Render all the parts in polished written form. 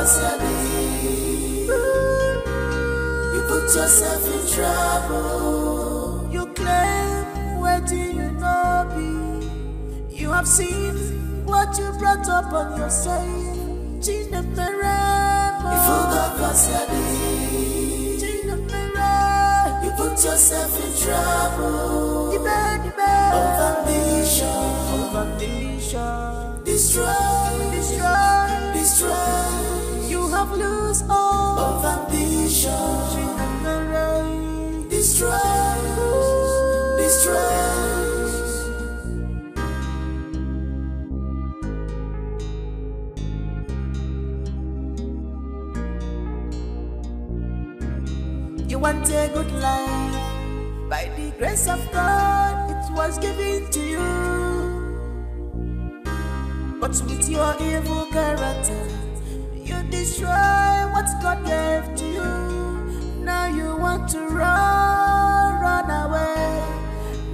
You put yourself in trouble. You claim, where do you know me? You have seen what you brought up on yourself. You put yourself in trouble. Over ambition. Destroy. You have lost all of ambition. Destroy. You want a good life. By the grace of God, it was given to you. But with your evil character, you destroy what God gave to you. Now you want to run away.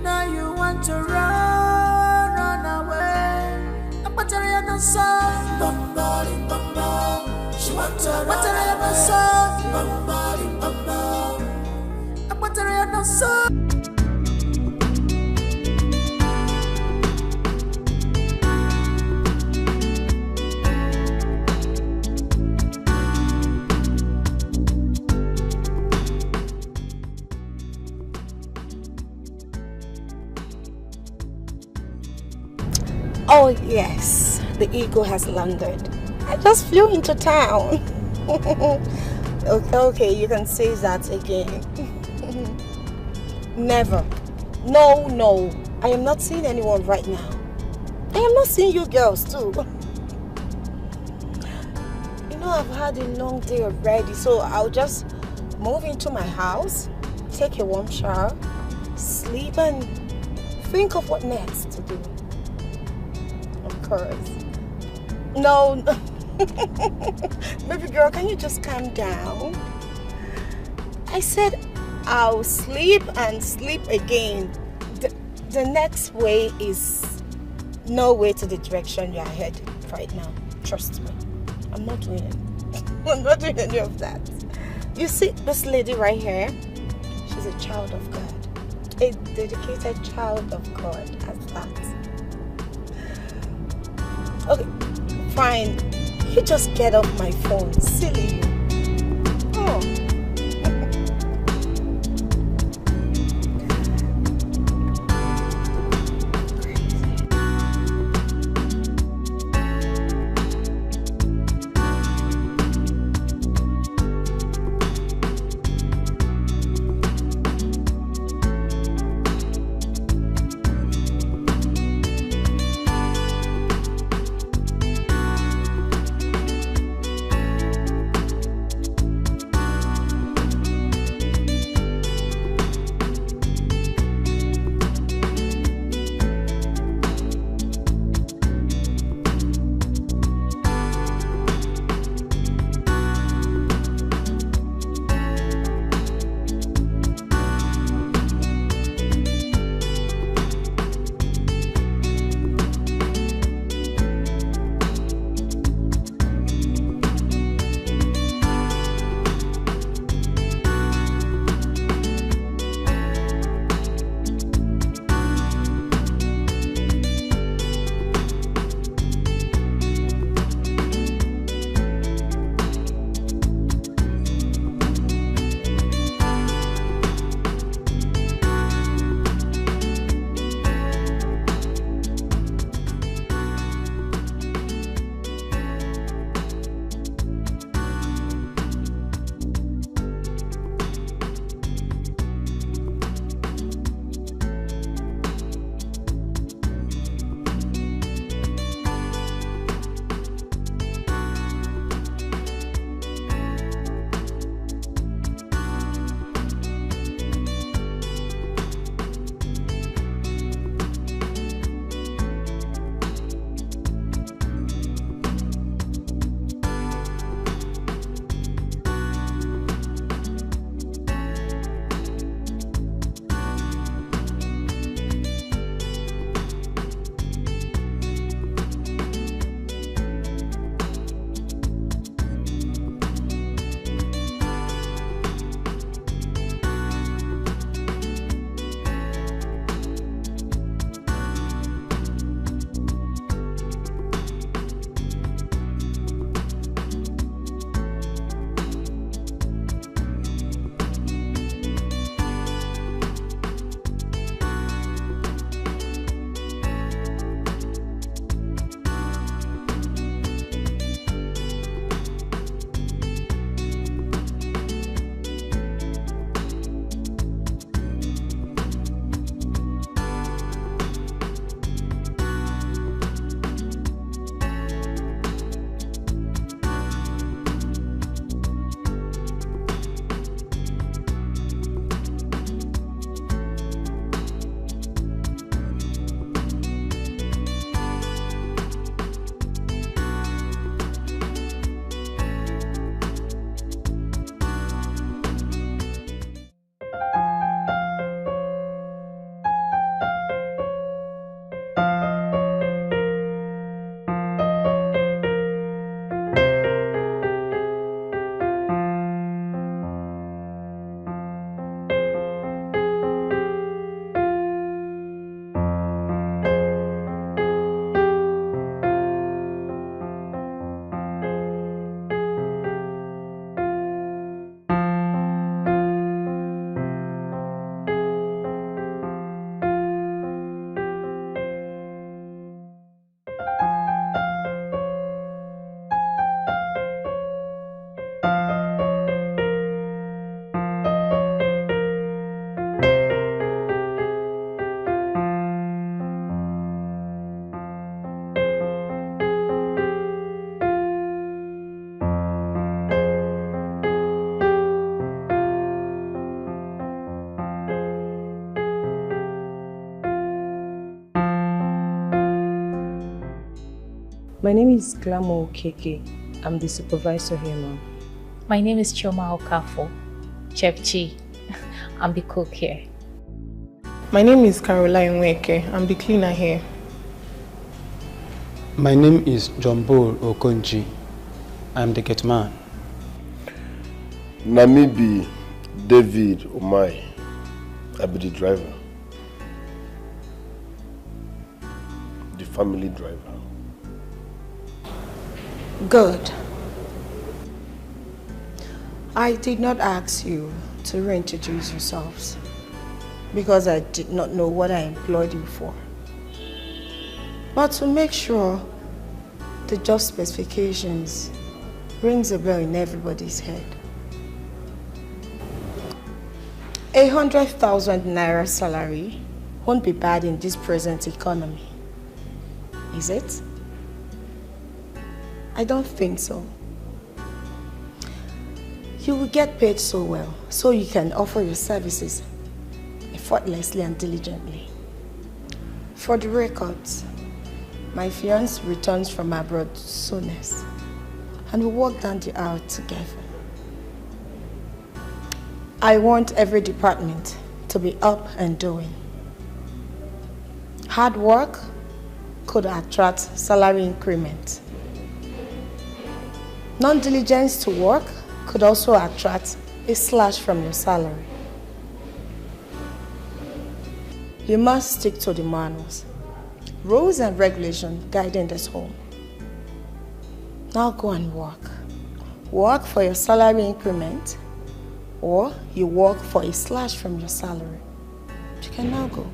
Now you want to run away. She wants to run away. Oh yes, the Eagle has landed. I just flew into town. Okay, you can say that again. Never. No. I am not seeing anyone right now. I am not seeing you girls too. You know, I've had a long day already, so I'll just move into my house, take a warm shower, sleep, and think of what next to do. Of course. No. Baby girl, can you just calm down? I said I'll sleep and sleep again. The next way is no way to the direction you're headed right now. Trust me. I'm not doing it. I'm not doing any of that. You see this lady right here? She's a child of God. A dedicated child of God as that. Okay, fine. You just get off my phone. Silly you. Oh. My name is Glamo Keke. I'm the supervisor here, ma'am. My name is Chioma Okafo, Chef Chi. I'm the cook here. My name is Caroline Weke. I'm the cleaner here. My name is Jumbo Okonji. I'm the gate man. Namibi David Omai. I be the driver. The family driver. Good. I did not ask you to reintroduce yourselves because I did not know what I employed you for. But to make sure the job specifications rings a bell in everybody's head. 100,000 naira salary won't be bad in this present economy, is it? I don't think so. You will get paid so well, so you can offer your services effortlessly and diligently. For the records, my fiancé returns from abroad soonest, and we'll walk down the aisle together. I want every department to be up and doing. Hard work could attract salary increment. Non-diligence to work could also attract a slash from your salary. You must stick to the manuals, rules and regulations guiding this home. Now go and work. Work for your salary increment, or you work for a slash from your salary. You can now go.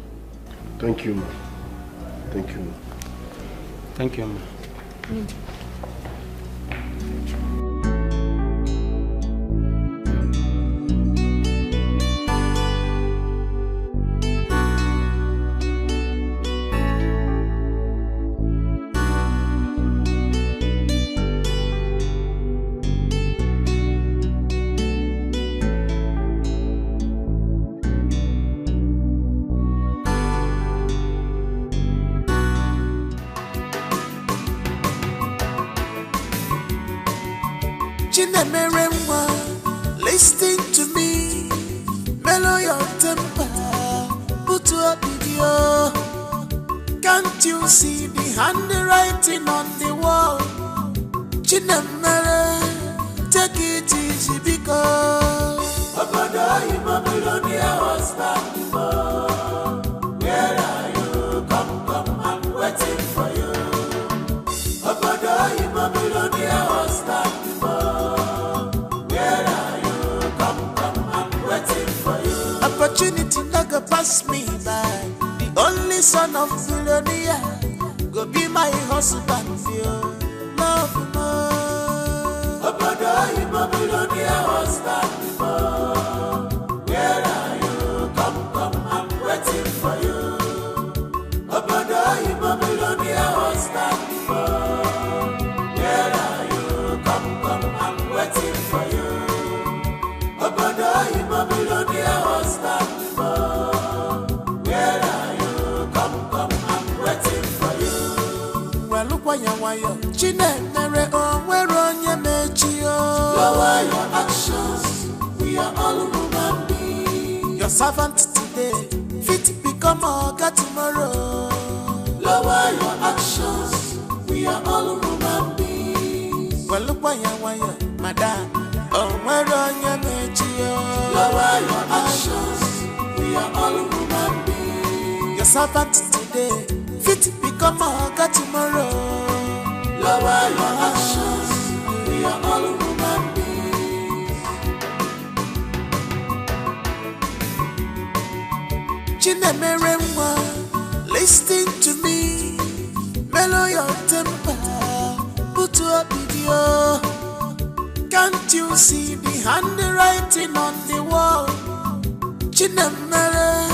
Thank you, ma. Thank you, ma. Thank you, ma. Listen to me, mellow your temper, put your video. Can't you see the handwriting on the wall? Chinemere, take it easy because Obodo Imamilonia was back before. Where are you? Come, I'm waiting for you. Obodo Imamilonia was back before. Opportunity not go pass me by. The only son of Philonia go be my husband. Love more. Obodo Imamilonia was back before. Where are you? Come, I'm waiting for you. Obodo Imamilonia was back before. Where are you? Come, I'm waiting for you. Obodo Imamilonia was back before. Where are you? Come, I'm waiting for you. Well, look why you're Chinemere on where on your mechio. Lower your actions, we are all human beings. Your servant today, fit become a God tomorrow. Lower your actions, we are all human beings. Well, look why you're madam. Oh, where on your mechio. Lower your actions, we are all human beings. Your servant today, fit become a God tomorrow. Lower your actions, we are all human beings. Chinemere, listen to me, mellow your temper, put your video. Can't you see the handwriting on the wall? Chinemere,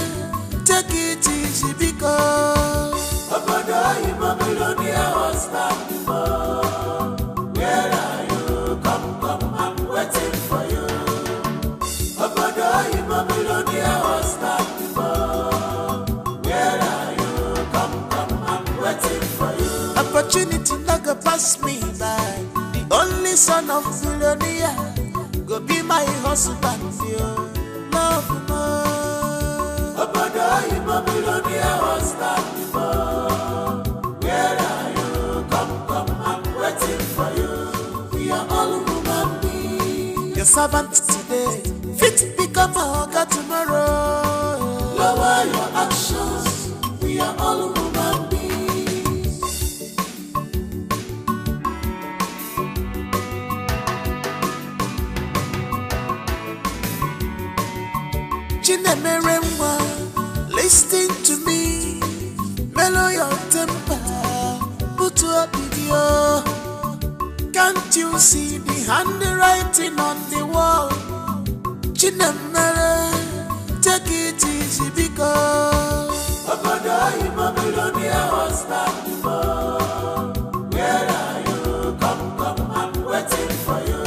take it easy because Obodo Imamilonia was back before. Where are you? Come, I'm waiting for you. Obodo Imamilonia was back before. Where are you? Come, I'm waiting for you. Opportunity not go servant today, fit become a God tomorrow. Lower your actions, we are all human beings. Chinemeremwa, listen to me, mellow your temper, put to a video. Can't you see the handwriting on the wall? Chinemere, take it easy because Abadai Babylonia was back before. Where are you? Come, I'm waiting for you.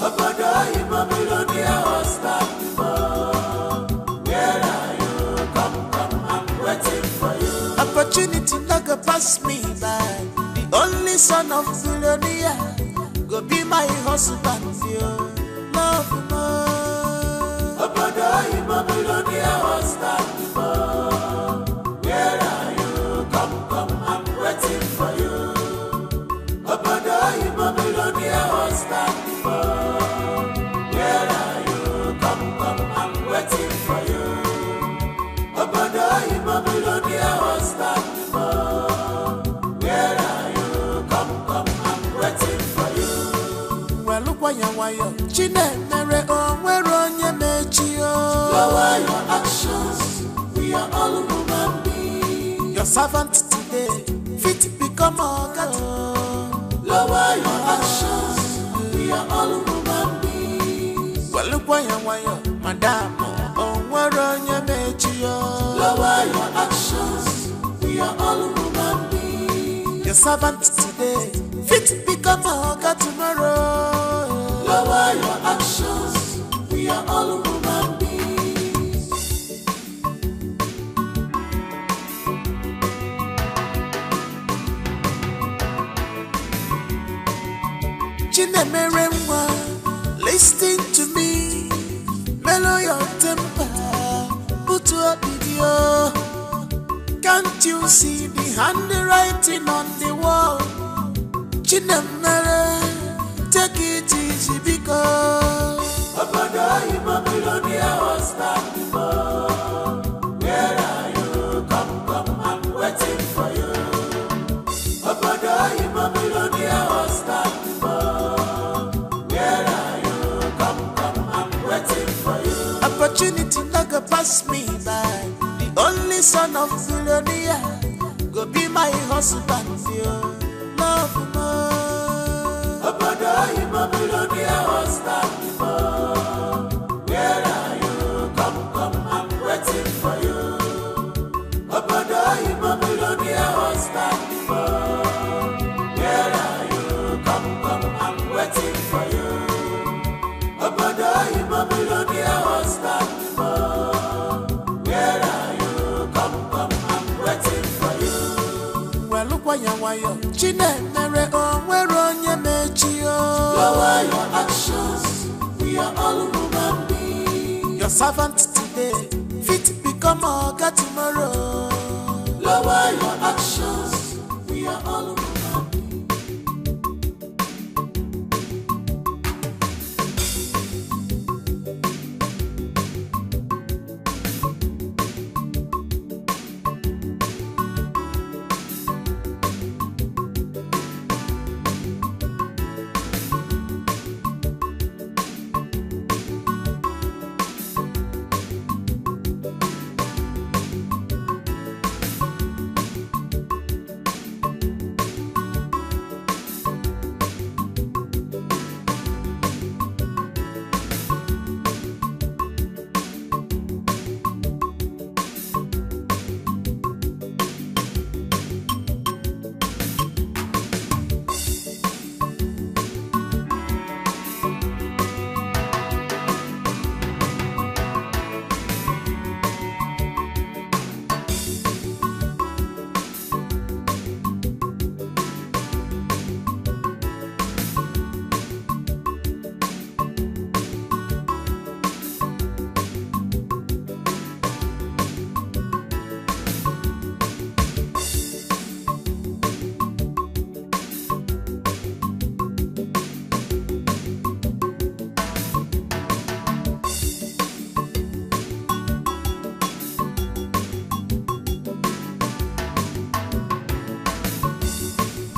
Abadai Babylonia was back before. Where are you? Come, I'm waiting for you. Opportunity never pass me by. The only son of Philonia go be my husband, yo. Love more. Abadai Babylonia was back before. Where are you? Come, I'm waiting for you. Abadai Babylonia was back before. Where are you? Come, I'm waiting for you. Abadai Babylonia was back before. Where are you? Come, I'm waiting for you. Well, look why you're Chinemere onye mechio. Lower your actions, we are all human beings. Your servant today, fit become a God. Lower your actions, we are all human beings. Well, look why you're Madame onye mechio. Lower your actions, we are all human beings. Your servant today, fit become a God tomorrow. Lower your actions, we are all human beings. Chinemeremwa, listen to me, mellow your temper, put to a video. Can't you see the handwriting on the wall? Chinemere, take it easy because Abadai Babylonia was back before. Where are you? Come, I'm waiting for you. Abadai Babylonia was back before. Where are you? Come, I'm waiting for you. Opportunity never pass me by. The only son of Philonia go be my husband, yo. Love more. Abadai Babylonia was back before. Where are you? Come, I'm waiting for you. Abadai Babylonia was back before. Where are you? Come, I'm waiting for you. Abadai Babylonia was back before. Where are you? Come, I'm waiting for you. Well, look why you're Chinemere onye mechio. Lower your actions, we are all human beings. Your servant today, fit become a God tomorrow. Lower your actions, we are all human beings.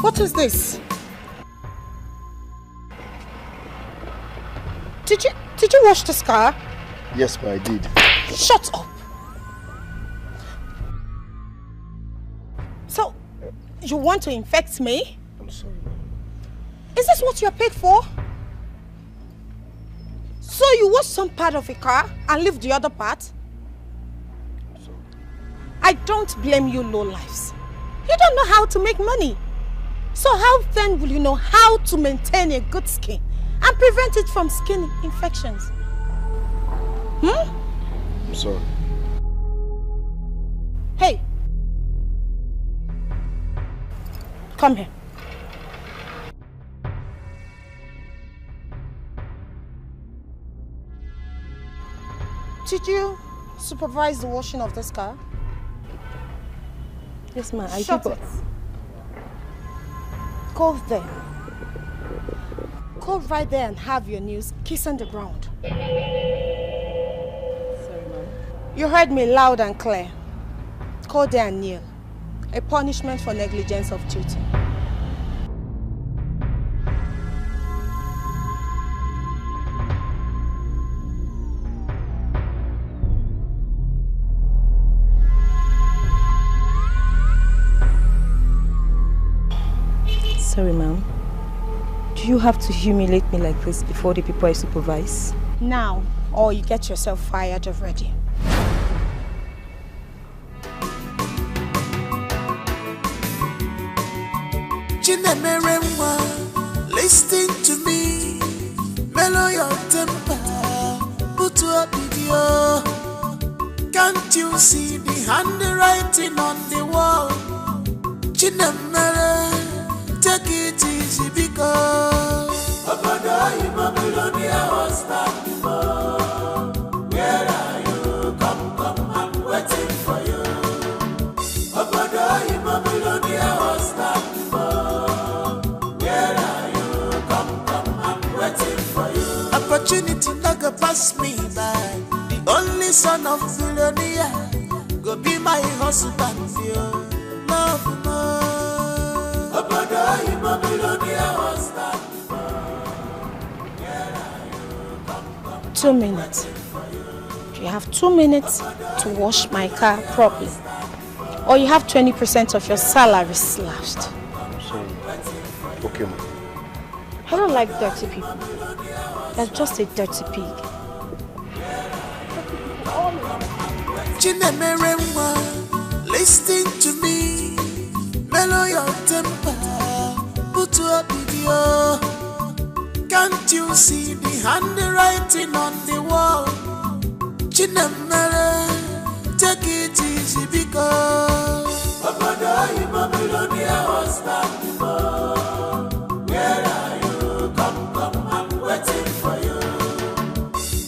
What is this? Did you wash this car? Yes, ma, I did. Shut up! So, you want to infect me? I'm sorry. Is this what you're paid for? So you wash some part of a car and leave the other part? I'm sorry. I don't blame you lowlifes. You don't know how to make money. So how then will you know how to maintain a good skin and prevent it from skin infections? I'm sorry. Hey. Come here. Did you supervise the washing of this car? Yes, ma'am. I Shut did. it. Go there. Go right there and have your news kissing the ground. Sorry, ma'am. You heard me loud and clear. Go there and kneel. A punishment for negligence of duty. Sorry, ma'am. Do you have to humiliate me like this before the people I supervise? Now, or you get yourself fired already. Listen to me, mellow your temper, put up video. Can't you see the handwriting on the wall? Chinemere, take it easy because Abada, you Babylonia was not before. Where are you? Come, I'm waiting for you. Abada, you Babylonia was not before. Where are you? Come, I'm waiting for you. Opportunity never pass me by. The only son of Philonia go be my husband, yo. Love, love. Abada, you Babylonia was not before. Where are you? Come, 2 minutes. You have 2 minutes to wash my car properly. Or you have 20% of your salary slashed. I'm sorry. Okay, ma. I don't like dirty people. You're just a dirty pig. Chinemeremwa, listen to me. Mellow your temper, put up video. Can't you see the handwriting on the wall? Chinemere, take it easy because Abada, you Babylonia was not before. Where are you? Come, I'm waiting for you.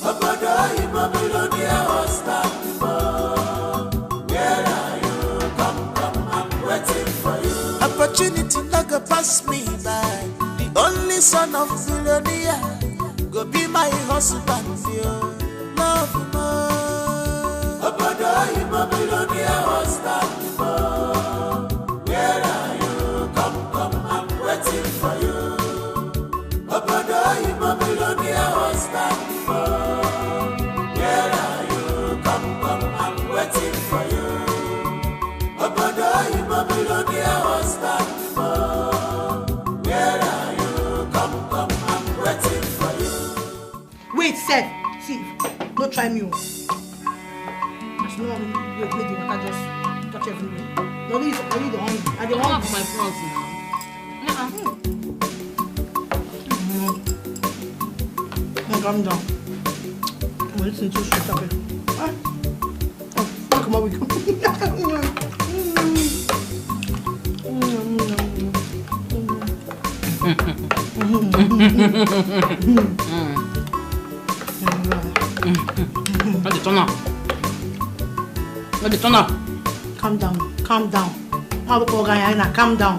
Abada, you Babylonia was not before. Where are you? Come, I'm waiting for you. Opportunity never pass me by. The only son of Philonia go be my husband, yo. Love, love. Abada, you Babylonia was not before. Where are you? Come, I'm waiting for you. Abada, you Babylonia was not before. Where are you? Come, I'm waiting for you. Abada, you Babylonia was not before. Where are you? Come, I'm waiting for you. Wait, Seth. See, don't try me. It's not wait, you can just touch everywhere. No, this is only the one. I don't want my front now. Calm down. I'm listening to you straight up here. Oh, come on, we go. Calm down, calm down. Calm down.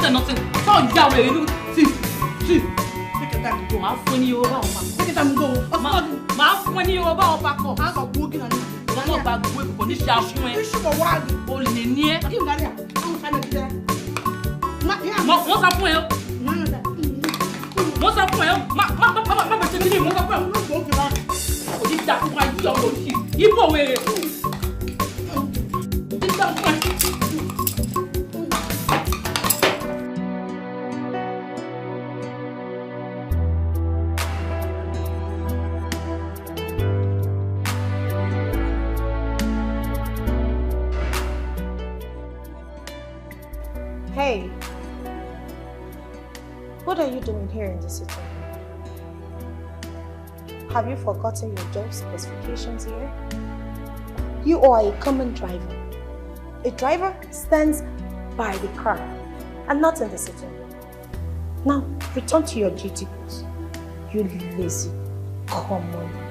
Nothing. So you see. Take your time to go. I'll phone you over. Take your time to go. I'll phone you over. I'll go working on it. I'm not back work for this shall swing. You should go wild. Only near. I'm trying to get what's up with you? What's up with you? Hey, what are you doing here in the city? Have you forgotten your job specifications here? You are a common driver. A driver stands by the car and not in the city. Now, return to your duty post. You lazy, common moron.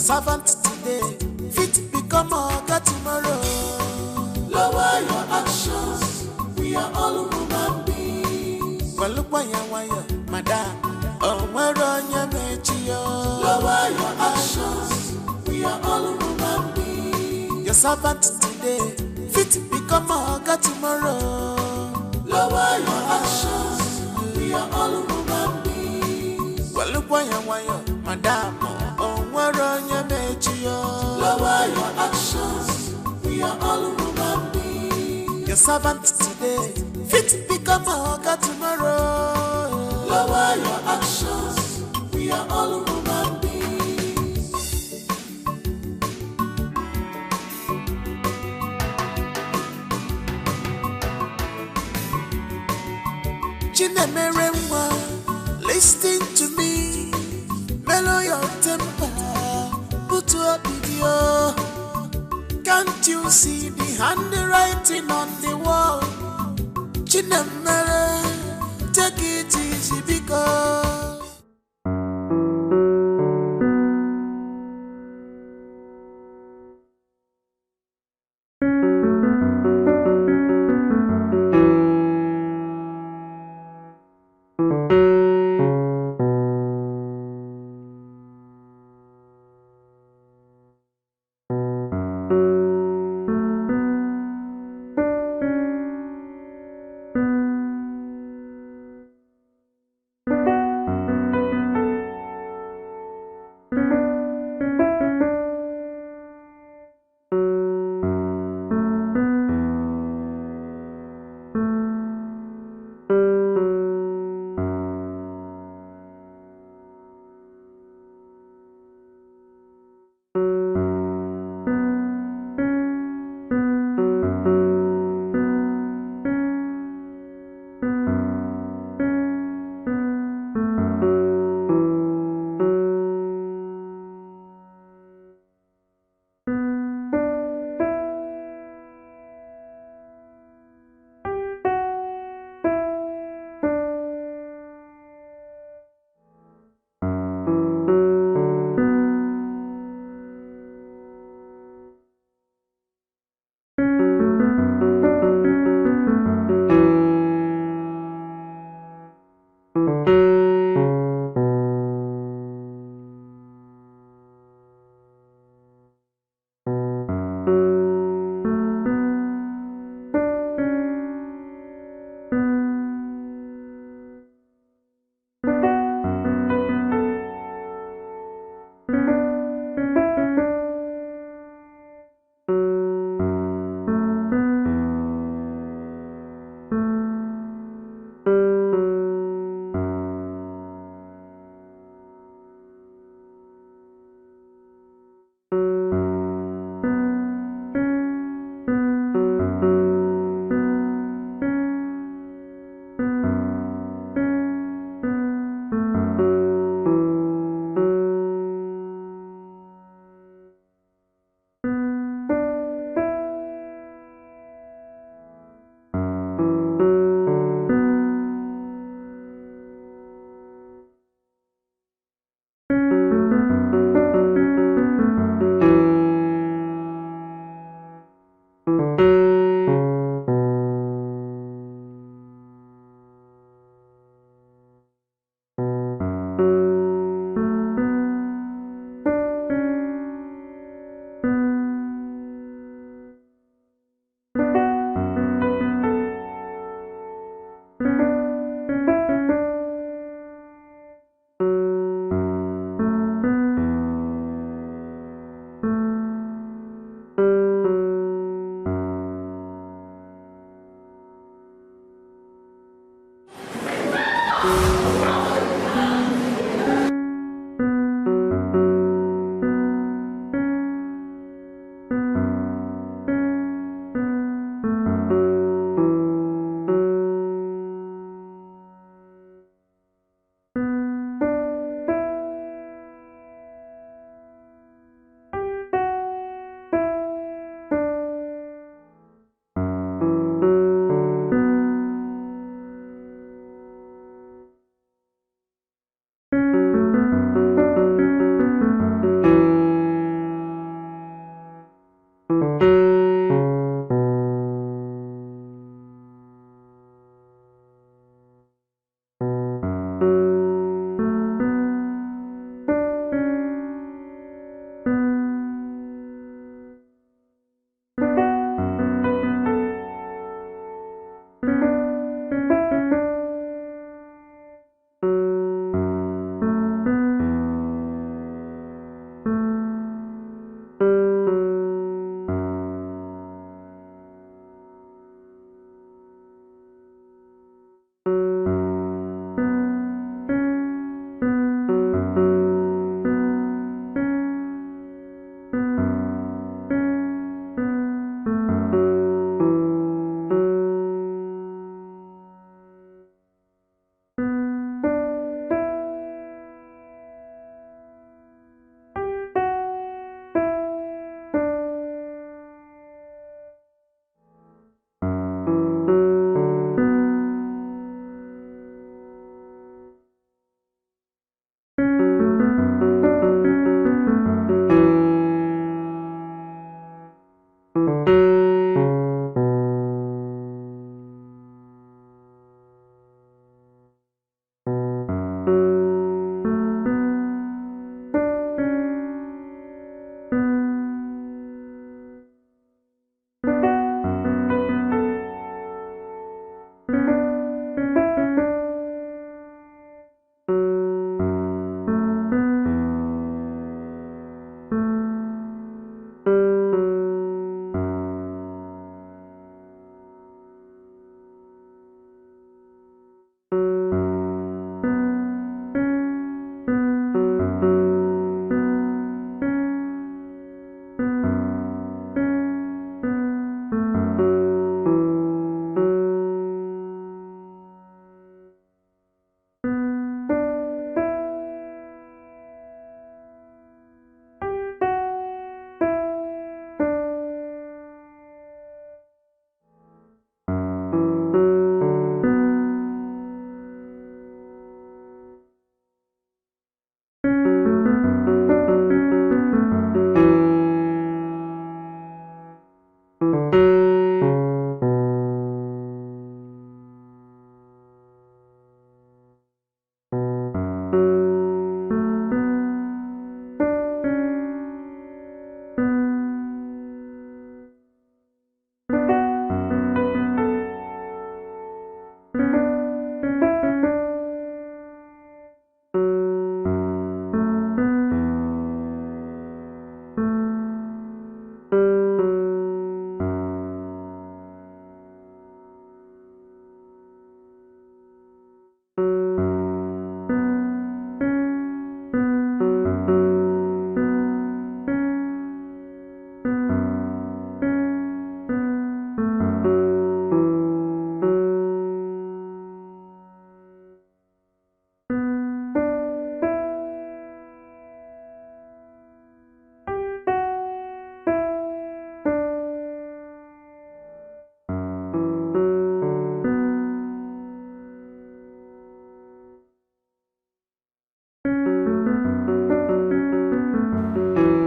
Servant today, fit become a tomorrow. Lower your actions, we are all human beings. Well, look why madam, oh, where on your metio. Lower your actions, we are all human beings. Your servant today, fit become a tomorrow. Lower your actions, we are all human beings. Well, look why madam. Lower your actions, we are all human beings. Your servant today, fit become a God tomorrow. Lower your actions, we are all human beings. Chinemeremwa, listen to me, mellow your temper. Put up video. Can't you see the handwriting on the wall? Chinemere, take it easy because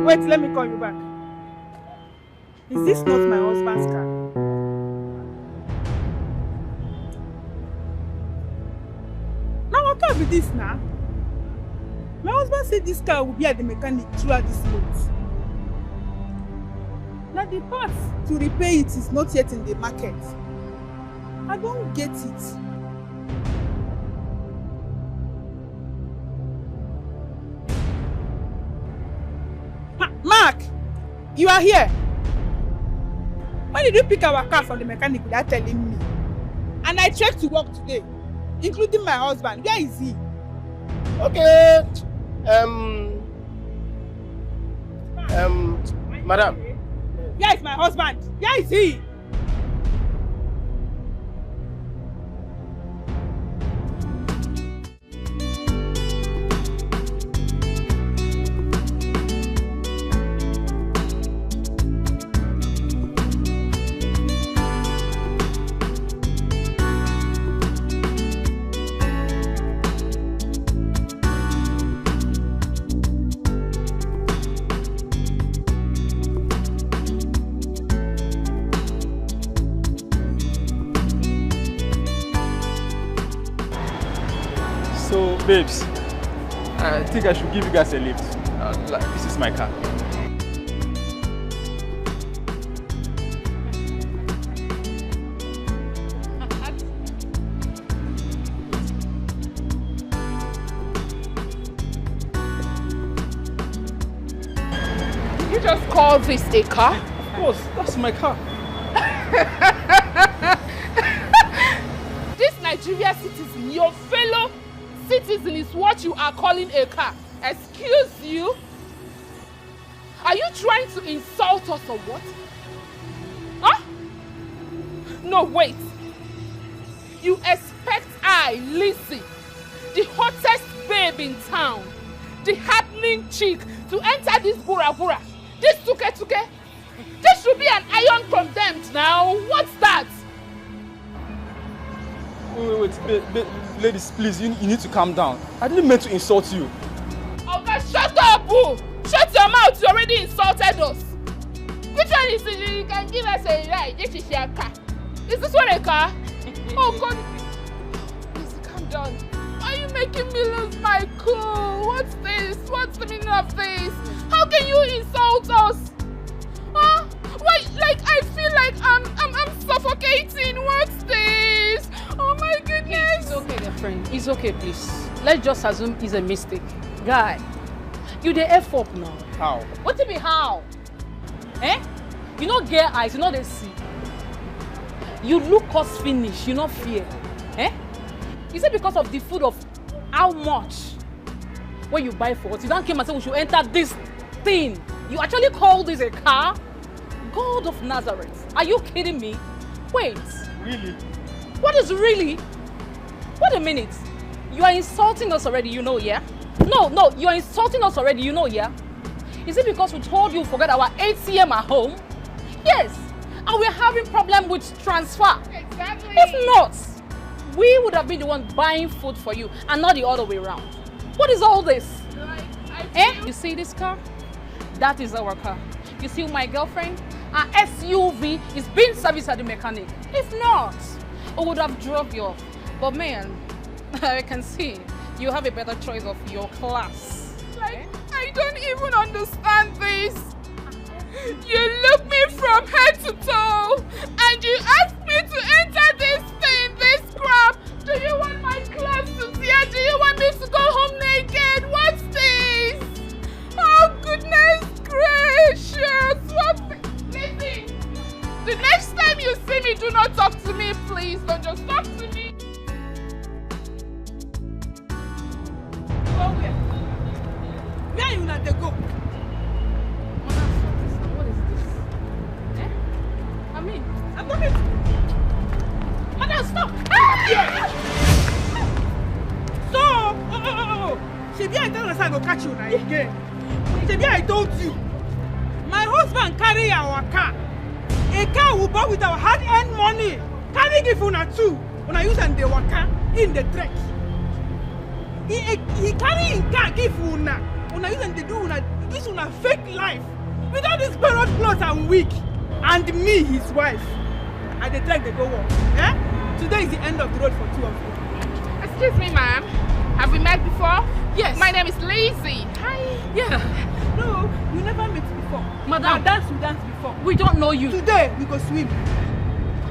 Wait, let me call you back. Is this not my husband's car? Now what can be this now? My husband said this car will be at the mechanic throughout this month. Now the parts to repair it is not yet in the market. I don't get it. Mark, you are here. Why did you pick our car from the mechanic without telling me? And I checked to work today, including my husband. Where is he? Okay. Madam. Where is my husband? Where is he? Babes, I think I should give you guys a lift. This is my car. Did you just call this a car? Of course, that's my car. This Nigerian citizen, your fellow citizen, is what you are calling a car. Excuse you? Are you trying to insult us or what? Huh? No, wait. You expect I, Lizzie, the hottest babe in town, the happening chick, to enter this bura, this tuke? This should be an iron condemned now. What's that? Wait, ladies, please, you need to calm down. I didn't mean to insult you. Okay, shut up, boo! Shut your mouth, you already insulted us. Which one is it? You can give us a ride. This is your car. Is this one a car? Oh, God. Please, calm down. Why are you making me lose my cool? What's this? What's the meaning of this? How can you insult us? Huh? Why, like, I feel like I'm suffocating. What's this? Oh my goodness. It's okay, dear friend. It's okay, please. Let's just assume it's a mistake. Guy, you the F up now. How? What do you mean how? Eh? You not get eyes, you know they see. You look us finish, you not fear. Eh? Is it because of the food of how much? When you buy for what? You don't came and say we should enter this thing. You actually call this a car? God of Nazareth. Are you kidding me? Wait. Really? What is really? Wait a minute. You are insulting us already, you know, yeah? No, you are insulting us already, you know, yeah? Is it because we told you forget our ATM at home? Yes. And we're having problem with transfer. Exactly. If not, we would have been the one buying food for you and not the other way around. What is all this? You see this car? That is our car. You see my girlfriend? Our SUV is being serviced at the mechanic. If not, I would have drove you off. But man, I can see you have a better choice of your class. Like, I don't even understand this. You look me from head to toe and you ask me to enter this thing, this crap. Do you want my clothes to tear? Do you want me to go home naked? What's this? Oh, goodness gracious. What's this? Listen, the next time you see me, do not talk to me, please. Don't just talk to me. Where are you not to go? What is this? Eh? I mean, I'm talking. Madam, stop! Yeah. So, Shebi, I tell us I go catch you now again. Shebi, I told you. My husband carry our car. A car we bought with our hard-earned money. Carry give una two. Una use and the waka in the trek. He carry his car give una. Una use and they do una. This una fake life. Without this borrowed clothes and wig. and me, his wife. And they take the go walk. Eh? Today is the end of the road for two of you. Excuse me, ma'am. Have we met before? Yes. My name is Lizzie. Hi. Yeah. No, we never met before. Madam. We danced before. We don't know you. Today, we go swim.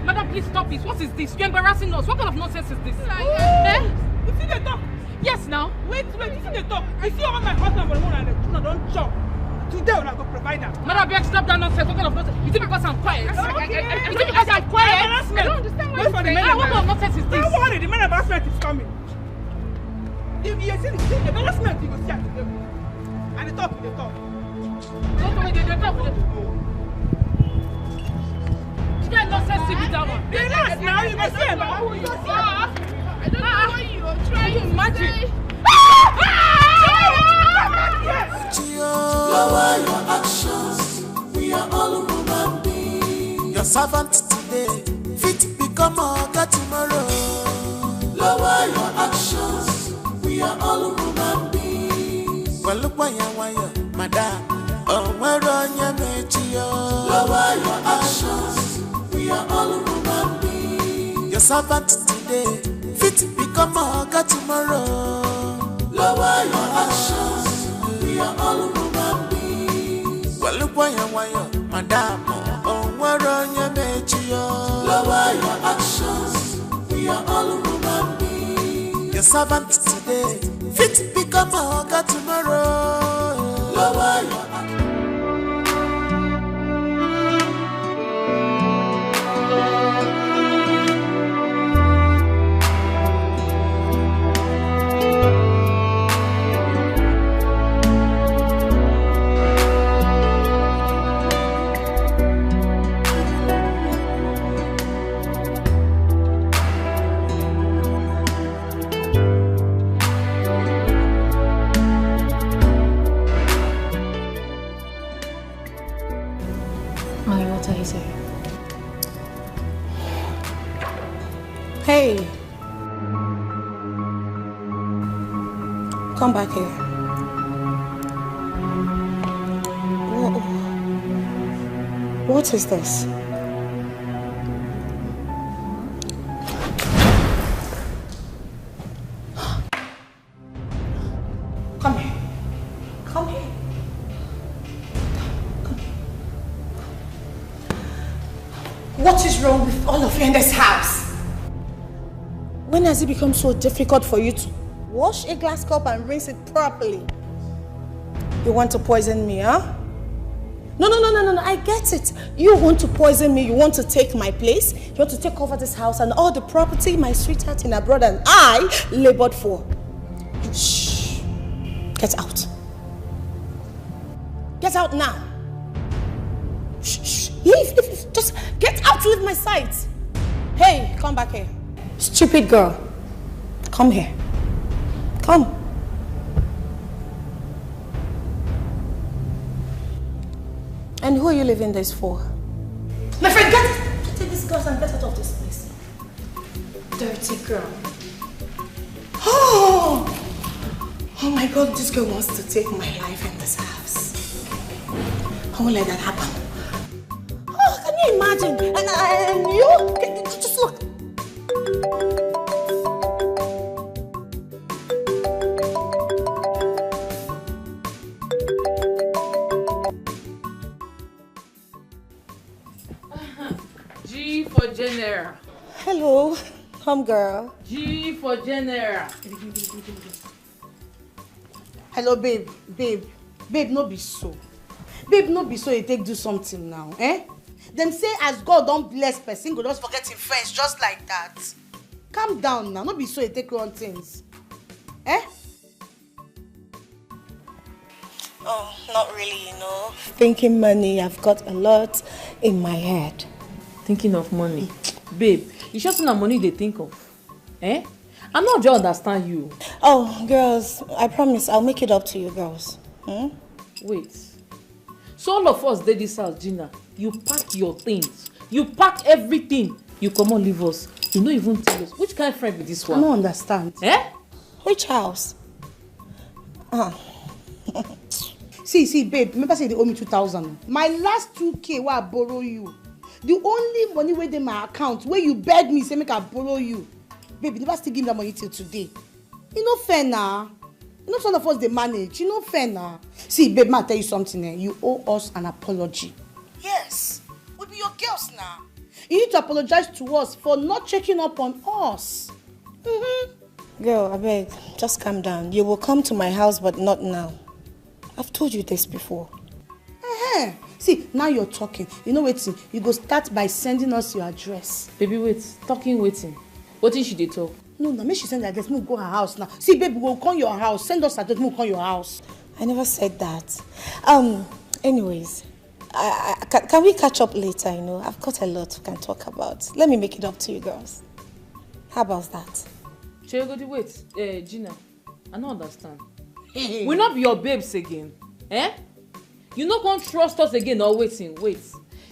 Madam, please stop this. What is this? You're embarrassing us. What kind of nonsense is this? Eh? You see the talk? Yes, now. Wait, you see the talk? I see all my husband for the moon and the tuna don't chop. Today, we're not going to provide that. Madam, beg, stop that nonsense. What kind of nonsense? Is it because I'm quiet? Okay. Is it because I'm quiet? I don't understand what you're saying. What kind of nonsense is this? Don't worry, the man embarrassment is coming. If you see the embarrassment, you will see at the table. And the talk. Don't worry, they talk. You get nonsense with that one. Relax now, you must see embarrassment. I don't know what you are trying to imagine. Lower your actions. We are all human beings. Your servant today, fit become a God tomorrow. Lower your actions. We are all human beings. Well, look why you, madam. Oh, where on your nature? Lower your actions. We are all human beings. Your servant today, fit become a God tomorrow. Lower your actions. We are all human beings. Well, look why you, madam. Oh, where on your nature? Lower your actions. We are all human beings. Your servant today, fit become a God tomorrow. Lower your actions. Hey, come back here. What is this? Come here. Come here. What is wrong with all of you in this house? When has it become so difficult for you to wash a glass cup and rinse it properly? You want to poison me, huh? No, I get it. You want to poison me, you want to take my place, you want to take over this house and all the property my sweetheart in abroad and I labored for. Shh. Get out. Get out now. Shh. Leave. Just get out, leave my sight. Hey, come back here. Stupid girl. Come here. Come. And who are you leaving this for? My friend, take this glass and get out of this place. Dirty girl. Oh my God, this girl wants to take my life in this house. I won't let that happen. Oh, can you imagine? And you, just look. G for General. Hello, come girl. G for General. Hello, babe, no be so. Babe, no be so you take do something now, eh? Them say as God don't bless person, go just forget him friends just like that. Calm down now, no be so you take wrong things. Eh? Oh, not really, you know. Thinking money, I've got a lot in my head. Thinking of money? Babe, you sure not money they think of? Eh? I'm not just understand you. Oh, girls, I promise I'll make it up to you girls. Wait. So all of us did this house, Gina. You pack your things. You pack everything. You come on, leave us. You don't even tell us. Which kind of friend be this one? I don't understand. Eh? Which house? See, babe, remember say they owe me 2,000. My last 2K where I borrow you. The only money where in my account, where you beg me, say make I borrow you. Baby, never still give me that money till today. You know fair now. You know some of us they manage. You know fair now. See, babe, ma tell you something. You owe us an apology. Yes, we be your girls now. You need to apologize to us for not checking up on us. Girl, I beg, just calm down. You will come to my house, but not now. I've told you this before. See, now you're talking. You know waiting. You go start by sending us your address. Baby, wait. Talking waiting. What did she talk? No, make she send the address. We'll go her house now. See, baby, we'll call your house. Send us address. We'll call your house. I never said that. Anyways, can we catch up later? You know, I've got a lot we can talk about. Let me make it up to you girls. How about that? Wait, Gina, I don't understand. We'll not be your babes again. You not gonna trust us again or waiting. Wait.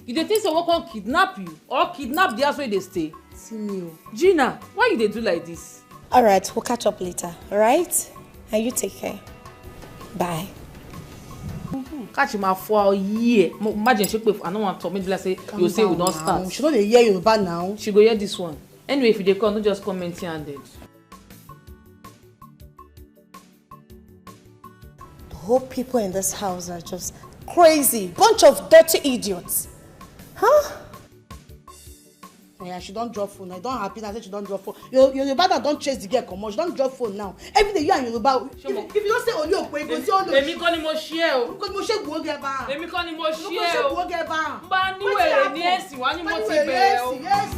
You dey think someone can kidnap you or kidnap the house where they stay? See me. Gina, why you dey do like this? Alright, we'll catch up later, alright? And you take care. Bye. Catch him for a year. Imagine she pay. I don't want to talk. Maybe like say you say we don't start. She don't hear you bad now. She go hear this one. Anyway, if they come, don't just comment here and dead. The whole people in this house are just crazy. Bunch of dirty idiots. Huh? Yeah, she don't drop phone. I don't happy now. She don't drop phone. Your brother don't chase the girl come on. She don't drop phone now. Every day you and Yoruba. If you don't say Oli Okwe, you go say Oli. Èmi kọ́ ni mo share o. Because mo share go get ba. Èmi kọ́ ni mo share o. Go get ba. Ba ni wèrè ni esi wa ni mo ti bẹ̀rẹ̀ o. Yes.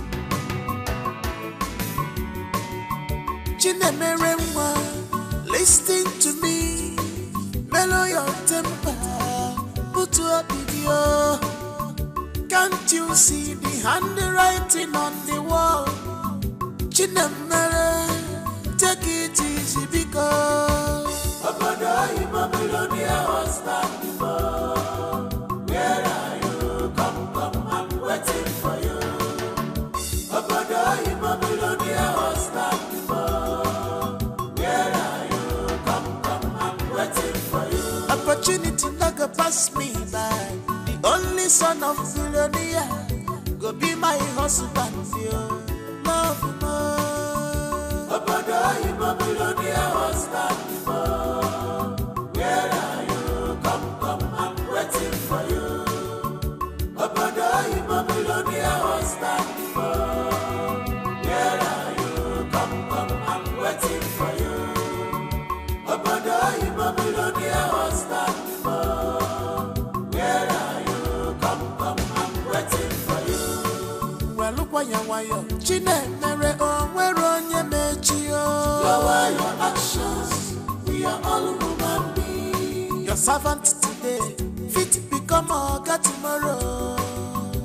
Chinemeremwa, listen to me. Mellow your temper. Put to a video. Can't you see the handwriting on the wall? Chinemere, take it easy because Obodo Babylonia was not before. Where are you? Come, I'm waiting for you. Obodo Babylonia was not before. Where are you? Come, I'm waiting for you. Opportunity not go pass me by. Only son of Philonia, go be my husband, yo. Love more. Obodo Babylonia was not before. Where are you? Come, I'm waiting for you. Obodo Babylonia was not before. Where are you? Come, I'm waiting for you. Obodo Babylonia was not before. Where are you? Chinemere onwere onye mechi o. Lower your actions, we are all human beings. Your servant today, fit become oga tomorrow.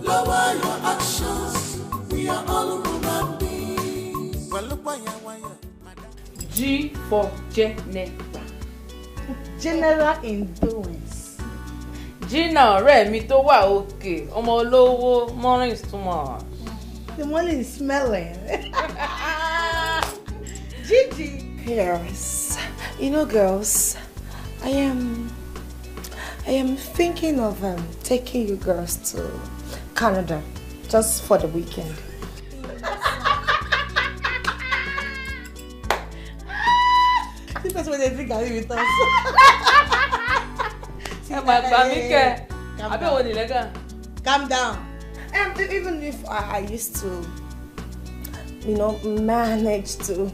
Lower your actions, we are all human beings. G for Jennifer. General influence. Gina, ọ̀rẹ́ mi tó wà òkè, ọmọ olówó, morning is too much. The money is smelling. Gigi. Yes. You know, girls, I am thinking of taking you girls to Canada just for the weekend. This is when they drink and with us. Calm down. Even if I used to, you know, manage to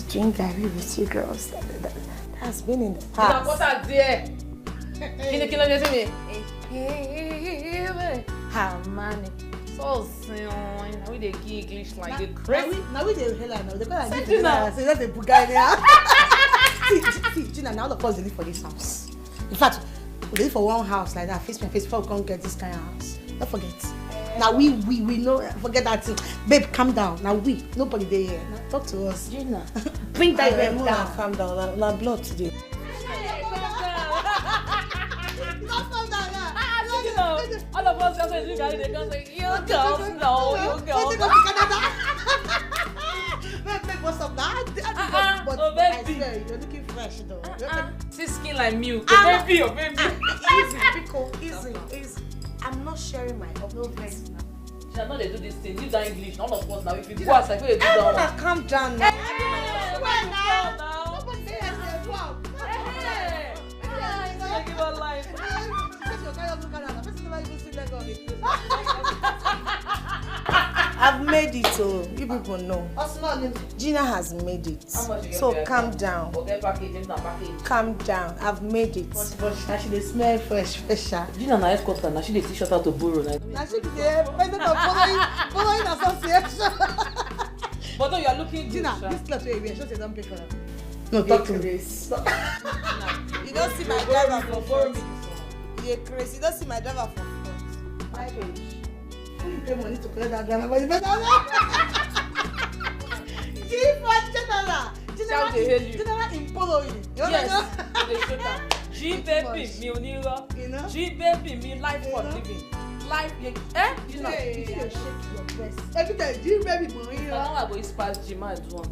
drink Gary with you girls, that has been in the past. What's that there? Can you see me? How many? So soon. Now we dey give English like the crazy. Now we dey hell now. They call like Gina. Say that's a bugai there. See, Gina, now all of us live for this house. In fact, we live for one house like that, face to face, before we can't get this kind of house. Don't forget. Now we know, forget that thing. Babe, calm down. Now nobody there here. Now talk to us. Gina, bring that babe down. Calm down. Now blood today. All of us just look at it, they come say, you girls know, you girls. Babe, what's up now? But oh, baby. I swear, you're looking fresh though. See skin like milk. Baby, oh baby. Easy, pickle, easy. I'm not sharing my updates. Gina, now they do this thing. Use that English. None of us now. If you go outside, they do that one. Calm down now. Nobody say yes, yes, wow. Give her life. I've made it, so you people know. Gina has made it. So calm down. Calm down. I've made it. Now she smell fresh. Gina na escort na she dey t-shirt out to borrow na. Now she be the president of following association. But you are looking Gina, good, this cloth wey you wear, show say don't pay for that. No, talk to me. You don't see my driver for front. You're crazy. You don't see my driver for front. My page. Who you pay money to collect that driver? But you better not. General in following. Yes, they show that. G baby, me onira. G baby, me life for living. Life, eh? You know, you shake your breast. Every time, G baby, monira. I go use pass G man do one.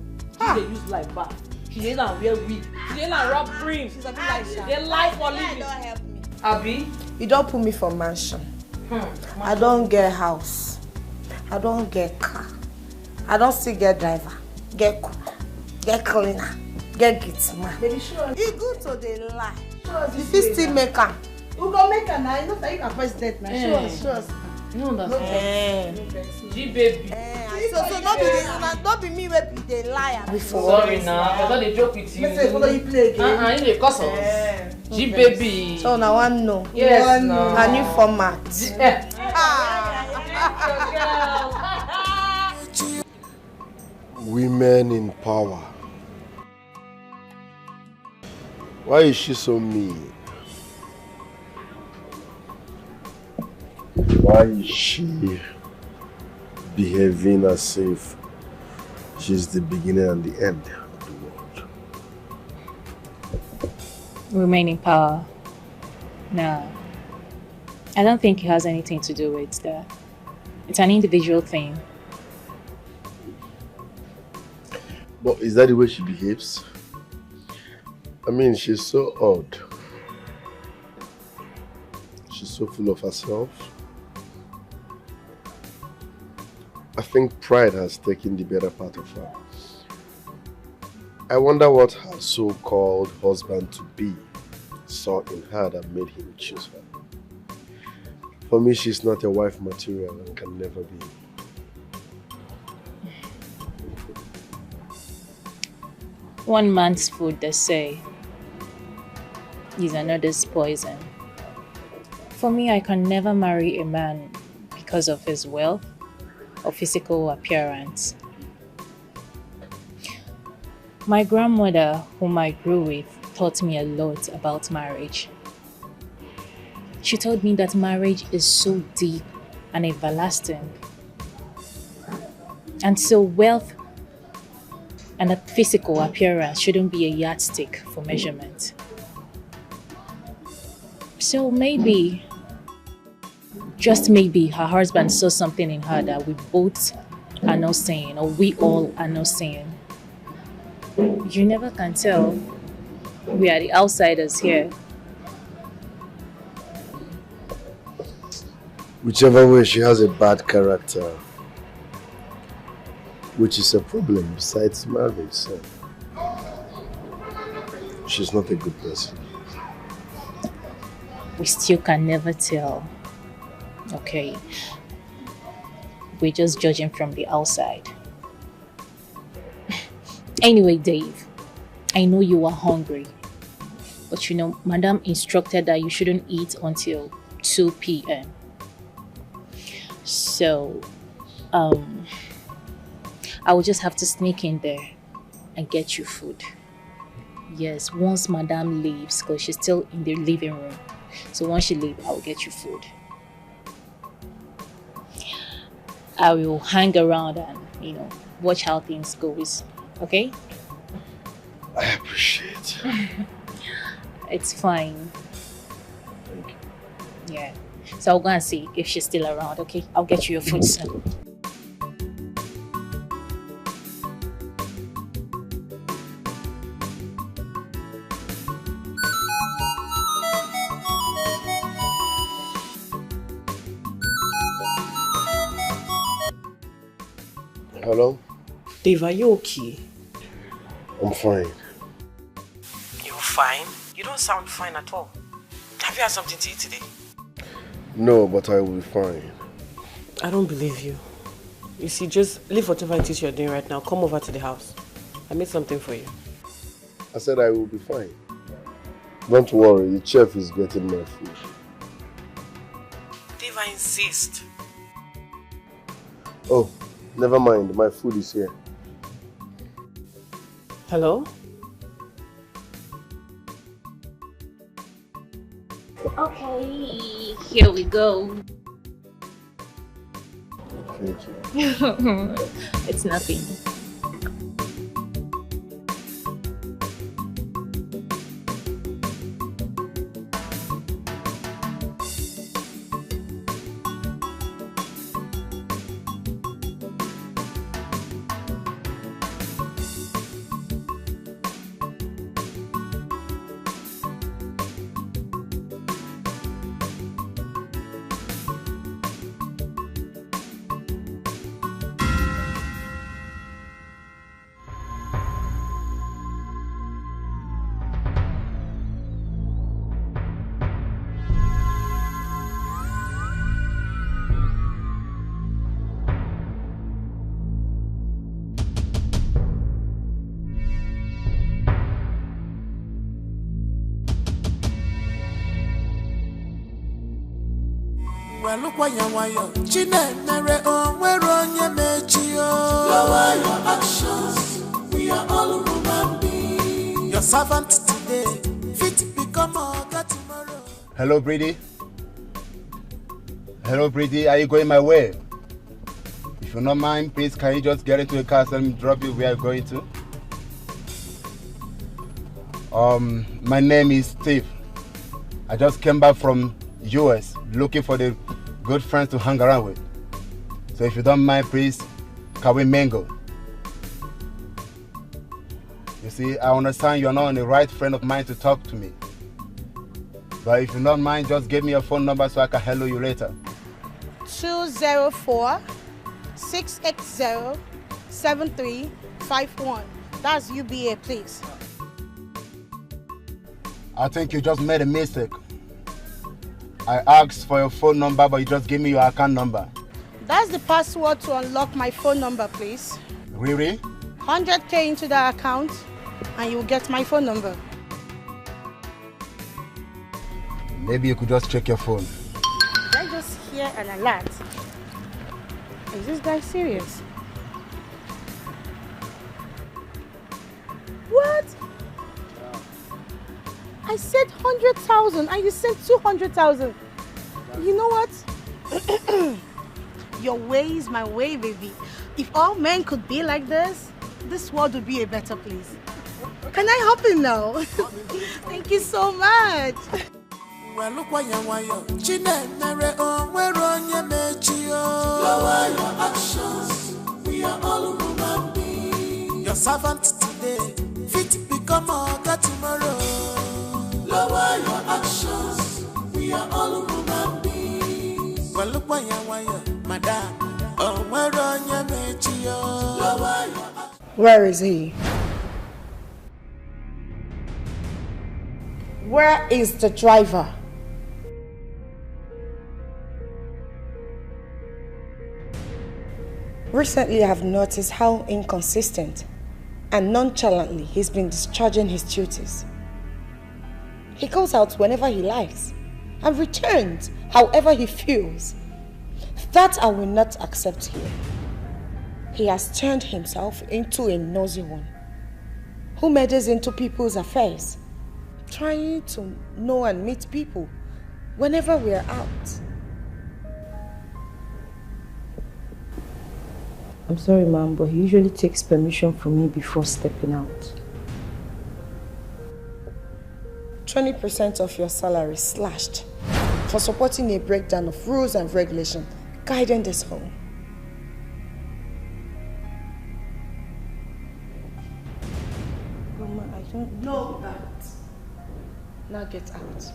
They use like bath. She dey now wear wig. She dey now rub cream. She's a bit like Sha. They life for living. Don't help me. Abi? You don't put me for mansion. I don't get house. I don't get car. I don't still get driver. Get cook. Get cleaner. Get gitman. Baby, sure. It's good to the lie. Sure. If you still make her. Who go make her now? You know that you can president now. Show us. You understand? G baby. So don't be me wey be the liar before. Sorry now, I thought they joke with you. Let's say follow you play again. You dey cuss us. G baby. So now one no. Yes, no. A new format. Women in power. Why is she so mean? Why is she behaving as if she's the beginning and the end of the world? Remain in power. No. I don't think it has anything to do with that. It's an individual thing. But is that the way she behaves? I mean, she's so odd. She's so full of herself. I think pride has taken the better part of her. I wonder what her so-called husband-to-be saw in her that made him choose her. For me, she's not a wife material and can never be. One man's food, they say, is another's poison. For me, I can never marry a man because of his wealth or physical appearance. My grandmother, whom I grew with, taught me a lot about marriage. She told me that marriage is so deep and everlasting. And so wealth and a physical appearance shouldn't be a yardstick for measurement. So maybe, just maybe, her husband saw something in her that we both are not seeing, or we all are not seeing. You never can tell. We are the outsiders here. Whichever way, she has a bad character, which is a problem besides marriage. So she's not a good person. We still can never tell. Okay. We're just judging from the outside. Anyway, Dave, I know you are hungry. But you know, Madam instructed that you shouldn't eat until 2 p.m. So, I will just have to sneak in there and get you food. Yes, once Madam leaves, because she's still in the living room. So once she leaves, I will get you food. I will hang around and, watch how things goes. Okay? I appreciate it. It's fine. Thank you. Yeah. So I'll go and see if she's still around, okay? I'll get you your food soon. Hello? Dave, are you okay? I'm fine. You're fine? You don't sound fine at all. Have you had something to eat today? No, but I will be fine. I don't believe you. You see, just leave whatever it is you're doing right now. Come over to the house. I made something for you. I said I will be fine. Don't worry, the chef is getting my food. Dave, I insist. Oh, never mind. My food is here. Hello? Okay, here we go. Thank you. It's nothing. Lower your actions, we are all human beings. Your servant today, fit become a tomorrow. Hello, Brady. Hello, Brady. Are you going my way? If you don't mind, please, can you just get into the car and let me drop you where you're going to? My name is Steve. I just came back from US looking for the good friends to hang around with. So if you don't mind, please, can we mingle? You see, I understand you're not the right friend of mine to talk to me. But if you don't mind, just give me your phone number so I can hello you later. 204-680-7351. That's UBA, please. I think you just made a mistake. I asked for your phone number, but you just gave me your account number. That's the password to unlock my phone number, please. Really? 100K into the account, and you'll get my phone number. Maybe you could just check your phone. Did I just hear an alert? Is this guy serious? What? I said 100,000 and you sent 200,000. You know what? Your way is my way, baby. If all men could be like this world would be a better place. Can I help him now? Thank you so much. Lower your actions, we are all human beings. Your servant today, fit become a tomorrow. Lower your actions, we are all human beings. Madam, Where is he? Where is the driver? Recently, I have noticed how inconsistent and nonchalantly he's been discharging his duties. He goes out whenever he likes and returns however he feels. That I will not accept here. He has turned himself into a nosy one who meddles into people's affairs, trying to know and meet people whenever we are out. I'm sorry, ma'am, but he usually takes permission from me before stepping out. 20% of your salary slashed for supporting a breakdown of rules and regulations guiding this home. Mama, I don't know that. Now get out.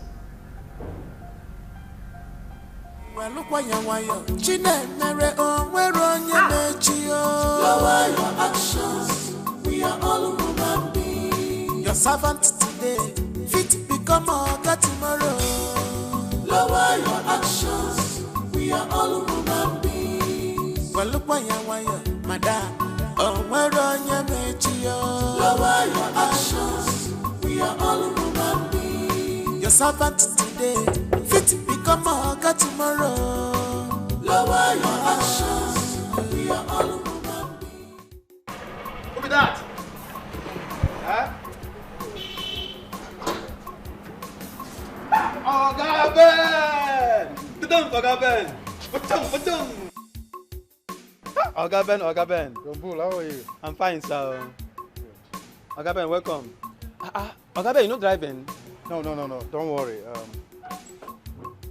Lower actions. We are all human beings. Your servant today, fit become a God tomorrow. Lower your actions. We are all human beings. Well, look why you madam. Oh, where on your metio? Lower your actions. We are all human beings. Your servant today, fit become a God tomorrow. Lower your actions. We are all human beings. Who be that? Huh? Oga Ben! Oga Ben! Oga Ben. Bull, how are you? I'm fine, sir. Oga Ben, welcome. Oga Ben, you know driving? No. Don't worry.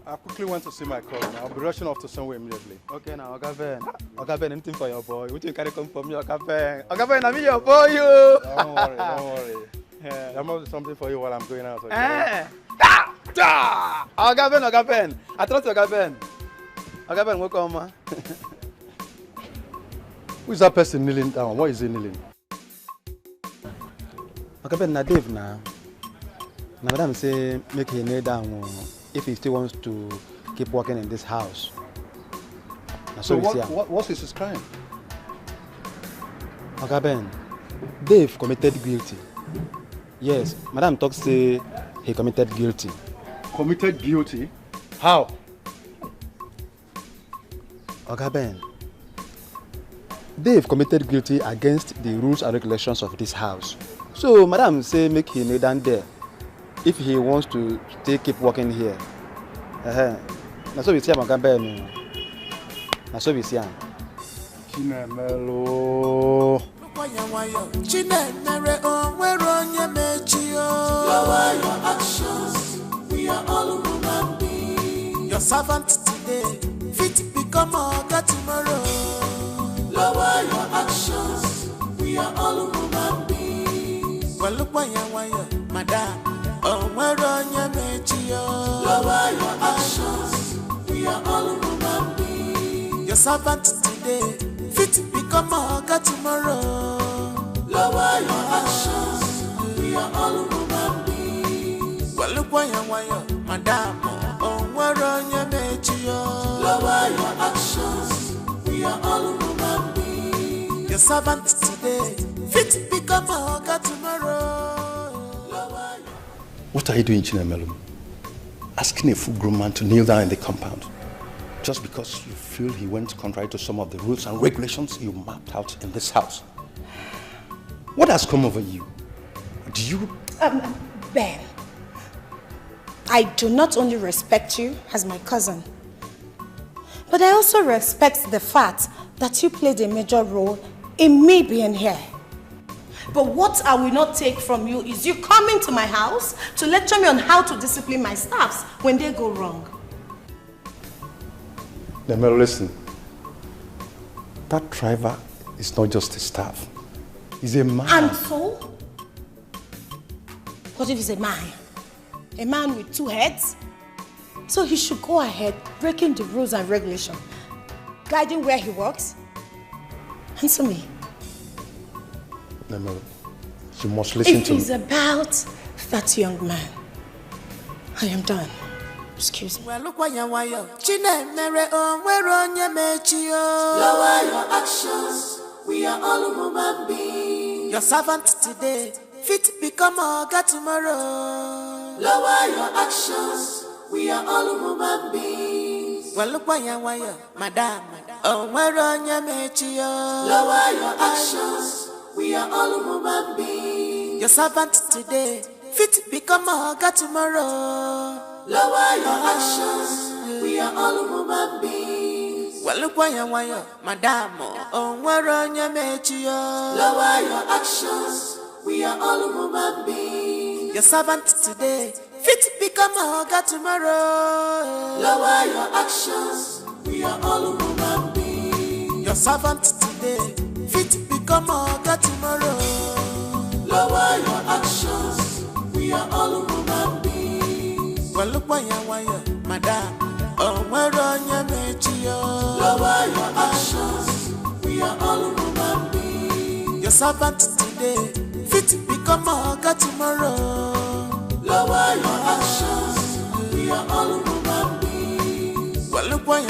I quickly went to see my cousin. I'll be rushing off to somewhere immediately. Okay, now, Oga Ben. Oga Ben, anything for your boy. What you carry come from me, Oga Ben? Oga Ben, I'm your boy, you. Don't worry. Yeah. There must be something for you while I'm going out. Okay? Oga Ben. I trust Oga Ben. Oga Ben, welcome, man. Who is that person kneeling down? Why is he kneeling? Oga Ben, na Dave now. Now, madam say make him kneel down if he still wants to keep working in this house. So what's his crime? Oga Ben, Dave committed guilty. Yes, madam talks say he committed guilty. Committed guilty? How? Oga Ben, Dave committed guilty against the rules and regulations of this house. So madam say make him kneel down there if he wants to keep working here. That's what we see, Oga Ben. That's what we see. Chinemelo. Lower your actions. We are all human beings. Your servant today, fit become a God tomorrow. Lower your actions. We are all human beings. Well, look why you madam. Oh, where on your metio? Lower your actions. We are all human beings. Your servant today, fit become a God tomorrow. Lower your actions. We are all human beings. Well, look why you madam. Oh, where on your metio? Lower your actions. We are all human beings. Your servant today, fit become a God tomorrow. What are you doing, Chinemelu? Asking a full-grown man to kneel down in the compound just because you feel he went contrary to some of the rules and regulations you mapped out in this house. What has come over you? Do you... Ben, I do not only respect you as my cousin, but I also respect the fact that you played a major role in me being here. But what I will not take from you is you coming to my house to lecture me on how to discipline my staffs when they go wrong. Nemelo, listen. That driver is not just a staff. He's a man. And so? What if he's a man? A man with two heads? So he should go ahead breaking the rules and regulations, guiding where he works. Answer me. Nemelo, you must listen to me. If it's about that young man, I am done. Excuse me. Well, look why you Chinemere on where on your metio. Lower your actions. We are all human beings. Your servant today, fit become a God tomorrow. Lower your actions. We are all human beings. Well, look why you madam. Oh, where on your metio. Lower your actions. We are all human beings. Your servant today, fit become a God tomorrow. Lower your actions. We are all human beings. Well, look why you madam. Oh, where on your metio. Lower your actions. We are all human beings. Your servant today, fit become a God tomorrow. Lower your actions. We are all human beings. Your servant today, fit become a God tomorrow. Lower your actions. We are all human beings. Well, look why you madam. Oh, where on your metio. Lower your actions. We are all human beings. Your servant today, fit become a God tomorrow. Lower your actions, we are all human beings. Well, look why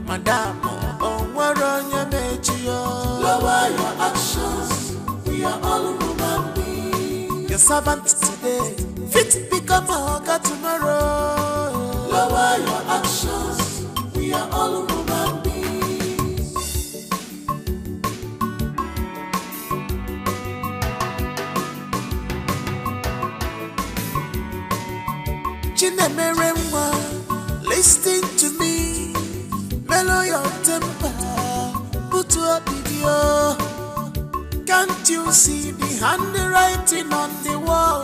madam, oh, where on your major. Lower your actions, we are all human beings. Your servant today, fit become a God tomorrow. Lower your actions, we are all human beings. Chinemeremwa, listen to me. Mellow your temper, put your video. Can't you see the handwriting on the wall?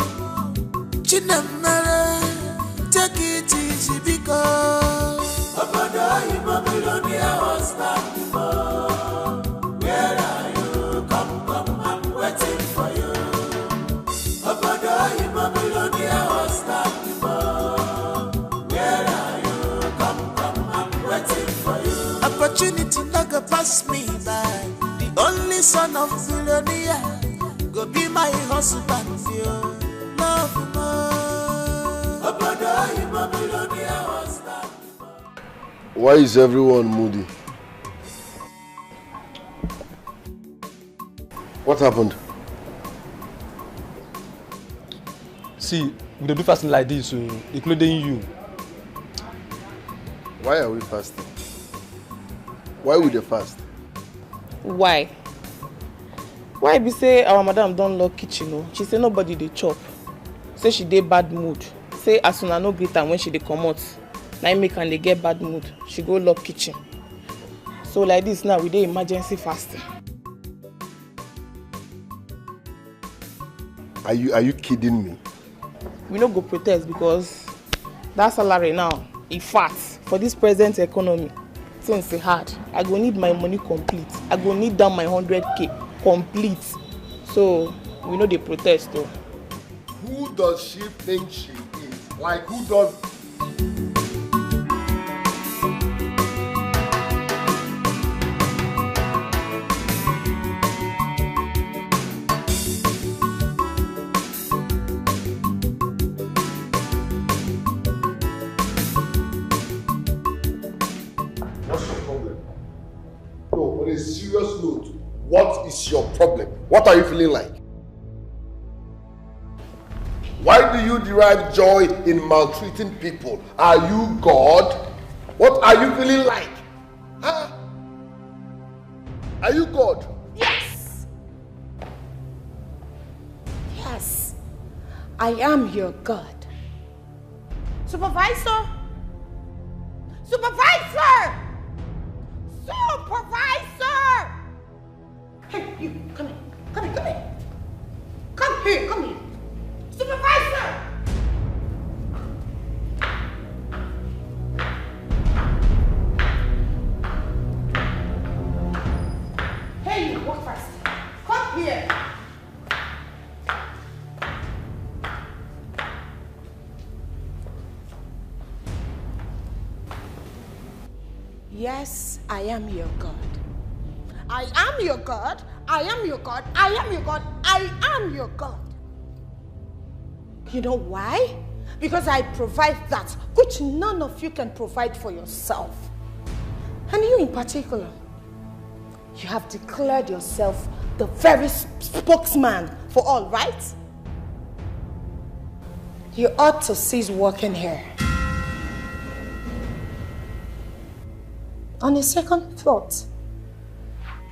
Chinemere, take it easy because Obodo Babylonia was back before. Where are you? Come, I'm waiting for you. Obodo Babylonia was back before. Where are you? Come, I'm waiting for you. Opportunity never pass me by. The only son of Philonia go be my husband, you love me. Why is everyone moody? What happened? See, we don't do fasting like this, including you. Why are we fasting? Why would they fast? Why? Why be say our madam don't lock kitchen? She say nobody dey chop. Say she dey bad mood. Say as soon as no greet am when she dey comot, na im make am dey get bad mood. She go lock kitchen. So like this now we dey emergency fasting. Are you kidding me? We no go protest because that salary now e fat for this present economy. Since e hard, I go need my money complete. I go need down my 100k complete. So we no dey protest though. Who does she think she is? Like who does? What's your problem? No, on a serious note, what is your problem? What are you feeling like? Why do you derive joy in maltreating people? Are you God? What are you feeling like? Huh? Are you God? Yes! Yes, I am your God. Supervisor! Supervisor! Supervisor! Hey, you, come here. Come here, come here. Come here, come here. Supervisor! Hey, you, walk fast. Come here. Yes, I am your God. I am your God. I am your God. I am your God. I am your God. You know why? Because I provide that which none of you can provide for yourself. And you in particular, you have declared yourself the very spokesman for all, right? You ought to cease working here. On a second thought,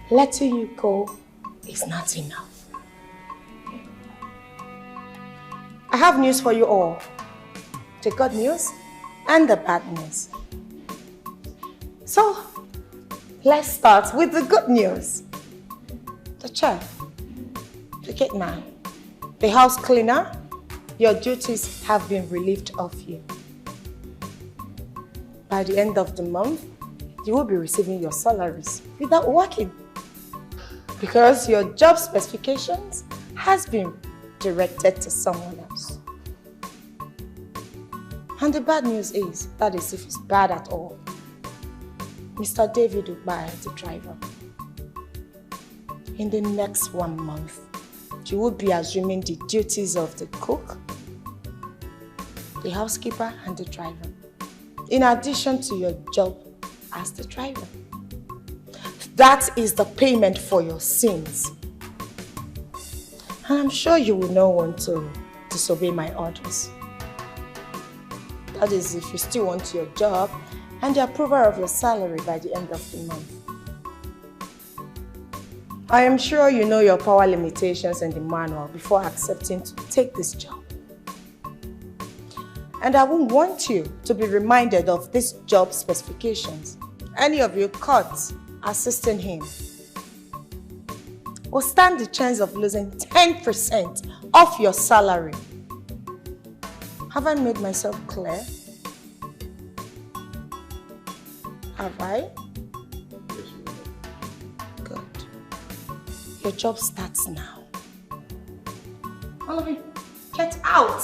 letting you go is not enough. I have news for you all. The good news and the bad news. So, let's start with the good news. The chef, the gate man, the house cleaner, your duties have been relieved of you. By the end of the month, you will be receiving your salaries without working. Because your job specifications has been directed to someone else. And the bad news is, that is if it's bad at all, Mr. David Ubai, the driver, in the next 1 month, you will be assuming the duties of the cook, the housekeeper, and the driver, in addition to your job as the driver. That is the payment for your sins. And I'm sure you will not want to disobey my orders. That is, if you still want your job and the approval of your salary by the end of the month. I am sure you know your power limitations and the manual before accepting to take this job. And I won't want you to be reminded of these job specifications. Any of you caught assisting him will stand the chance of losing 10% of your salary. Have I made myself clear? Have I? Yes, ma'am. Good. Your job starts now. All of you, get out!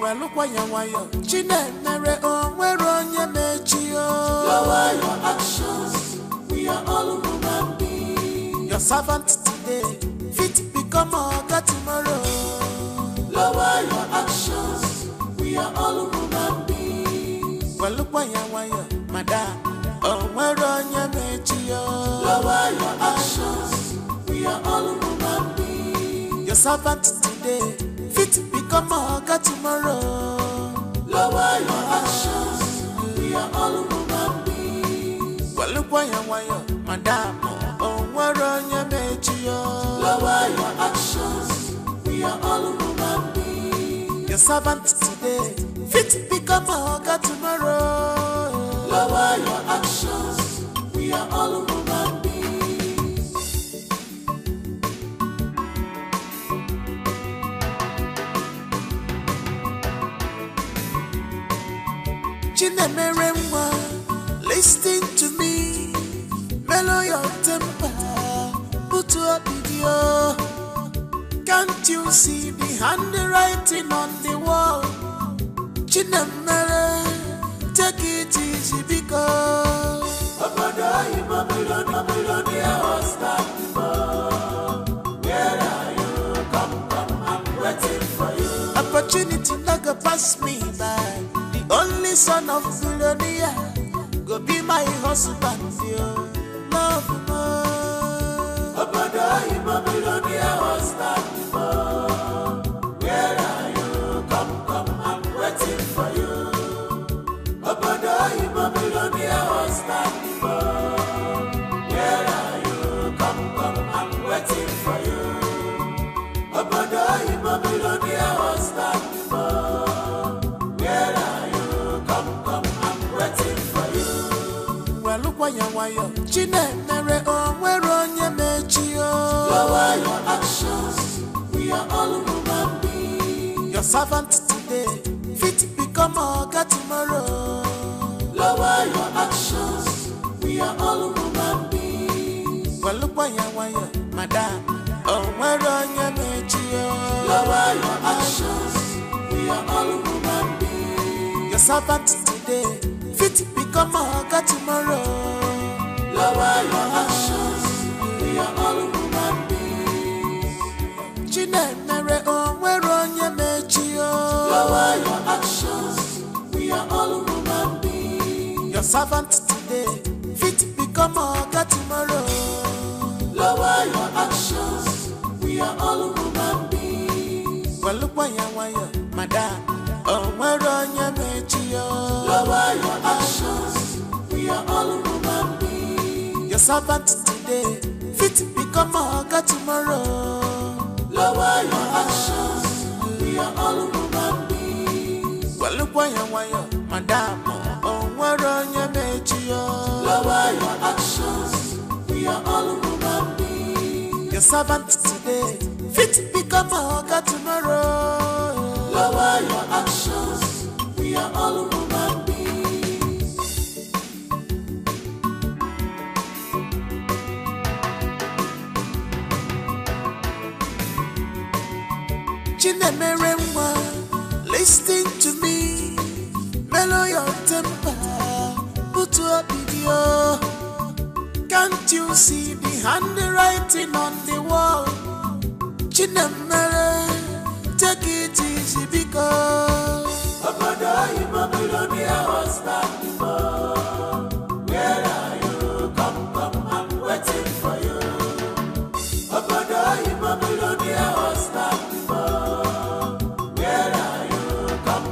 Well, look why you're lower your actions. We are all human beings. Your servant today, fit become a God tomorrow. Lower your actions. We are all human beings. Well, look why you're madam. Oh, where on your lower your actions. We are all human beings. Your servant today, fit become a God tomorrow. Lower your actions. We are all human beings. Well, look why you're madam. Oh, where on your lower your actions. We are all human beings. Your servant today, fit become a God tomorrow. Lower your actions. We are all human beings. Listen to me, mellow your temper, put your video. Can't you see the handwriting on the wall? Chinemere, take it easy because where are you? Come, I'm waiting for you. Opportunity never pass me by. The only son of Philonia, go be my husband, yo. Love more. Obadai, Babylonia was that before. Where are you? Come, I'm waiting for you. Obadai, Babylonia was that before. Where are you? Come, I'm waiting for you. Obadai, Babylonia was that before. Where are you? Come, I'm waiting for you. Well, look why you're Chinemere, oh, where on your lower your actions. We are all human beings. Your servant today, fit become a God tomorrow. Lower your actions. We are all human beings. Well, look why you're madam. Oh, where on your lower your actions. We are all human beings. Your servant today, fit become a God tomorrow. Lower your actions. We are all human beings. Chinemere, oh, where on your lower your actions. We are all human beings. Your servant today, fit become a God tomorrow. Lower your actions. We are all human beings. Well, look why you're madam. Oh, where on your lower your actions. We are all human beings. Your servant today, fit become a God tomorrow. Lower your actions. We are all human beings. Well, look why you're madam. Oh, where on your lower your actions. We are all human beings. Your servant today, fit become a God tomorrow. Lower your actions. We are all human beings. Chinemere, listen to me, mellow your temper, put your video. Can't you see the handwriting on the wall? Chinemere, take it easy because Obodo Imamilonea was back before. Where are you? Come, I'm waiting for you. Obodo Imamilonea was back before. Where are you? Come,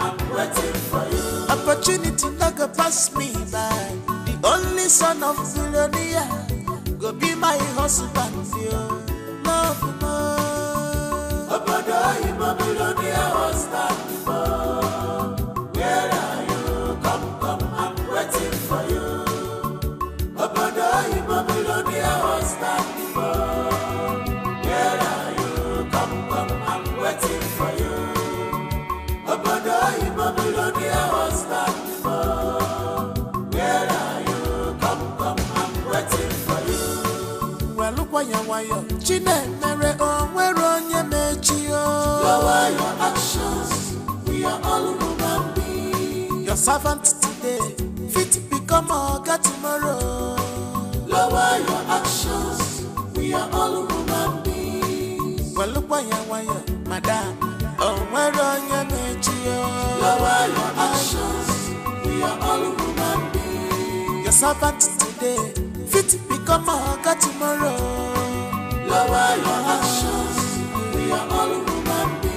I'm waiting for you. Opportunity not go pass me by. The only son of Philonia go be my husband, yo. Love, Obodo Imamilonea was back before. Where are you? Come, I'm waiting for you. Obodo Imamilonea was back before. Where are you? Come, I'm waiting for you. Obodo Imamilonea was back before. Where are you? Come, I'm waiting for you. Well, look why you're Chinemere onye mechio. Lower your actions, we are all human beings. Your servant today, fit become Oga tomorrow. Lower your actions, we are all human beings. Well, look why you're madam, onye mechio. Lower your actions, we are all human beings. Your servant today, fit become Oga tomorrow. Lower your actions, we are all human beings.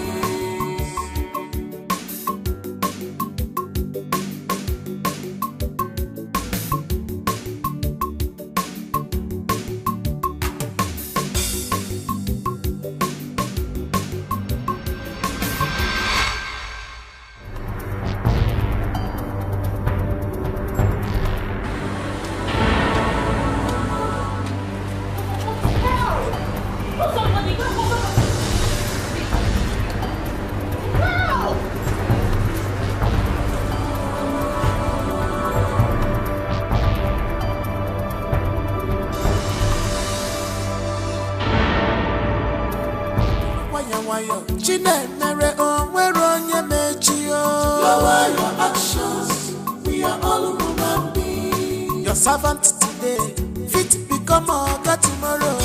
Chinemere onye mechio. Lower your actions, we are all human beings. Your servant today, fit become Oga tomorrow.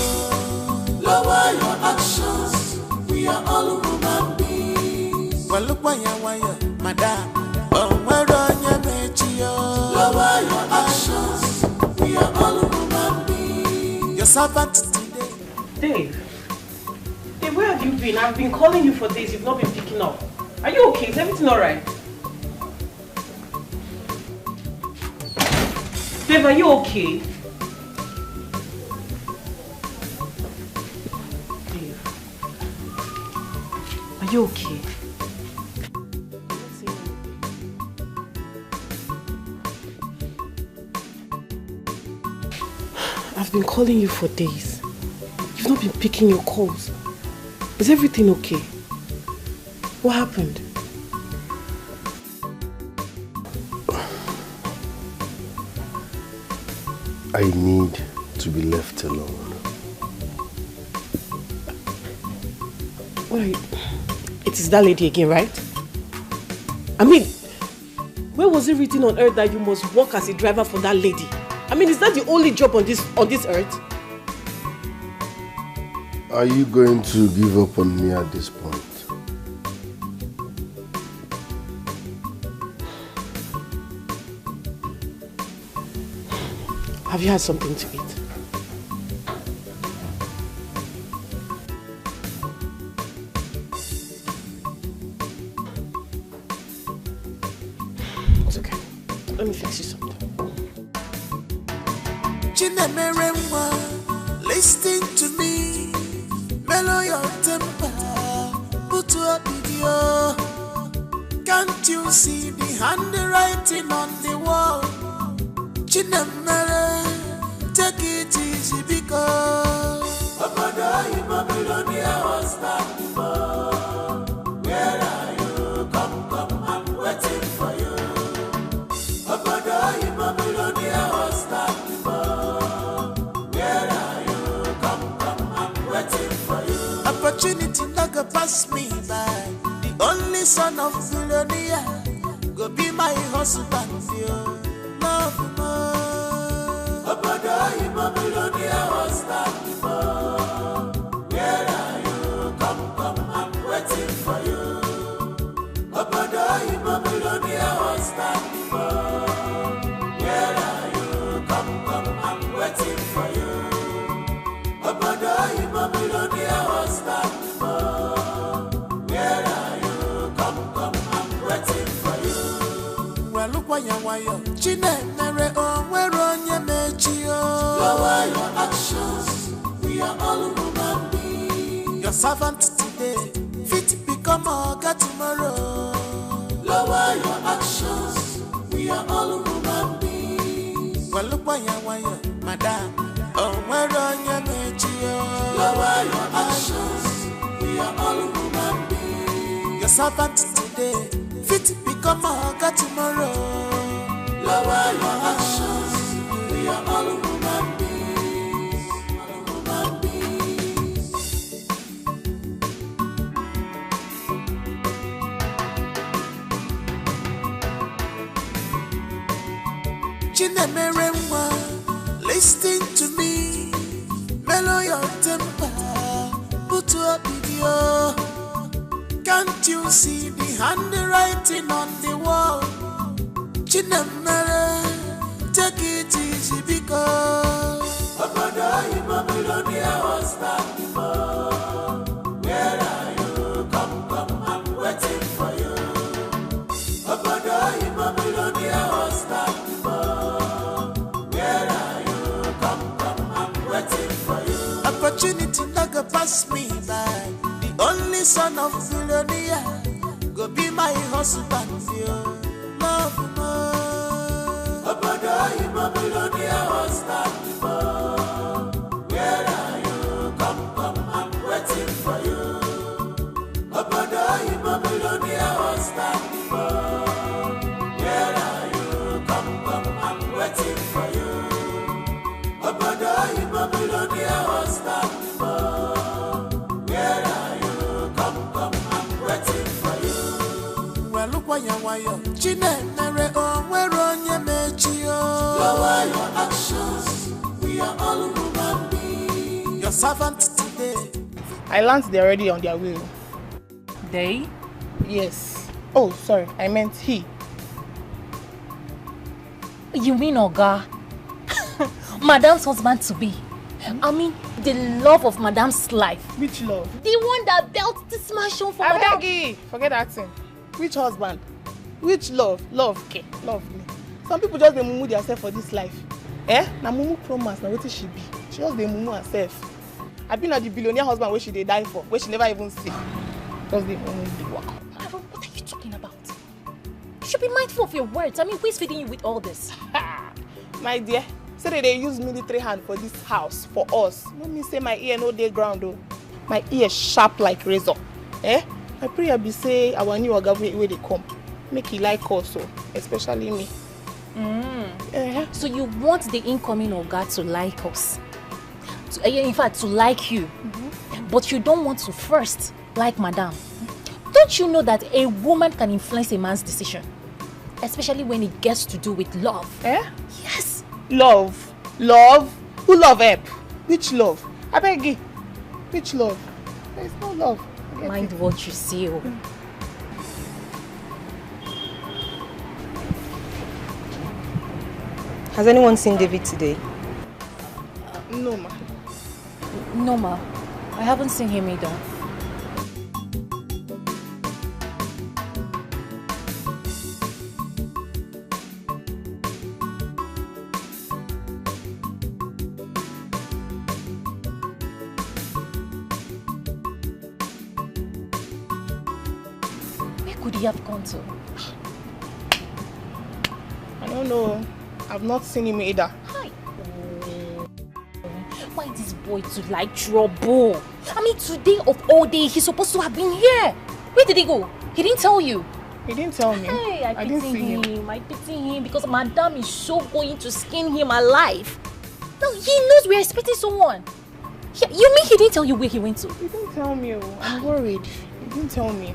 Lower your actions, we are all human beings. Well, look why you're madam, onye mechio. Lower your actions, we are all human beings. Your servant today. Dave, where have you been? I've been calling you for days. You've not been picking up. Are you okay? Is everything alright? Dave, are you okay? Dave, are you okay? I've been calling you for days. You've not been picking your calls. Is everything okay? What happened? I need to be left alone. Wait, it is that lady again, right? I mean, where was it written on earth that you must work as a driver for that lady? I mean, is that the only job on this earth? Are you going to give up on me at this point? Have you had something to eat? It's okay. Let me fix you something. Listen to me. Mellow your temper, put your video. Can't you see the handwriting on the wall? Chinemere, take it easy because Obodo Imamilonea was back before. Where are you? Come, I'm waiting for you. Obodo Imamilonea was back before. Where are you? Come, I'm waiting for you. Opportunity not go pass me by. The only son of Philonia go be my husband, yo. Love, Obodo Imamilonea. wayo. Chinemere onwere onye mechio. Lower your actions. We are all human beings. Your servant today, fit become oga tomorrow. Lower your actions. We are all human beings. Well, look why madam. Onwere onye mechio. Lower your actions. We are all human beings. Your servant today, fit become oga tomorrow. Lower your actions. We are all human beings. All human beings. Chinemere nwa, listen to me. Mellow your temper. Put up video. Can't you see the handwriting on the wall? Chinemere, take it easy because Obodo Babylonia was back before. Where are you? Come, I'm waiting for you. Obodo Babylonia was back before. Where are you? Come, I'm waiting for you. Opportunity never pass me by. The only son of Philonia go be my husband, yo. Love more. Obodo Babylonia was back before. Where are you? Come, I'm waiting for you. Obodo Babylonia was back before. Where are you? Come, I'm waiting for you. Obodo Babylonia was back before. Where are you? Come, I'm waiting for you. Well, look why you Chinemere onwere onye mechio. Lower your actions. We are all human beings. Your servant today. I learned they're already on their way. They? Yes. Oh, sorry. I meant he. You mean Oga? Madam's husband to be. I mean, the love of Madam's life. Which love? The one that built this mansion for Madam. Forget that thing. Which husband? Which love? Love, okay. Love me. Some people just they mumu themselves for this life. Eh? Na mumu promise, na wetin she be. She just they mumu herself. I been at the billionaire husband where she they die for, where she never even see. Just they mumu the work. What are you talking about? You should be mindful of your words. I mean, who is feeding you with all this? My dear, say that they use military hand for this house, for us. No me say my ear no dey ground though. My ear sharp like razor. Eh? My prayer be say our new oga where they come. Make he like us, so, especially me. So you want the incoming oga to like us? In fact, to like you. But you don't want to first like Madam. Don't you know that a woman can influence a man's decision? Especially when it gets to do with love. Eh? Yes. Love? Love? Who love help? Which love? I beg you. Which love? There is no love. Mind what you see. Has anyone seen David today? No, ma. No, ma. I haven't seen him either. Where could he have gone to? I don't know. I've not seen him either. Hi. Why this boy to like trouble? I mean, today of all day, he's supposed to have been here. Where did he go? He didn't tell you. He didn't tell me. Hey, I didn't pity see him. I pity him because Madam is so going to skin him alive. No, he knows we're expecting someone. You mean he didn't tell you where he went to? He didn't tell me. I'm worried. He didn't tell me.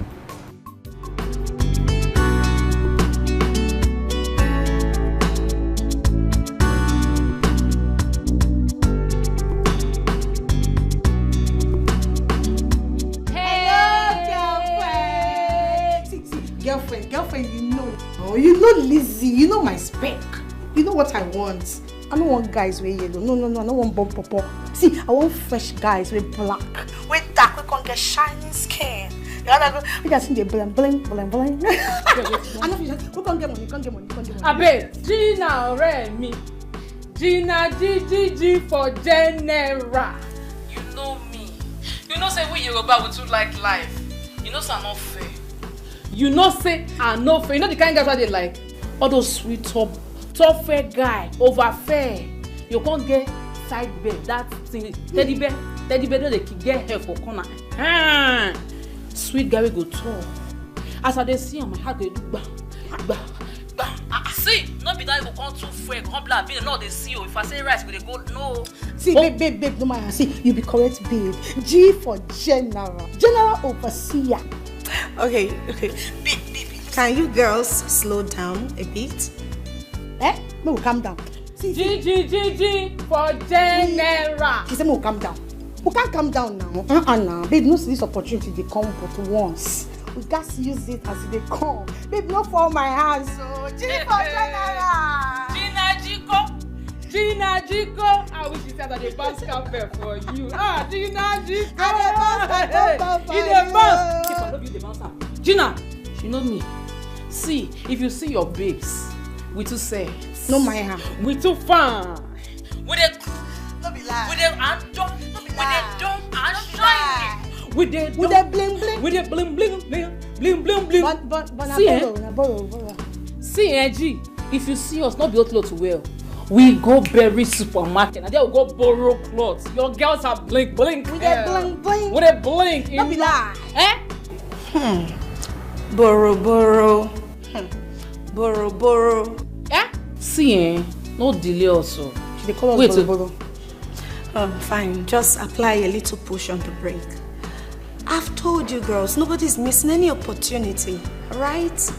Girlfriend, you know. Oh, you know Lizzie, you know my spec. You know what I want. I don't want guys with yellow. No, I don't want bump pop. See, I want fresh guys with black. With dark, we can get shining skin. We just see the bling. I know you just we can't get money. Abe, Gina Remy. Gina G for general. You know me. You know say we Yoruba we too like life. You know say I'm not fair. You know say I'm not fair. You know the kind of guys that they like? All those sweet top fair guy, over fair. You can't get side bed, that thing, teddy bear they can get hair for corner. Sweet guy we go tall. As I see him, my heart go do ba. See, not be that you go too fair, come black, be no they see you. If I say right, will they go no? See, babe, no matter. See, you be correct, babe. G for general overseer. Okay. Babe. Can you girls slow down a bit? No, calm down. See, G for general. He said, "No, calm down. We can't calm down now. Now, babe, no see this opportunity they come but once. We got to use it as they come. Babe, not for my hands. So, G for general. Gina Jiko. I wish you said that the bounce cafe for you. Gina Jiko. You the bounce. If I love you, the bouncer. Gina, you know me. See, if you see your babes, we too say. No, my hand. We too fun. With the bling. But see, G, if you see us not built clothes well, we go bury supermarket and they will go borrow clothes. Your girls are blink. With a bling. With a blink. Don't be lie. Borrow. See, no delay also. They call us Wait, borrow. Fine. Just apply a little push on the brake. I've told you girls, nobody's missing any opportunity, right?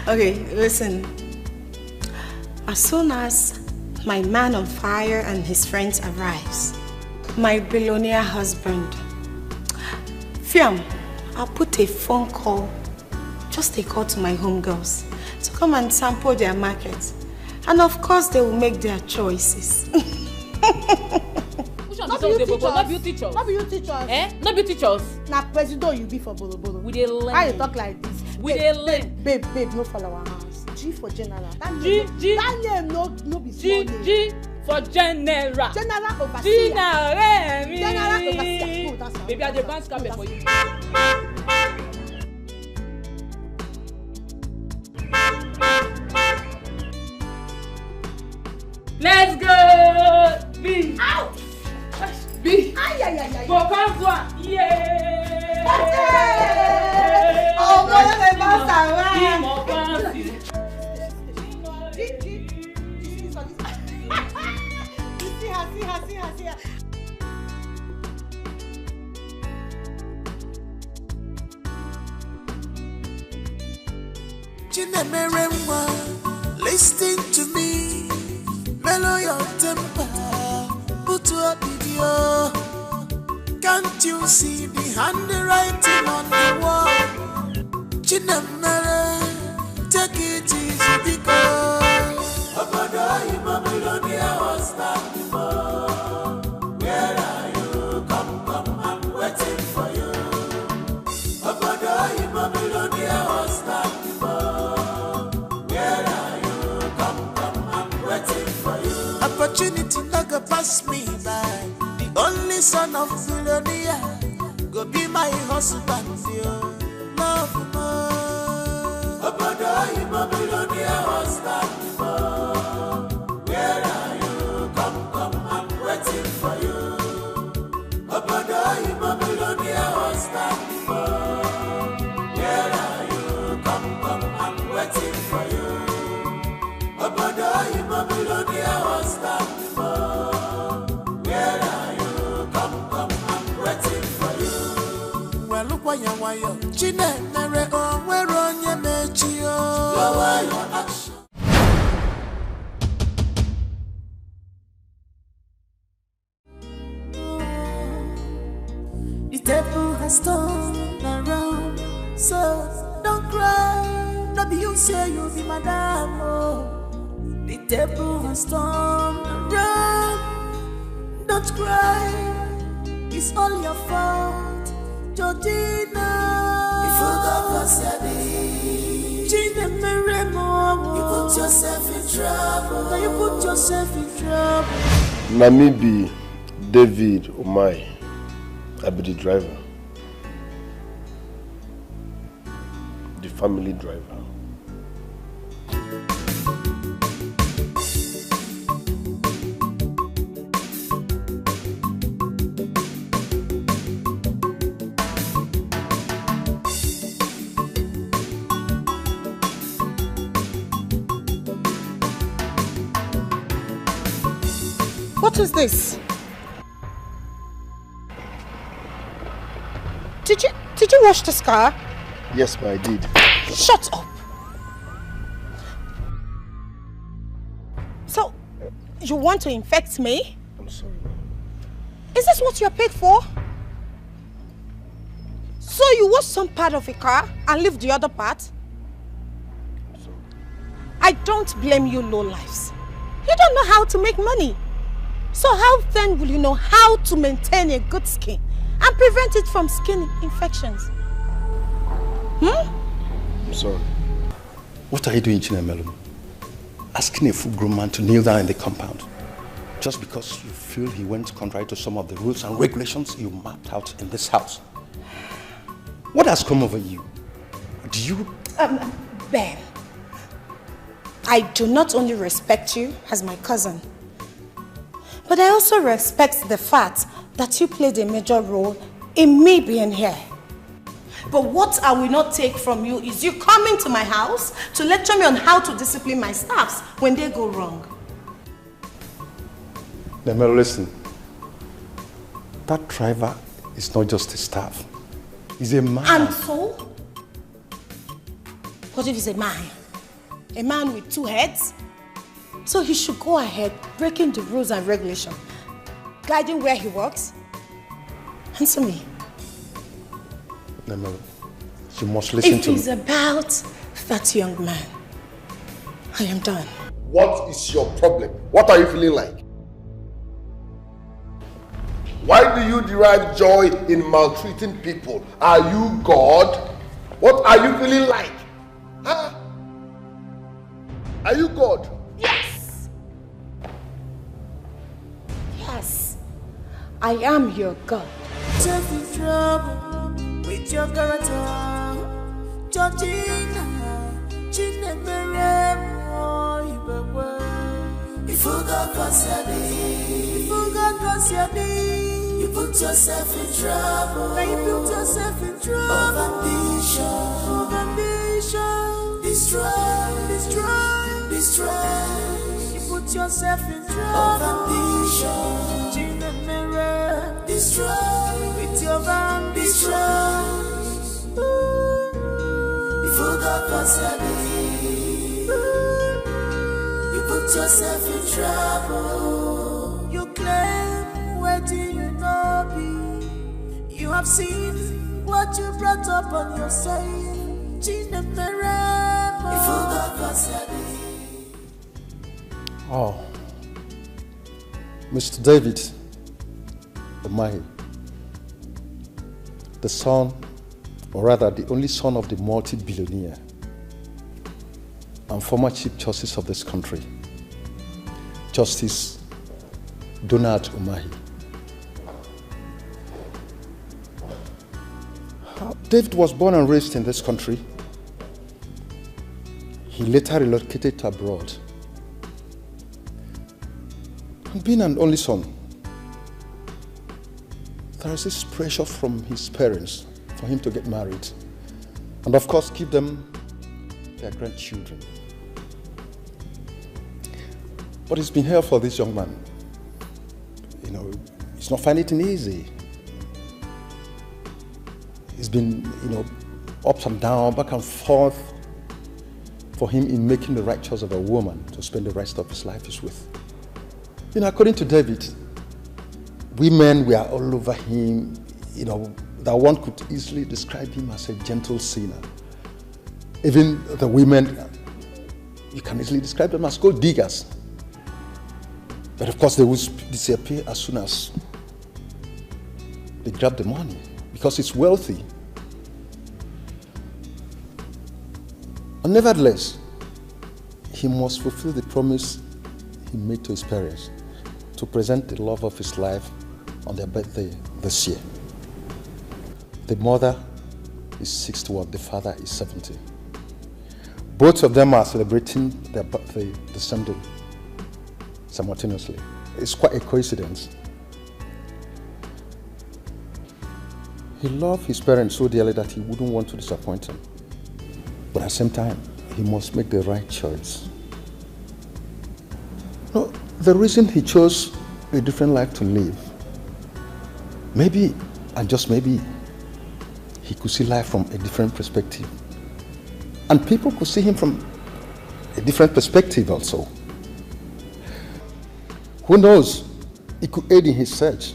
Okay, listen. As soon as my man on fire and his friends arrives, my billionaire husband, Fiam, I'll put a phone call, just a call to my homegirls to come and sample their market. And of course, they will make their choices. Not be you teachers. Not be teachers. Now, president, you be for bolo. We dey learn. Why you talk like this? We dey learn. Babe, no follow our house. G for general. That name no be small name. G for general. General overseer. General overseer. Oh, that's baby, I dey bounce carpet for you. Let's go! B! Ouch! B! Aïe! Bonsoir! Yeah! Oh, moi, je pense à vrai! See her. Chinemeremwa, listen to me. Mellow your temper, put your video. Can't you see the handwriting on the wall? Chinemere, take it easy because Obodo Babylonia was not before. Where are you? Come, I'm waiting for you. Obodo Babylonia was not before. Where are you? Come, I'm waiting for you. Opportunity not go pass me by. The only son of Philonia go be my husband, dear. Love more. Obodo Babylonia was not before. Where are you? Come, I'm waiting for you. Obodo Babylonia was not before. Where are you? Come, I'm waiting for you. Obodo Babylonia was not before. Where are you? Come, I'm waiting for you. Well, look why you Chinemere, oh, where on your mechio. Lower your action. The table has turned around, so don't cry. Not be you say you be madam. Oh. The table has turned around. Don't cry, it's all your fault. Georgina, if you go for Sabi, Gina Meremo, you put yourself in trouble. Now you put yourself in trouble. Namibi David Umai, I be the driver. The family driver. What is this? Did you wash this car? Yes, but I did. Shut up! So, you want to infect me? I'm sorry. Is this what you're paid for? So you wash some part of a car and leave the other part? I'm sorry. I don't blame you lowlifes. You don't know how to make money. So how then will you know how to maintain a good skin and prevent it from skin infections? I'm sorry. What are you doing, Chinemelum? Asking a full-grown man to kneel down in the compound just because you feel he went contrary to some of the rules and regulations you mapped out in this house. What has come over you? Do you... Ben, I do not only respect you as my cousin, but I also respect the fact that you played a major role in me being here. But what I will not take from you is you coming to my house to lecture me on how to discipline my staffs when they go wrong. Nemel, listen. That driver is not just a staff. He's a man. And so? What if he's a man? A man with two heads? So he should go ahead breaking the rules and regulations, guiding where he works. Answer me. Nemel, you must listen to me. If it's about that young man, I am done. What is your problem? What are you feeling like? Why do you derive joy in maltreating people? Are you God? What are you feeling like? Huh? Are you God? Yes! Yes, I am your God. Just in trouble with your character, Georgina, Gina Meremo, if you got Kasiabi, you put yourself in trouble. Now you put yourself in trouble. Of ambition, destroy. You put yourself in trouble. Of ambition, Gina Meremo, destroy with your ambition. If you got Kasiabi, you put yourself in trouble. You claim, where do you know be? You have seen what you brought up on yourself. Gina Meremo, if you got Kasiabi. Oh, Mr. David Umahi, the son, or rather the only son of the multi-billionaire and former Chief Justice of this country, Justice Donald Umahi. David was born and raised in this country. He later relocated abroad. And being an only son, there is this pressure from his parents for him to get married and of course give them their grandchildren. But it's been hell for this young man. You know, he's not finding it easy. He's been, ups and down, back and forth for him in making the right choice of a woman to spend the rest of his life with. According to David, women were all over him, that one could easily describe him as a gentle sinner. Even the women, you can easily describe them as gold diggers. But of course they would disappear as soon as they grab the money. because he's wealthy. And nevertheless, he must fulfill the promise he made to his parents to present the love of his life on their birthday this year. The mother is 61, the father is 70. Both of them are celebrating their birthday the same day, simultaneously. It's quite a coincidence. He loved his parents so dearly that he wouldn't want to disappoint them. But at the same time, he must make the right choice. No, the reason he chose a different life to live, maybe, and just maybe, he could see life from a different perspective. And people could see him from a different perspective also. Who knows? It could aid in his search.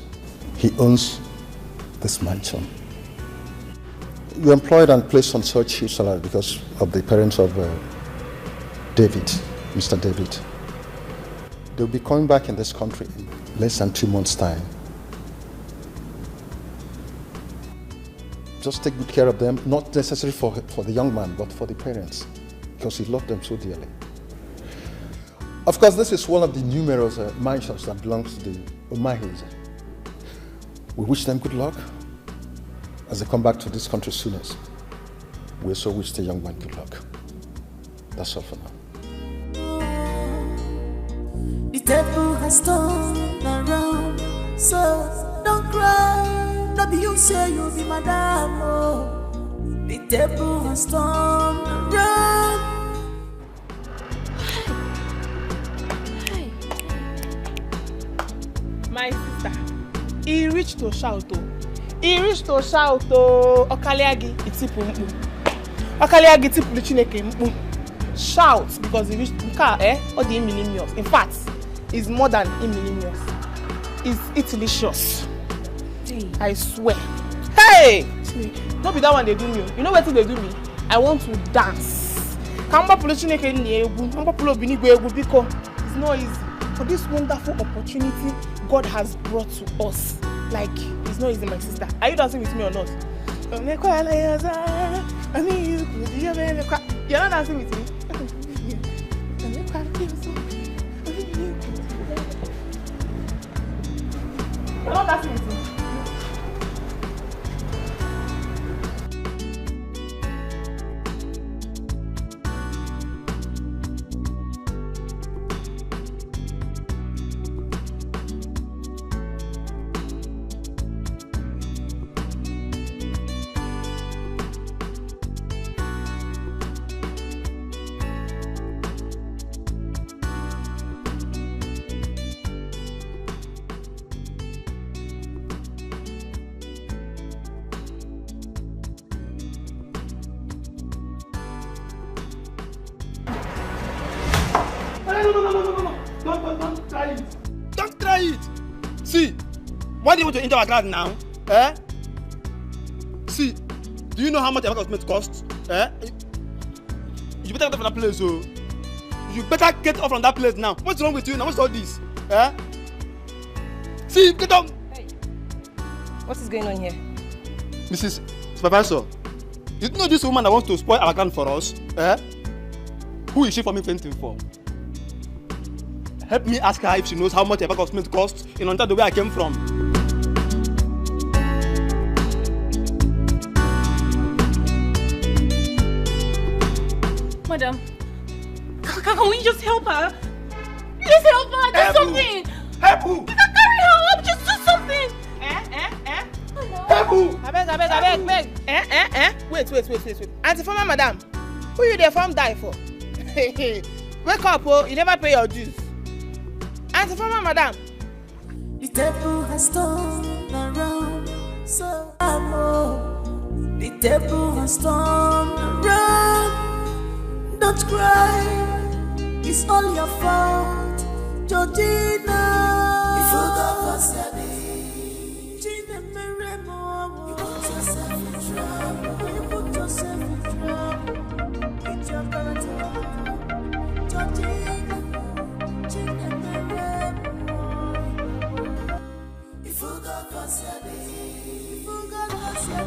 He owns this mansion. You're employed and placed on such huge salary because of the parents of David, Mr. David. They'll be coming back in this country in less than 2 months' time. Just take good care of them, not necessarily for the young man, but for the parents, because he loved them so dearly. Of course, this is one of the numerous mansions that belongs to the Umahis. We wish them good luck as they come back to this country soonest. We also wish the young man good luck. That's all for now. The table has turned around, so don't cry. Not be you say you'll be madam. Oh. The table has turned around. My sister, he reached to shout. He reached to shout. Okaliagi itipu mpu. Okaliagi itipu chineke mpu. Shout because he reached or the millennials. In fact, it's more than millennials. It's delicious. I swear. Hey! Don't be that one they do me. You know what they do me? I want to dance. Because it's not easy. For this wonderful opportunity God has brought to us. Like, it's not easy, my sister. Are you dancing with me or not? You're not dancing with me? You're not dancing with me? Don't try it. Don't try it. See, why do you want to enter our class now? See, do you know how much a cosmetics costs? You better get off from that place, oh. You better get off from that place now. What's wrong with you now? What's all this? See, get up. Hey, what is going on here? Mrs. Supervisor, you know this woman that wants to spoil our ground for us? Who is she for me painting for? Help me ask her if she knows how much a bag of cement costs in Ontario, where I came from. Madam, can we just help her? Just help her, do something! Help who? We can carry her up, just do something! Help who? I beg. Wait. Auntie former madam, who you there from die for? Wake up, oh, you never pay your dues. Auntie former madam. The table has turned around, so I know. The table has turned around. Don't cry, it's all your fault, Georgina. You forgot what's happening. Gina Meremo, you put yourself in trouble. You put yourself in trouble. It's your character, Georgina. Gina Meremo. You forgot what's happening. You forgot what's happening.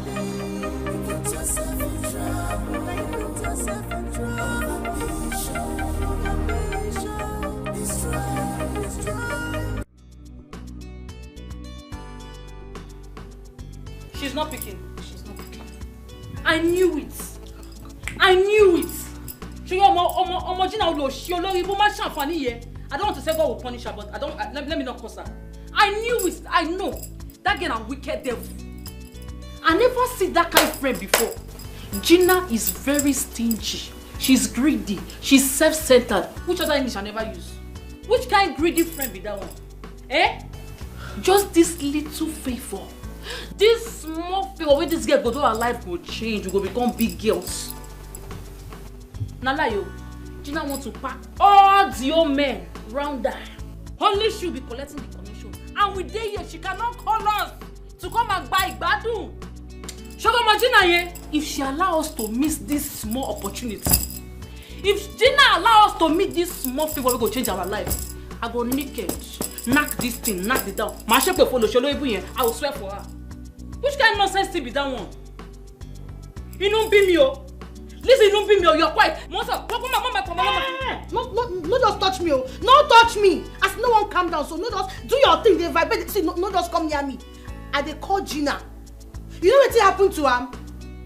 She's not picking. She's not picking. I knew it. I knew it. I don't want to say God will punish her, but let me not curse her. I knew it. I know. That girl a wicked devil. I never see that kind of friend before. Gina is very stingy. She's greedy. She's self-centered. Which other English I never use? Which kind of greedy friend be that one? Eh? Just this little favor. This small favor where this girl go do her life will change. We go become big girls. Nalayo, Gina wants to pack all the old men round her. Only she'll be collecting the commission. And with day here, she cannot call us to come and buy Badu. Gina, if she allows us to miss this small opportunity, if Gina allows us to meet this small favor, we go change our life. I go naked, knock this thing, knock it down. I will swear for her. Which kind of nonsense thing be that one? You don't be me, oh. Listen, you don't be me, oh. You're quiet. No, just touch me, oh. No, touch me. As no one calm down, so no, just do your thing. They vibrate. See, no, just come near me. And they call Gina. You know what happened to her?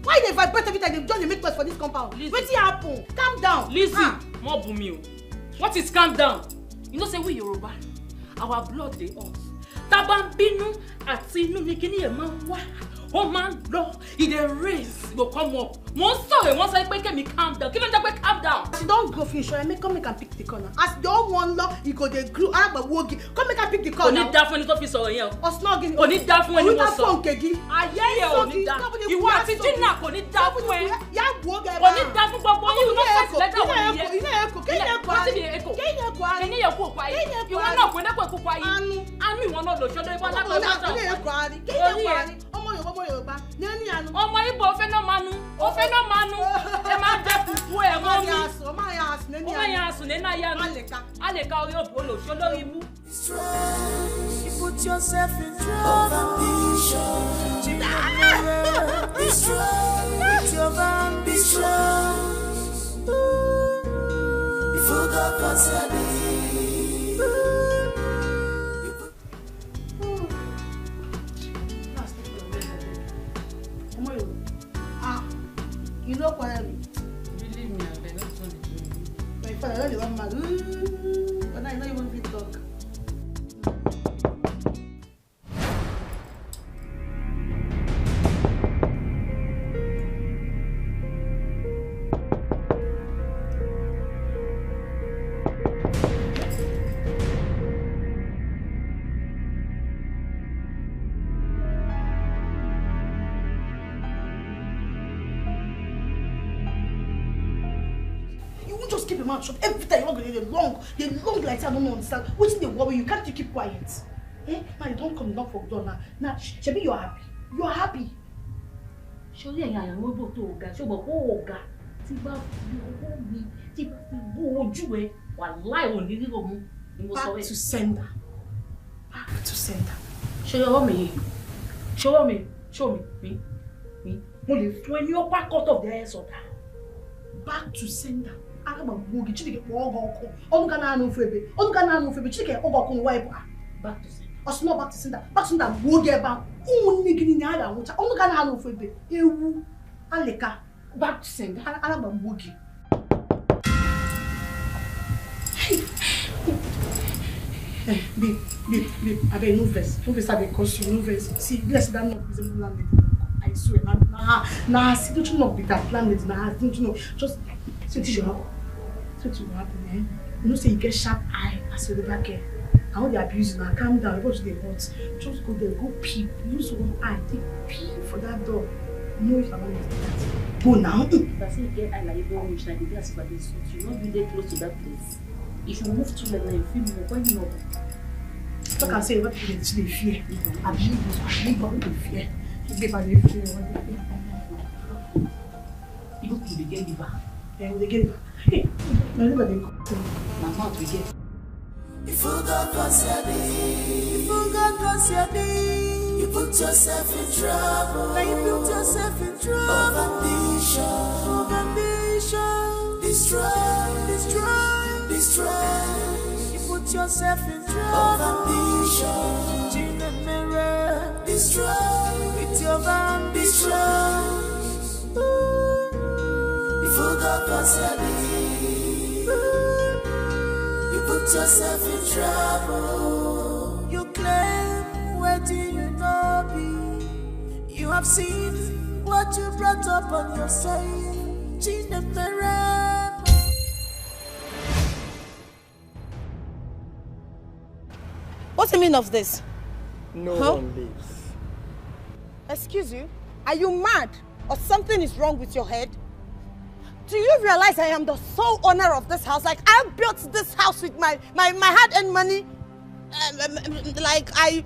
Why they vibrate every time they don't make noise for this compound? What happen? Calm down. Listen, more boom. What is calm down? You know, say we Yoruba. Our blood they hot. Tabambinu atinu nikini emanwa. Oh man, no, it a race will come up. Once I make me calm down. Give me that calm down. As you don't go fish, I make come make and pick the corner. As you don't want law, you go the glue. I have a wogi. Come make and pick the corner. Only that when it's office or here. Or snogging. Only that when it was so. I hear only that. You want to do now? Only that when. Yeah, wogi. Only that when. But you not first letter one here. You know echo. Can you echo? You want not when I go to quiet. And we want not to show them what I'm going ọmọ ibo ofe no manu e ma de pupu e mo mi o ma ya asu nena ya aleka ori obolo so lori mu. You put yourself in trouble. With your ambition. Before God concept me. You know what I mean? Believe me, I better not do my father, I don't want but I know you want to talk. Shop. Every time you want to get they long like I don't understand. What's the worry? You can't keep quiet. Eh? Man, you don't come knock for door now. Now, Shebi, you're happy. You're happy. Surely I am able to go. So, but oh, God, Tiba, you back to sender. Back to sender. Show me. When you're back out of the air, so back to sender. Back to sender. Us not back to sender. Back to sender. Go get back. Back to sender. Hey, babe, I beg no verse. No verse, I beg cause you no verse. See, bless that not is a landlady. I swear, nah, see, don't you not be that landlady, nah, don't you know? Just say what you happen. Say what you happen, eh? You know, say you get sharp eye as you're back here. I want the abuse now. Calm down. What they want? Just go there, go peep. Use one eye, take peep for that door. No, if I'm not like that. Go now. That's it. Get eye like you don't wish like this, but this you not be there close to that place. If you move to the line, you feel more. Why you know? So I can say what people they fear. I believe this. I believe what they fear. They fear. You go to the game liver. Yeah, they get liver. Hey, my liver they go. My mouth we get. If you got you put yourself in trouble. Now you put yourself in trouble. Of ambition. Destroy. You put yourself in trouble. Of ambition. Destroy. With your You put yourself in trouble. You claim where do you know be? You have seen what you brought up on yourself. What's the meaning of this? No one lives. Excuse you? Are you mad? Or something is wrong with your head? Do you realize I am the sole owner of this house? Like, I built this house with my hard-earned money. Like, I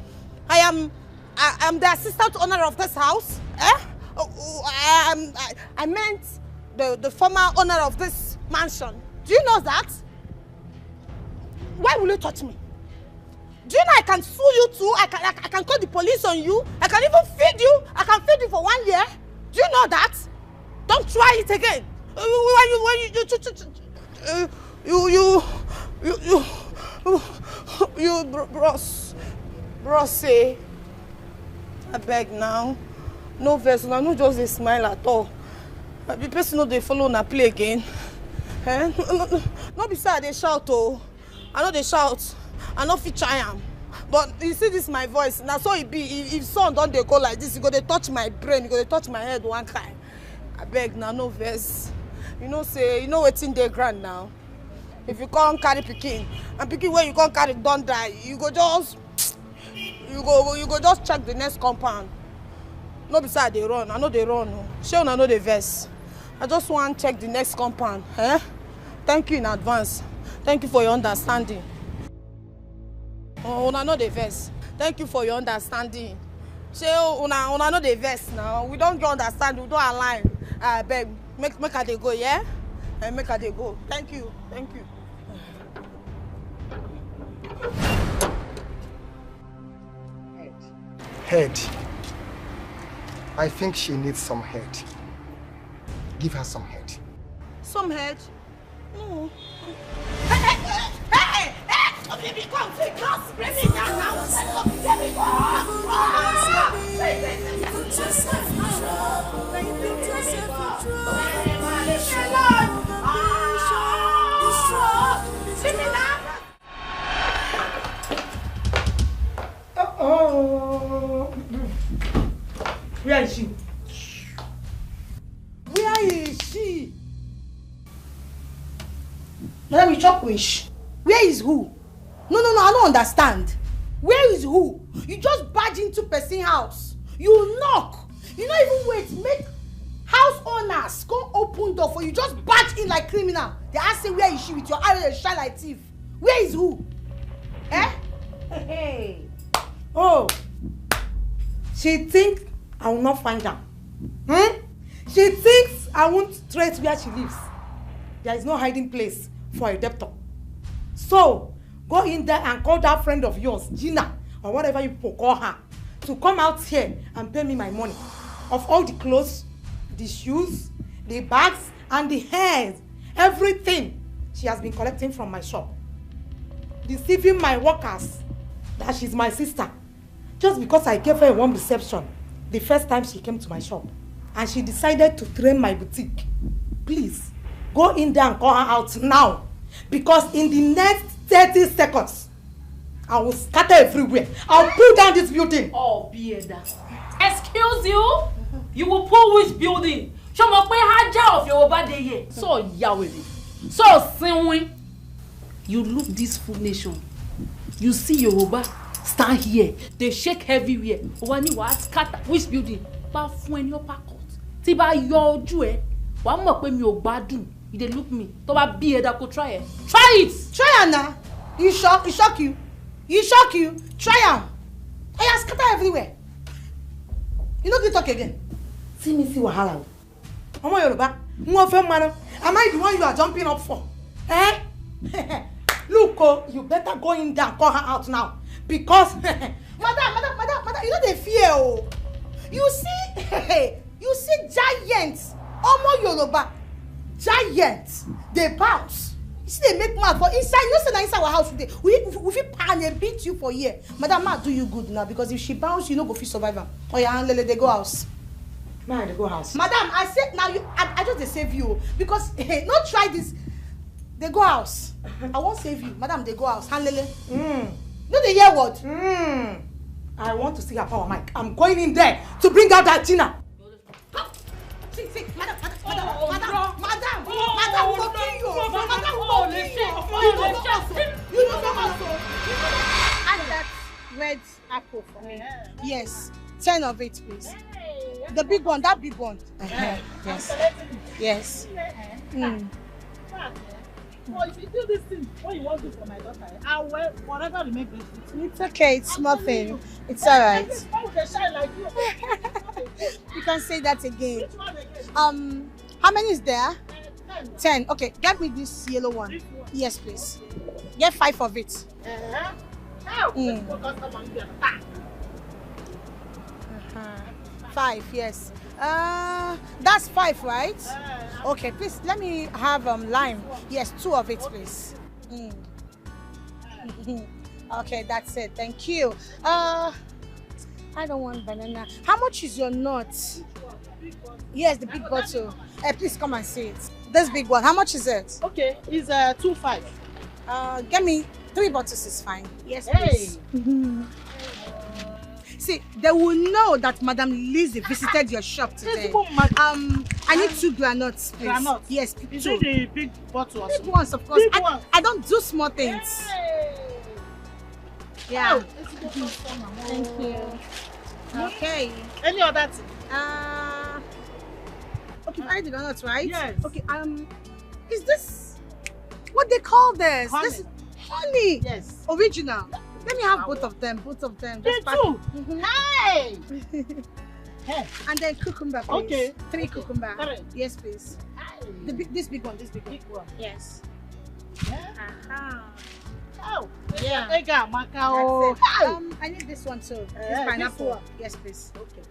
am the assistant owner of this house. I meant the former owner of this mansion. Do you know that? Why will you touch me? Do you know I can sue you too? I can call the police on you. I can even feed you. I can feed you for 1 year. Do you know that? Don't try it again. Bros, say, I beg now. No verse, no just a smile at all. The person know they follow na play again. Eh? No be sad they shout oh. I know they shout. I know fit try am. But you see this my voice. Now so it be if son don't they go like this, you go they touch my brain, you go they touch my head one time. I beg now no verse. You know say you know what's in the ground now. If you can't carry pikin and pikin when you can't carry don't die, you go just check the next compound. No beside they run. I know they run. Sure I know the verse. I just want to check the next compound. Eh? Thank you in advance. Thank you for your understanding. Oh, I know the verse. Thank you for your understanding. Sure, I know the verse now. We don't understand. We don't align. I beg. Make her they go, yeah? And make her they go. Thank you. Thank you. Head. I think she needs some head. Give her some head. Some head? No. Hey! Oh, baby, come, take us. Bring me down now. Let me go. Put yourself in trouble. Put yourself in trouble. Oh. Where is she? Where is she? Madam, you chop wish. Where is who? No, I don't understand. Where is who? You just barge into person's house. You knock. You don't even wait. Make house owners come open door for you. Just barge in like criminal. They ask you where is she with your eye shine like thief. Where is who? Eh? Hey. Oh. She thinks I will not find her. She thinks I won't trace where she lives. There is no hiding place for a debtor. So, go in there and call that friend of yours, Gina, or whatever you call her, to come out here and pay me my money. Of all the clothes, the shoes, the bags, and the hairs, everything she has been collecting from my shop. Deceiving my workers that she's my sister. Just because I gave her a warm reception the first time she came to my shop. And she decided to train my boutique. Please, go in there and call her out now. Because in the next 30 seconds, I will scatter everywhere. I'll pull down this building. Oh, Bieda. Excuse you? You will pull which building? Show me where Haja of your body here. So Yahweh. So Sinwin. You look this full nation. You see Yoruba stand here. They shake everywhere. Wani what scatter which building? Ba fún ẹni opa court. Tí bá yọ ojú ẹ, wàá mọ̀ pé mi ò gbádùn. You dey look me. Tó bá bí ẹ dá kó try it. Try it. Try am na. You shock you. You shock you. Try am. I scatter everywhere. You no fit talk again. See me see wahala o. Ọmọ Yorùbá, mo fẹ́ mano. Am I the one you are jumping up for? Eh? Look, you better go in there and call her out now. Because madam, you know they fear oh. You see giants. Ọmọ Yorùbá. Giants. They bounce. You see they make mad for inside. You know say inside our house today. We fit pan and beat you for a year. Madam, ma do you good now because if she bounce, you no go fit survive am. Oh yeah, Lele, they go house. Man, they go house. Madam, I said now I just they save you because hey, not try this. They go house. I won't save you, madam. They go house. Handle. No, they hear what? I want to see her power, Mike. I'm going in there to bring out that Tina. See, madam, will kill you. Madam will kill you. You know add that red apple for me. Yes, 10 of it, please. The big one, that big one. Yes. Yes. Well, if you do this thing, what you want to do for my daughter, I'll wear whatever will make this. It's okay, it's nothing. It's alright. Why would they shine like you? You can say that again. How many is there? 10. Okay, get me this yellow one. Yes, please. Get 5 of it. 5, yes. That's 5, right? Okay, please let me have lime. Yes, 2 of it, please. Okay, that's it. Thank you. I don't want banana. How much is your nut? Yes, the big bottle. Please come and see it. This big one. How much is it? Okay, it's 2.5. Get me 3 bottles is fine. Yes, please. See, they will know that Madam Lizzie visited your shop today. I need 2 granuts, please. Granuts? Yes, 2. Is it the big bottle? Big ones, of course. Big ones. I don't do small things. Yeah. Thank you. Okay. Any other thing? Okay, I the granuts, right? Yes. Okay. Is this what they call this? Honey. This is honey. Yes. Original. Let me have both of them. Both of them. Me too. Hey. Hey. And then cucumber, please. Okay. 3 cucumber. 3. Yes, please. This big one. This big one. Yes. Oh. Yeah. Ega, Macao. I need this one too. This This pineapple. one. Yes, please. Okay.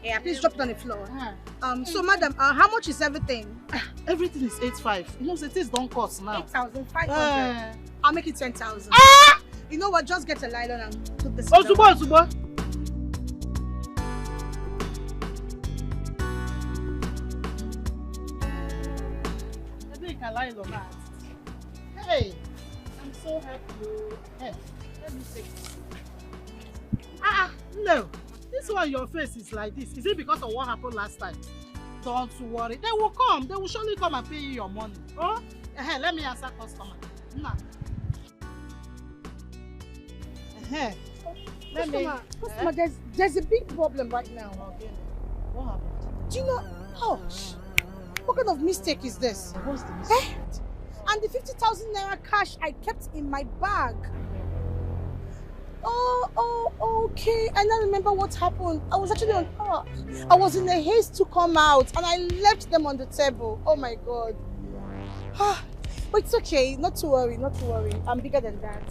Yeah, please drop it on the floor. So madam, how much is everything? Everything is 8.5. You know, the things don't cost now. 8,500. I'll make it 10,000. You know what? Just get a nylon and put this. Ozubo. I think I lie on that. Hey, I'm so happy. Hey, let me see. No. This one, your face is like this. Is it because of what happened last time? Don't worry. They will come. They will surely come and pay you your money. Oh? Let me answer customer. Nah. Customer, there's a big problem right now. Okay. What happened? Do you know? Oh, what kind of mistake is this? What's the mistake? And the 50,000 naira cash I kept in my bag. Oh, okay. I now remember what happened. I was actually on I was in a haste to come out and I left them on the table. Oh my God. But it's okay. Not to worry. I'm bigger than that.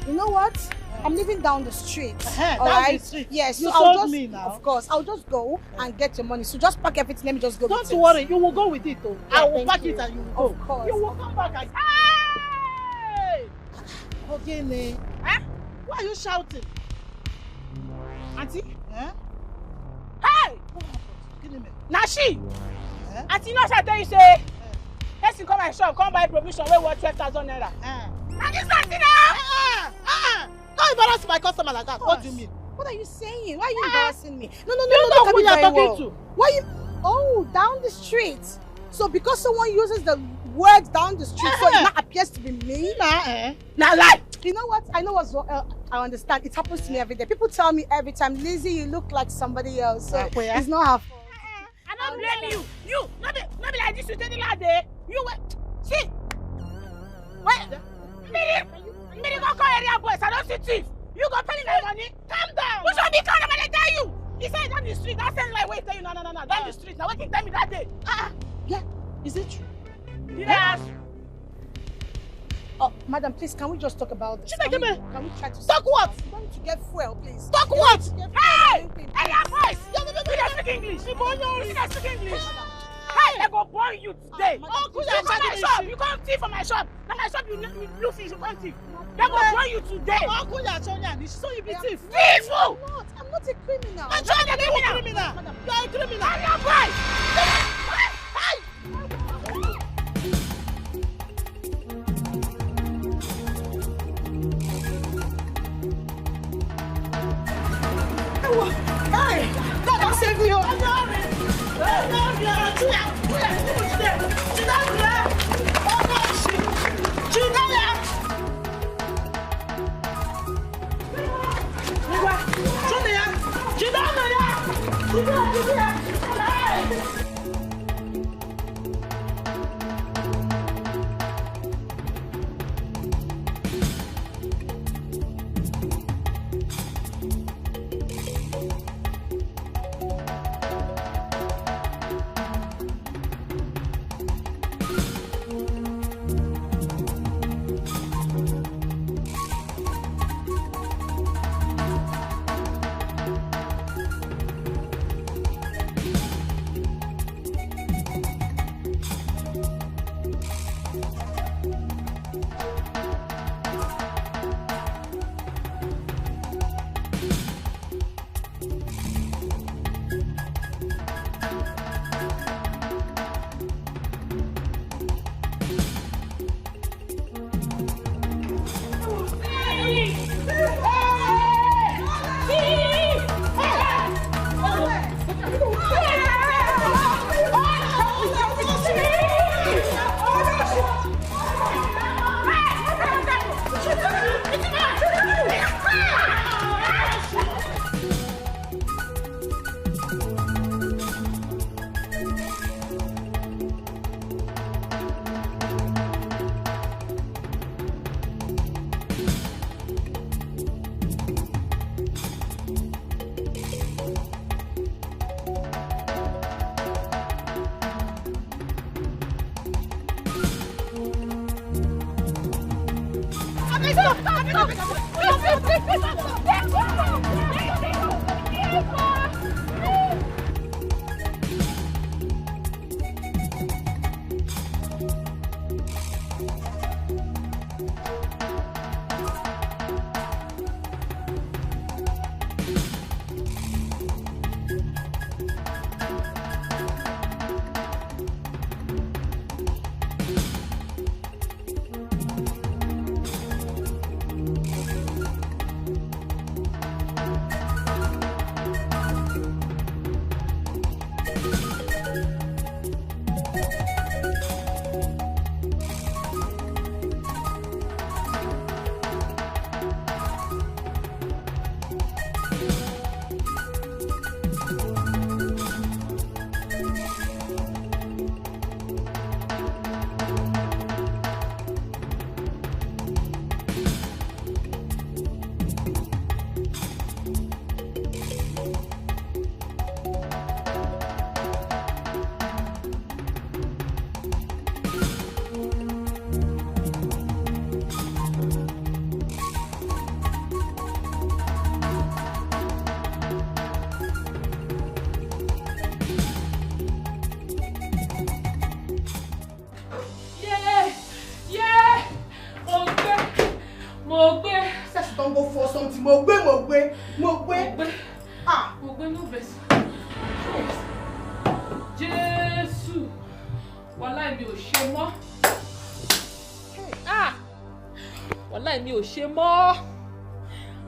You know what? I'm living down the street. All right? The street. Yes. You so I'll told just, me now. Of course. I'll just go and get your money. So just pack everything. Let me just go. Don't worry. You will go with it though. Yeah, I will pack you. it and you will go. Of course. You will come back and hey! Okay, ne. Why are you shouting? Auntie? Hey! Now she! Auntie, no, I tell you, say, let's come my shop, come buy provision, where worth 12,000 naira. Now this auntie now! Don't embarrass my customer like that. What do you mean? What are you saying? Why are you embarrassing me? No, You know who you are talking to. Why you? Oh, down the street. So because someone uses the word down the street, so it now appears to be me? Now lie! You know what? I know what's wrong. I understand. It happens to me every day. People tell me every time, Lizzie, you look like somebody else. So it's not her fault. I don't blame you. You, not be like this. You tell the lad there. You wait. See. Wait. Me go call area boys. I don't see thief. You go pay my money. Calm down. You should be calm. I'm gonna tell you. He said down the street. That sounds like wait. Tell you no. Down the street. Now what can you tell me that day? Yeah. Is it true? Yes. Oh, madam, please, can we just talk about this? Can we try to talk what? I'm going to get fuel, please. Talk what? Hey! Hey, your voice! You don't speak English. You don't speak English. Hey, I go burn you today. You come my shop. You come thief from my shop. Now my shop, you blue fish, you come thief. They go burn you today. So you be thief. Thief! I'm I'm not a criminal. I'm not a criminal. You are a criminal. I am right. Hey! God, I'll save you!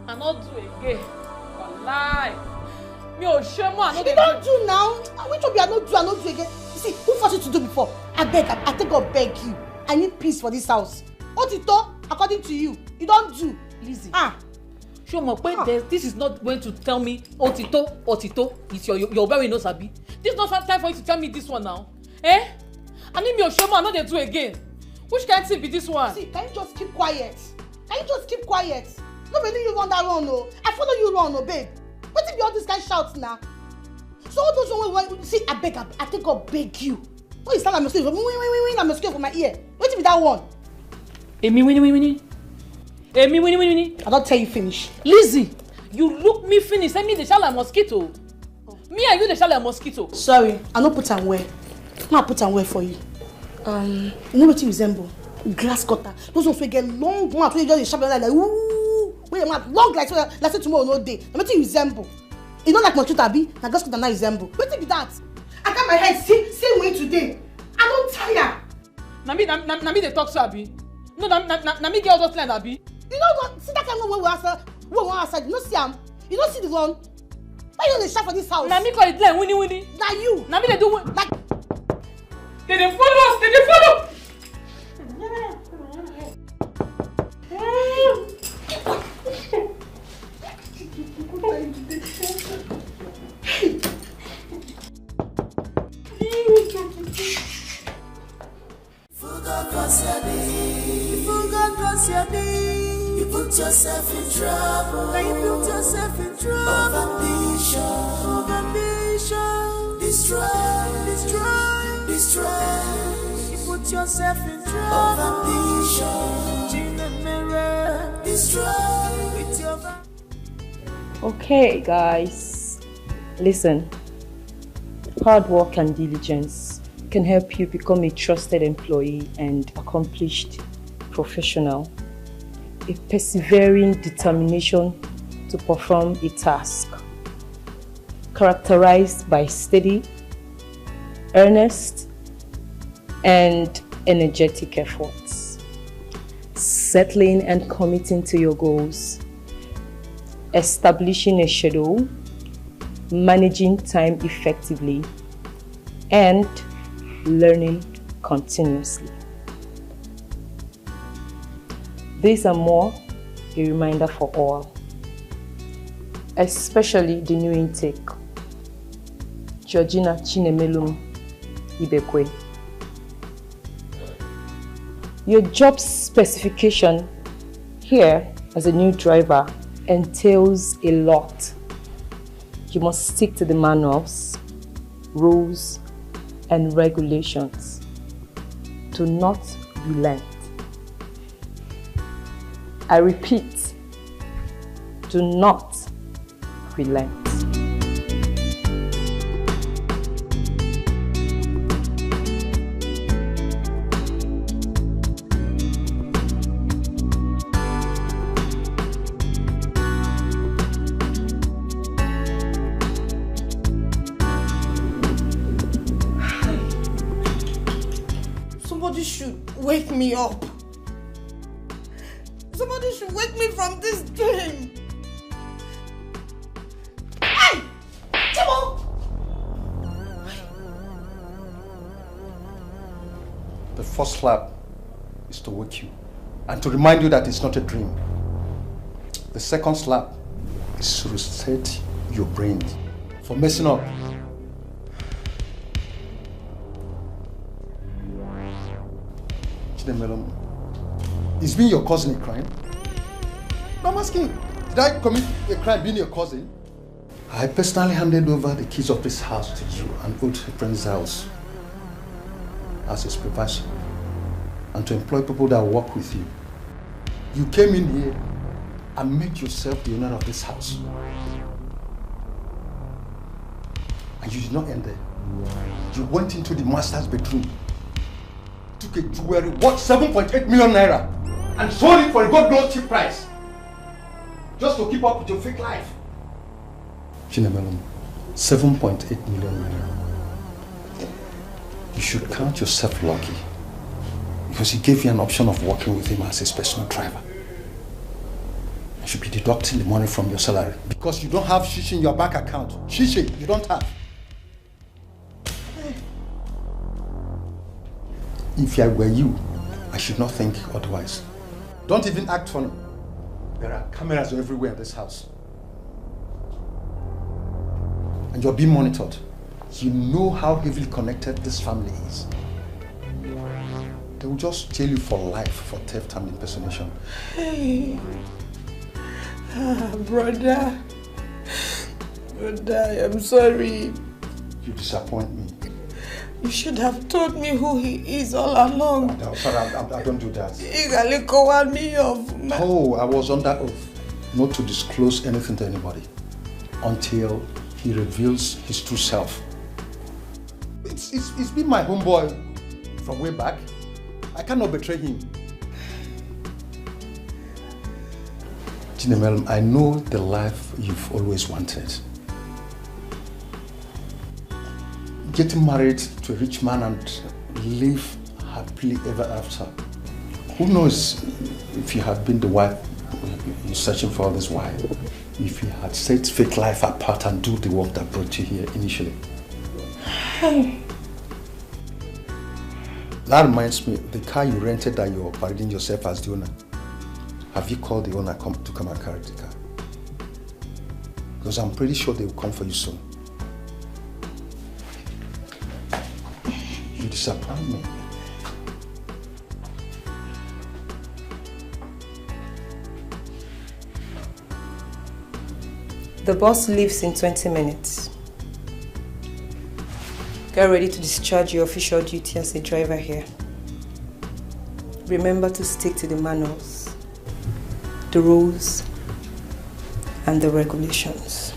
I not do again. Wallahi. Me o shame I no dey. You don't do now. Which of you I not do again? You see, who forced you to do before? I think God beg you. I need peace for this house. Otito, according to you, you don't do. Lizzie. Show me this is not going to tell me Otito. It's your very no sabi. This is not time for you to tell me this one now. Eh? I need me o shame I no dey do again. Which kind thing be this one? See, can you just keep quiet? Nobody you run that run, no. I follow you run, no, babe. What if you all this kind of shouts now? So all those ones, see, I think God beg you. What is that? I'm scared for my ear. What if that one? Emi, I don't tell you finish. Lizzie, you look me finish. Send me the shall like mosquito. Me and you the shall like mosquito. Sorry, I no put am well. I put am well for you. You know what you resemble? Grass cutter. Those ones will get long mouth when you just sharp like ooh. Wait a minute, long like so tomorrow no day. What you resemble? You don't like my truth, Abi? Now just could not resemble. What be that? I got my head same way today. I don't tire. Nami they talk to Abi. No, Nami get all those plans, Abi. You know what? See that kind of one we outside. You don't see him. You don't see the one. Why you don't shout for this house? Nami call it like winnie. Now you. Nami they do like. They follow us. They follow. You put yourself in trouble. Now you put yourself in trouble. Of ambition. Destroy. You put yourself in trouble. Of ambition. In the mirror. Destroy with your. Okay, guys, listen. Hard work and diligence can help you become a trusted employee and accomplished professional. A persevering determination to perform a task, characterized by steady, earnest, and energetic efforts. Settling and committing to your goals. Establishing a schedule, managing time effectively, and learning continuously. These are more a reminder for all, especially the new intake, Georgina Chinemelum Ibekwe. Your job specification here as a new driver entails a lot. You must stick to the manuals, rules, and regulations. Do not relent. I repeat, do not relent. Somebody should wake me up. Somebody should wake me from this dream. Hey! Timo! The first slap is to wake you and to remind you that it's not a dream. The second slap is to reset your brain for messing up. Chinemelum, is being your cousin a crime? I'm asking, did I commit a crime being your cousin? I personally handed over the keys of this house to you and old friend's house as a supervisor and to employ people that work with you. You came in here and made yourself the owner of this house. And you did not end there. You went into the master's bedroom, took a jewelry worth 7.8 million naira and sold it for a god knows cheap price just to keep up with your fake life. Chinemelum, 7.8 million naira. You should count yourself lucky because he gave you an option of working with him as his personal driver. You should be deducting the money from your salary because you don't have shishi in your bank account. Shishi, you don't have. If I were you, I should not think otherwise. Don't even act funny. There are cameras everywhere in this house. And you're being monitored. You know how heavily connected this family is. They will just jail you for life for theft and impersonation. Hey. Brother. Brother, I'm sorry. You disappoint me. You should have told me who he is all along. No, sorry, I don't do that. Oh, I was under oath not to disclose anything to anybody until he reveals his true self. It's been my homeboy from way back. I cannot betray him. Chinemelum, I know the life you've always wanted. getting married to a rich man and live happily ever after. Who knows if you had been the wife you're searching for this while, if you had set fake life apart and do the work that brought you here initially. That reminds me, the car you rented that you're parading yourself as the owner, have you called the owner to come and carry the car? Because I'm pretty sure they will come for you soon. You disappoint me. The boss leaves in 20 minutes. Get ready to discharge your official duty as a driver here. Remember to stick to the manuals, the rules, and the regulations.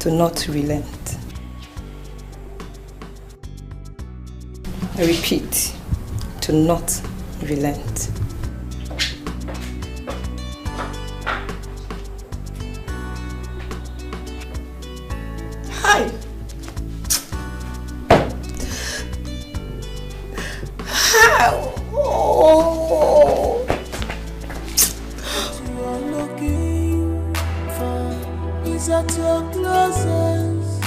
Do not relent. I repeat, do not relent. Hi. Oh. What you are looking for is at your closest.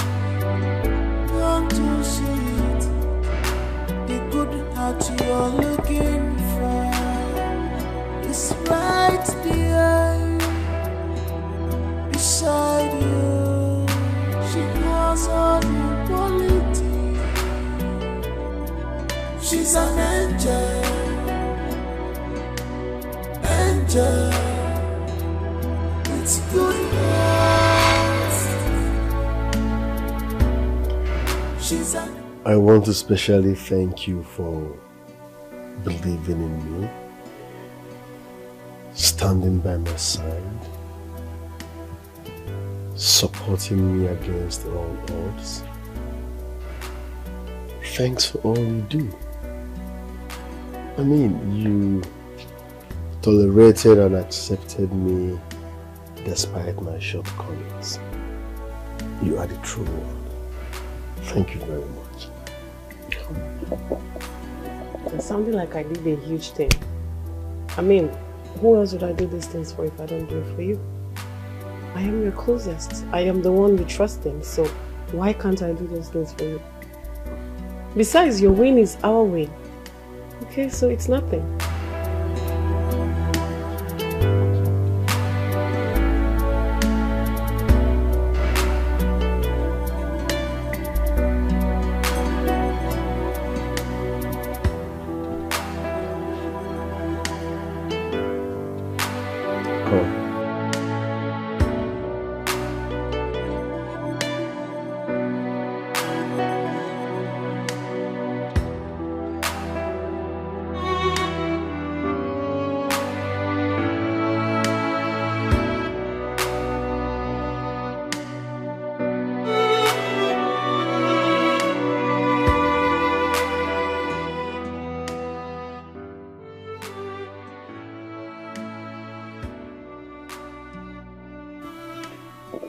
Don't you see it? The good heart you are looking for is right there beside you. She has all the quality. She's an angel. Angel. It's good heart. She's an I want to specially thank you for believing in me, standing by my side, supporting me against all odds. Thanks for all you do. I mean, you tolerated and accepted me despite my shortcomings. You are the true one. Thank you very much. It's sounding like I did a huge thing. I mean, who else would I do these things for if I don't do it for you? I am your closest. I am the one you trust in, so why can't I do those things for you? Besides, your win is our win. Okay, so it's nothing.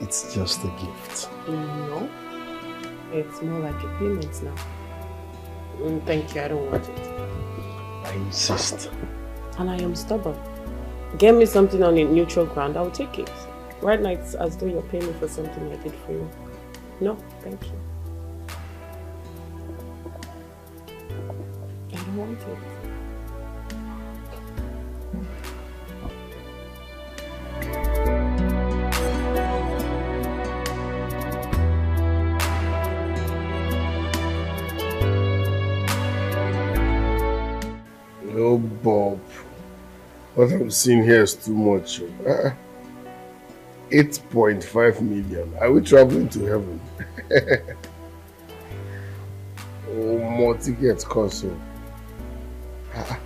It's just a gift. No, it's more like a payment now. Thank you, I don't want it. I insist. And I am stubborn. Get me something on a neutral ground, I'll take it. Right now it's as though you're paying me for something I did for you. No, thank you. I don't want it. Oh, Bob. What I'm seeing here is too much. 8.5 million. Are we traveling to heaven? Oh, more tickets cost. The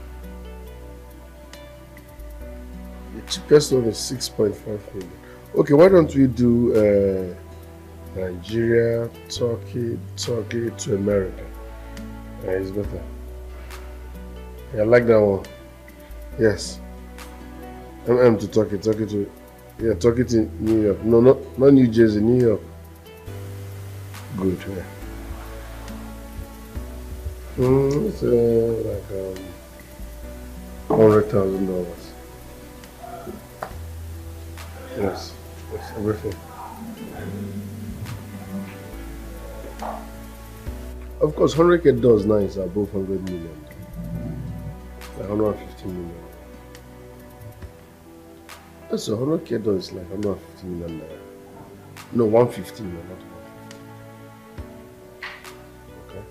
cheapest one is 6.5 million. Okay, why don't we do Nigeria, Turkey to America? It's better. I like that one. Yes. To Turkey to New York. No, not New Jersey, New York. Good, yeah. It's like $100,000. Yes, it's everything. Of course, 100K does now is above 100 million. Like 150 million. So 100K does like 150 million. No, 150 million, not 150. Okay.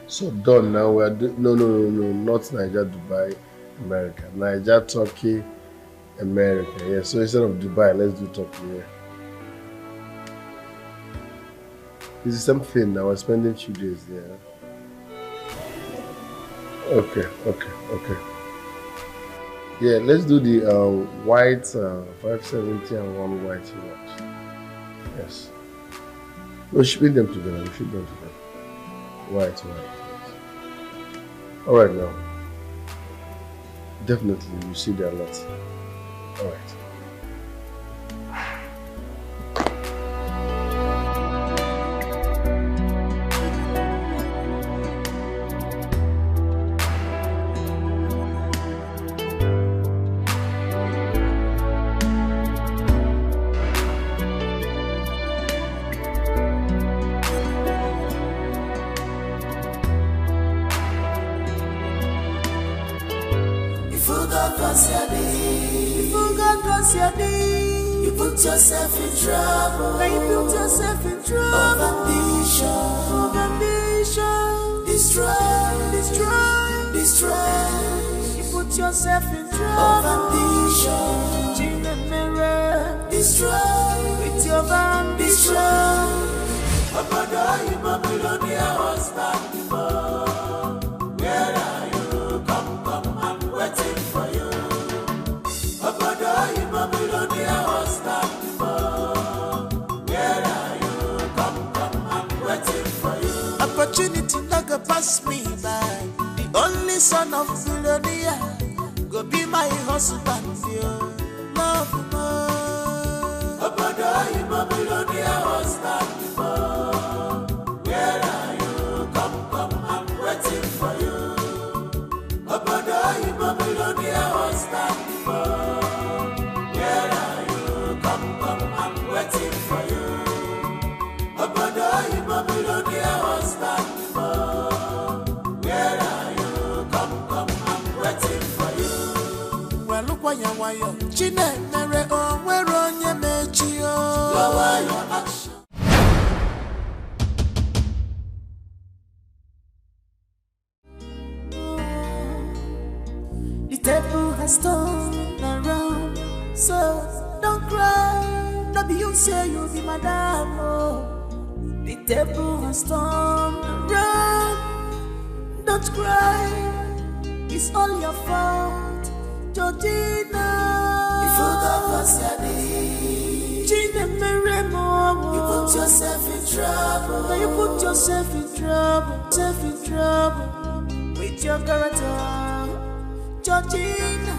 So done now. We are no, not Nigeria, Dubai, America. Nigeria, Turkey, America. Yeah. So instead of Dubai, let's do Turkey. Yeah. It's the same thing now. We're spending 2 days there. Okay. Yeah, let's do the white 570 and one white watch. Yes. We'll ship them together. White. All right now. Definitely, you see there a lot. All right. You put yourself in trouble. Now you put yourself in trouble. Of ambition. Destroy. You put yourself in trouble. Of ambition. Destroy. With your ambition. Abada, you Babylonia was back before. Where are you? Come, I'm waiting for you. Abada, you Babylonia was back before. Where are you? Come, I'm waiting for you. Opportunity not go pass me by. The only son of Philonia go be my husband, dear. Love more. Abada, you Babylonia was back before. Where are you? Come, I'm waiting for you. Abada, you Babylonia was back before. Where are you? Come, I'm waiting for you. Abada, you Babylonia was back before. Where are you? Come, I'm waiting for you. Well, look why you're Chine, Mere, oh, where on your mechio. Lower your action. The table has turned around, so don't cry. No be you say you be madam. Oh. The table has turned around. Don't cry. It's all your fault, Georgina. You forgot what's your name. Gina Meremo. You put yourself in trouble. Now you put yourself in trouble. With your character, Georgina.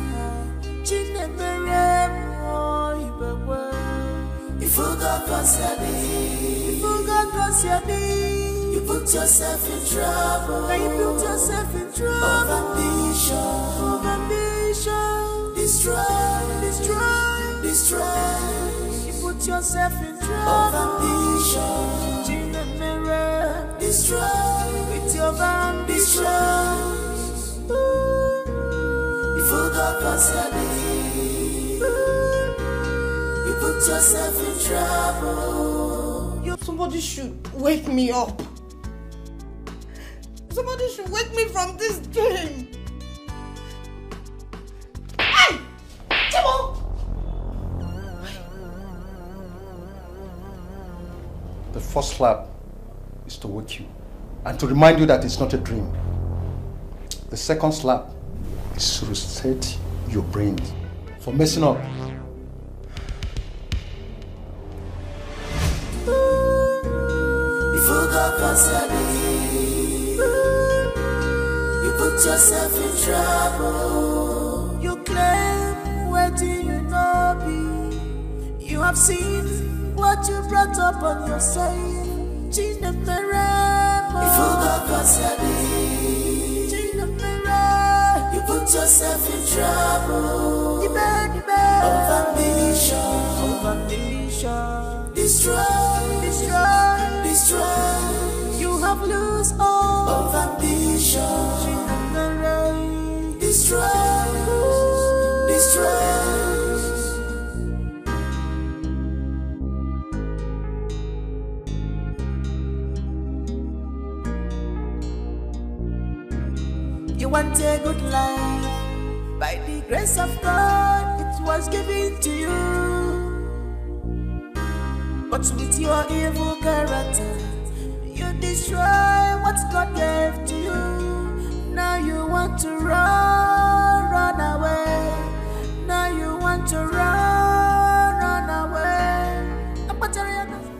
Gina Meremo. You forgot what's your name. You put yourself in trouble. Now you put yourself in trouble. Of ambition. Destroy. You put yourself in trouble. Of ambition. Destroy. With your ambition. You forgot what's your name. You put yourself in trouble. Somebody should wake me up. Somebody should wake me from this dream. Hey! Chibo! The first slap is to wake you and to remind you that it's not a dream. The second slap is to reset your brain for messing up. You forgot what's your name. You put yourself in trouble. You claim where do you know be? You have seen what you brought up on yourself. Gina Merem. Change the mirror. You put yourself in trouble. Of ambition. Destroy. You have lost all of ambition. Destroy. You want a good life. By the grace of God, it was given to you. But with your evil character, you destroy what God gave to you. Now you want to run away. Now you want to run away.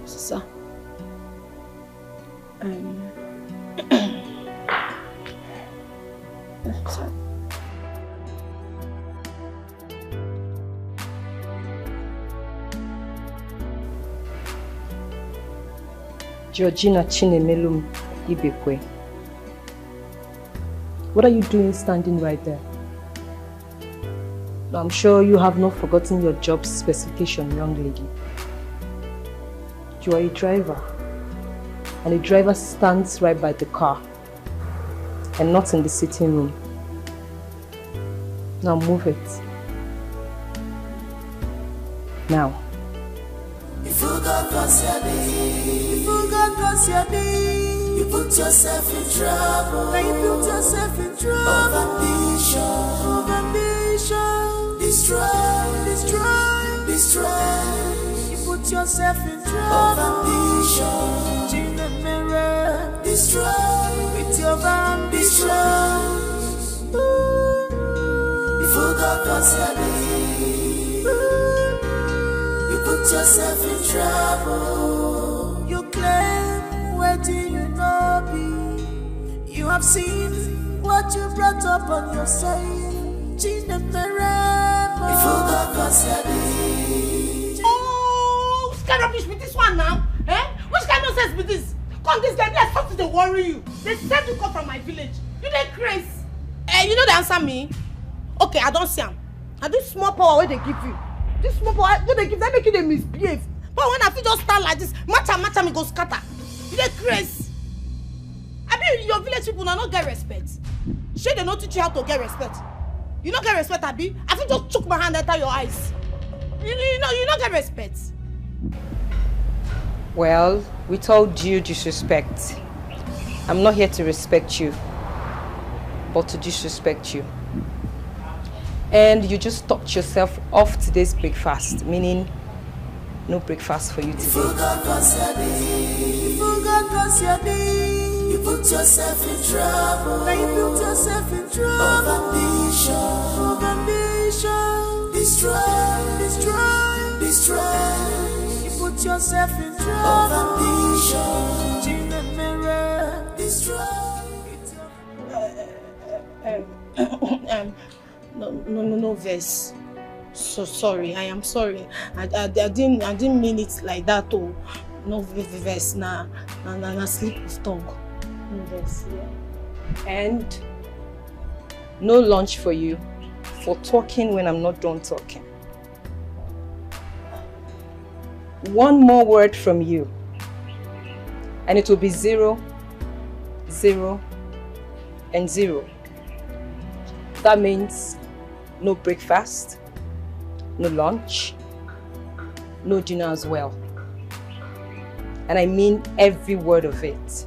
Sir. Sorry. Georgina Chinemelum Ibekwe. What are you doing standing right there? I'm sure you have not forgotten your job specification, young lady. You are a driver, and a driver stands right by the car and not in the sitting room. Now move it. Now. You put yourself in trouble. Now you put yourself in trouble. Of ambition. Destroy. You put yourself in trouble. Of ambition. In the mirror. Destroy. With your ambition. You forgot you put yourself in trouble. You claim, where do you know me? You have seen what you brought up on yourself. Change the mirror. You forgot oh, who's kind of rubbish with this one now? Eh? Which kind of nonsense with this? Come this guy, there's something to worry you. They said you come from my village. You dey crazy. You know they answer me? Okay, I don't see him. And this small power where they give you. This small power where they give, they make you they misbehave. But when I feel just stand like this, matcha me go scatter. You dey crazy. I mean, your village people now not get respect. Sure, they not teach you how to get respect. You not get respect, Abi? I feel just choke my hand enter your eyes. You not get respect. Well, with all due disrespect, I'm not here to respect you, but to disrespect you. And you just talked yourself off today's breakfast, meaning no breakfast for you today. You put yourself in trouble. Now you put yourself in trouble. Of ambition. Destroy. You put yourself in trouble. Of ambition. In the mirror. Destroy. No, verse. So sorry. I am sorry. I didn't mean it like that. Oh, no verse. Na slip of tongue. No verse. Yeah. And no lunch for you for talking when I'm not done talking. One more word from you, and it will be 0, 0, and 0. That means no breakfast, no lunch, no dinner as well. And I mean every word of it.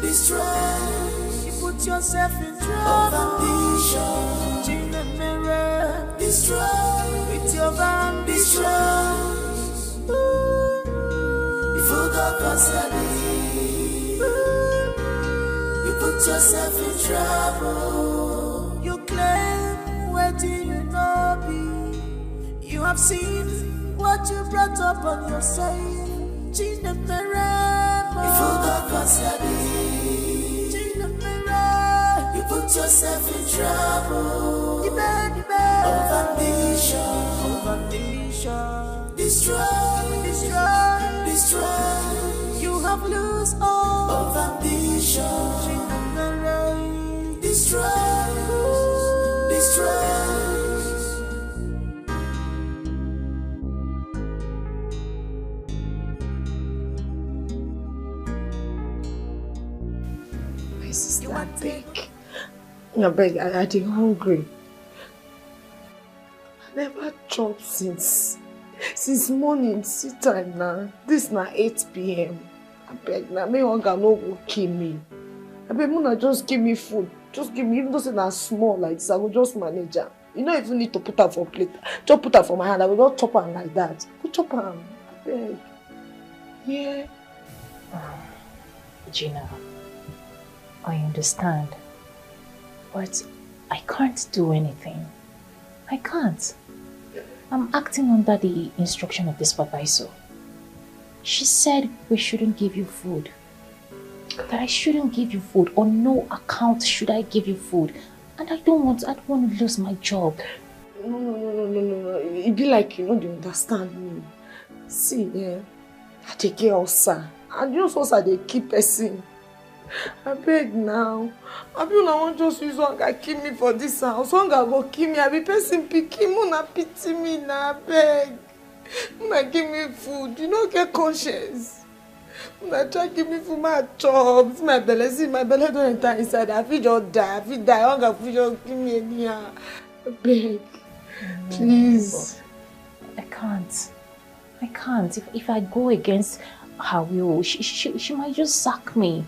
Destroy. You put yourself in trouble. Of ambition. In the mirror. Destroy. With your ambition. You forgot you put yourself in trouble. You claim, where do you know me? You have seen what you brought up on yourself. Change the mirror. You forgot change the mirror. You put yourself in trouble. Of ambition. Destroy. I beg, I dey hungry. I never chop since morning, see time now. This na 8 p.m. I beg, now me hunger no go kill me. I beg, Muna just give me food. Just give me, even though it's small like this, I will just manage her. You don't even need to put her for plate. Just put her for my hand. I will not chop her like that. Go chop her. I beg. Yeah. Gina, I understand. But I can't do anything. I can't. I'm acting under the instruction of the supervisor. She said we shouldn't give you food. That I shouldn't give you food. On no account should I give you food. And I don't want to lose my job. No. It be like you know they understand me. See, yeah, I take care of her. And you know so they keep person. I beg now. I be una want just use hunger kill me for this house. Hunger go kill me. I be person picky. Muna pity me now. I beg. Muna give me food. You don't get conscience. Muna try give me food. My chop. See my belly. See my belly don't enter inside. I feel just die. I feel die. Hunger feel just kill me anyhow. I beg. Please. I can't. If I go against her will, she might just sack me.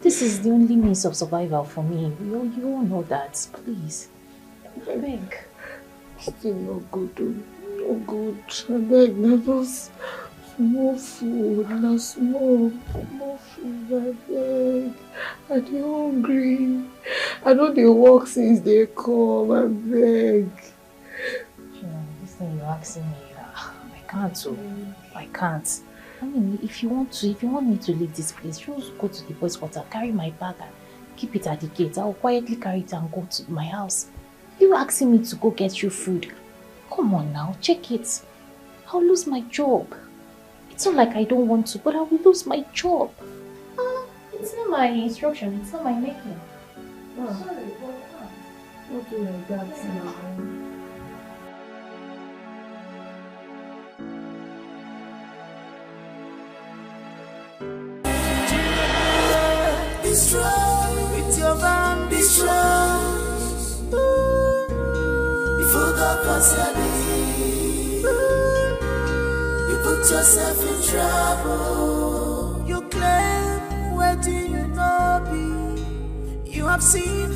This is the only means of survival for me. You all know that. Please. I beg. Still no good. No good. I beg. Now just small food. Now small food. I beg. I dey hungry. I know they work since they come. I beg. This thing you're asking me, I can't. So I can't. I mean, if you want me to leave this place, just go to the boys' quarter, carry my bag and keep it at the gate. I'll quietly carry it and go to my house. You asking me to go get you food? Come on now, check it. I'll lose my job. It's not like I don't want to, but I will lose my job. It's not my instruction, it's not my making. Oh. Sorry, but not do like that now. Be strong with your ambitions. Before God concerning, you put yourself in trouble. You claim, where do you know be? You have seen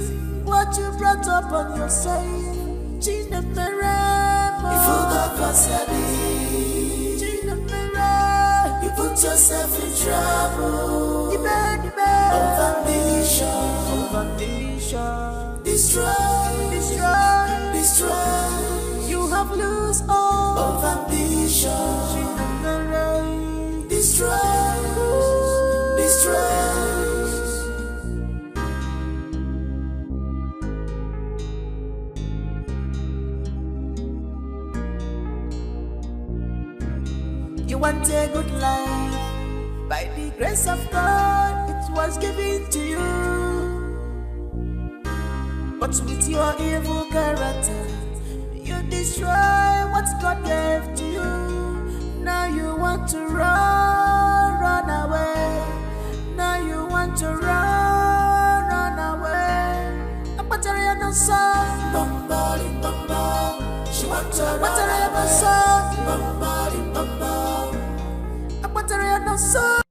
what you brought up on yourself. Gina Mere, before God concerning, Gina Mere, you put yourself in trouble. Of ambition, destroy. You have lost all of ambition. Destroy. You want a good life. By the grace of God, it was given to you. But with your evil character, you destroy what God gave to you. Now you want to run away. Now you want to run away. I'm battering on song. She wants to run away. I'm battering on song.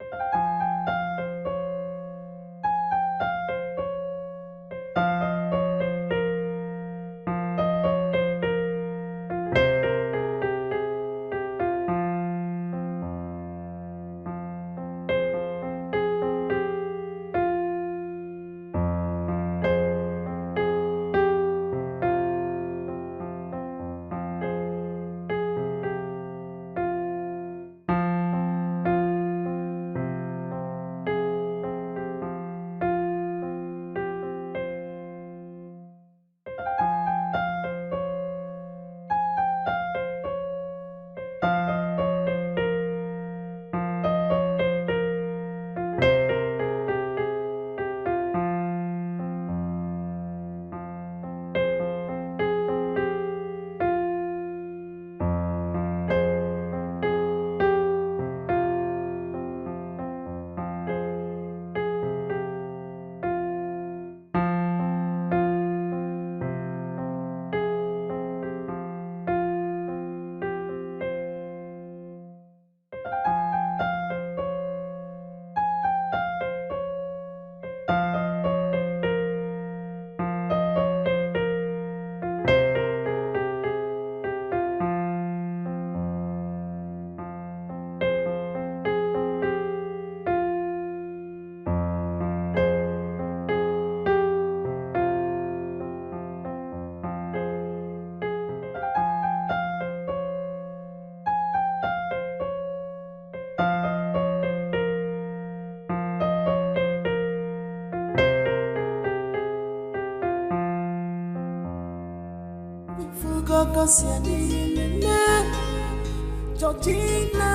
Georgina.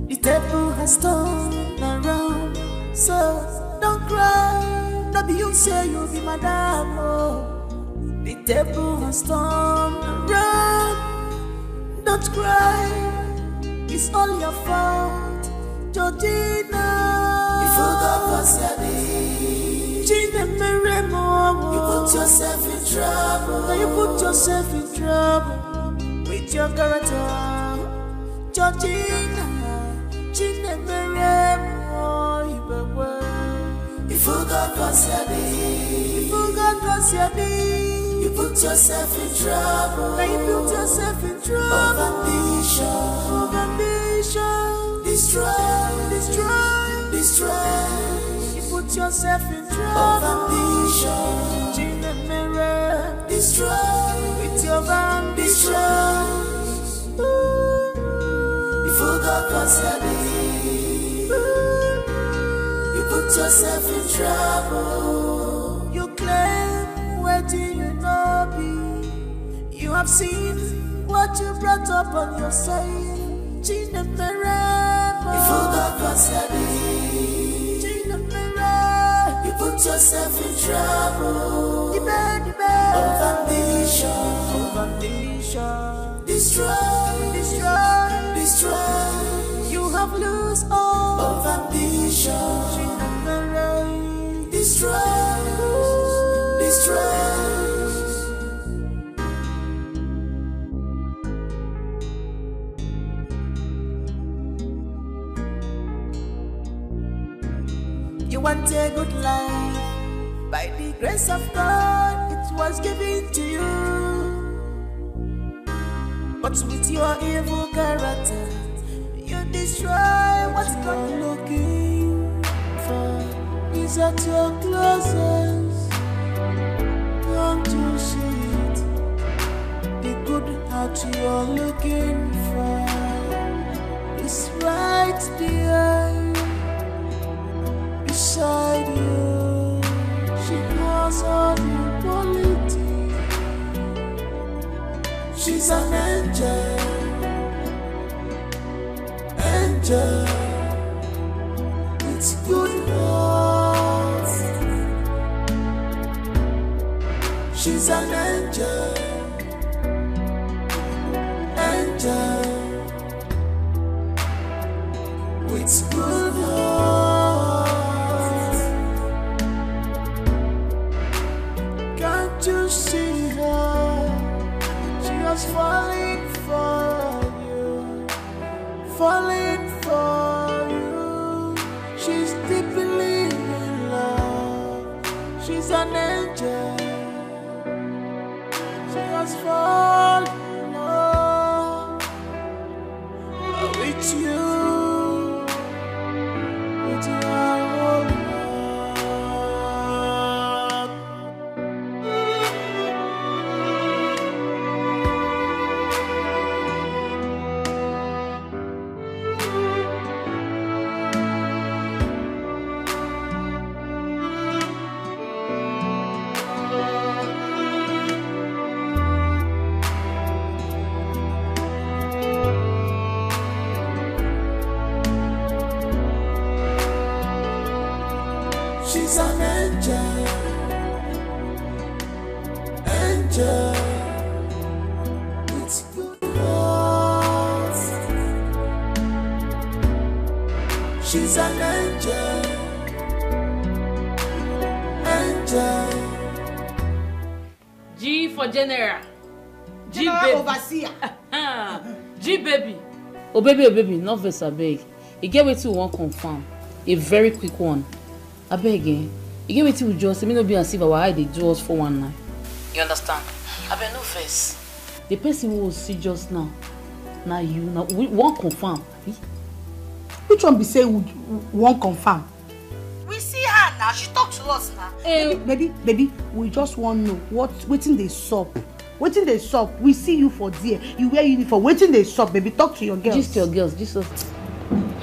The table has turned around, so don't cry. Don't be you say you'll be madam. Oh. The table has turned around. Don't cry. It's all your fault, Georgina. You forgot what's you put yourself in trouble. Now you put yourself in trouble with your character, Georgina. You forgot Kosiabi. You put yourself in trouble. Now you put yourself in trouble. Of ambition. Destroy. You put yourself in trouble. Of ambition. Destroy. With your ambition. You forgot Kosiabi. You put yourself in trouble. You claim where do you know be? You have seen what you brought up on yourself. You forgot Kosiabi. You put yourself in trouble. Of ambition. Destroy. You have lost all of ambition. Destroy. You want a good life. By the grace of God, it was given to you. But with your evil character, you destroy what God looking for. Is at your closest. Don't you see it? The good heart you're looking for is right there beside you. She knows all the quality. She's an angel. It's good heart. She's an angel. With good heart. Can't you see her? She was falling for you. Falling for you. She's deeply in love. She's an angel. She was falling in love with you. With your whole heart. She's an angel. It's good heart. She's an angel. G for general. G General baby. overseer. G baby. Oh baby, not verse abeg. You get wetin we wan confirm. A very quick one. Abeg again. You get wetin we just say me no be as if our eye dey do us 419. You understand? Abeg no vex. The person we will see just now. Now you now we wan confirm. Which one be say we won't confirm? We see her now. She talk to us now. Baby, we just want to know waiting they sup. Waiting they sup. We see you for there. You wear uniform. Waiting they sup, baby. Talk to your girls. Just your girls. Just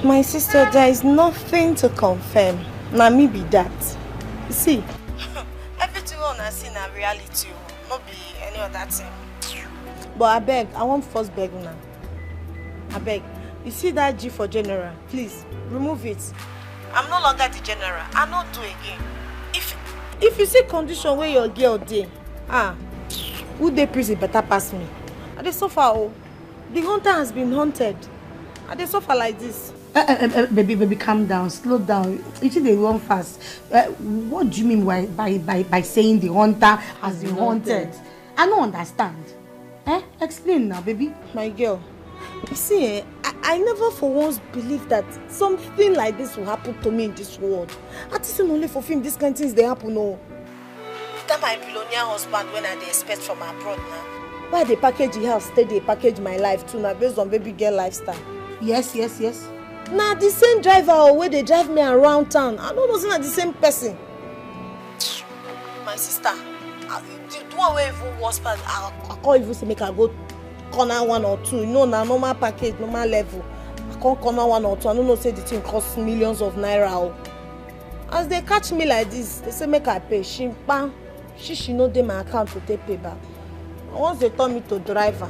My sister, there is nothing to confirm. Now me be that. You see, everything on I see na reality, not be any other thing. But I beg, I want first beg now. I beg. You see that G for general? Please remove it. I'm no longer the general. I not do again. If you see condition where your girl dey, who dey prison better pass me. I dey suffer. Oh, the hunter has been hunted. I dey suffer like this. Baby, calm down, slow down. You see they run fast. What do you mean by saying the hunter has been haunted? I don't understand. Explain now, baby. My girl, you see, I never for once believed that something like this will happen to me in this world. I just only for film these kind of things they happen. No. That my billionaire husband when I dey expect from abroad now. Why they package the house, they package my life too now based on baby girl lifestyle. Yes. Now the same driver where they drive me around town. I don't know it's not the same person. My sister, the one where even worse part, I can't even say make I go corner 1 or 2. You know, now normal package, normal level. I can't corner 1 or 2. I don't know say the thing costs millions of naira. As they catch me like this, they say make I pay. She know they my account to take pay back. And once they turn me to driver,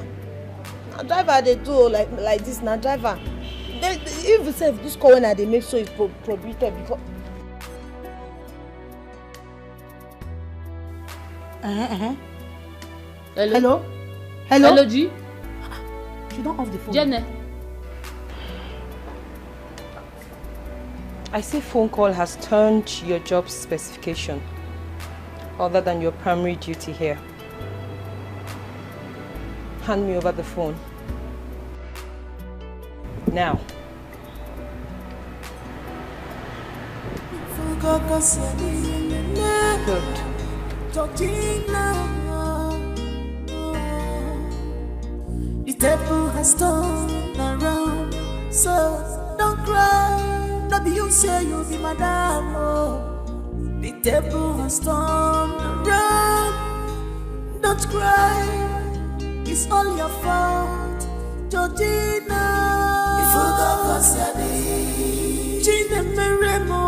a driver they do like this. Now driver, they even say if this car when they make sure it's prohibited because. Hello, G. You don't off the phone. Jenny. I see phone call has turned your job specification other than your primary duty here. Hand me over the phone. Now. Good. The table has turned around, so don't cry. No be you say you be madam. Oh. The table has turned around, don't cry. It's all your fault, Georgina. You forgot what's your name. Gina Meremo.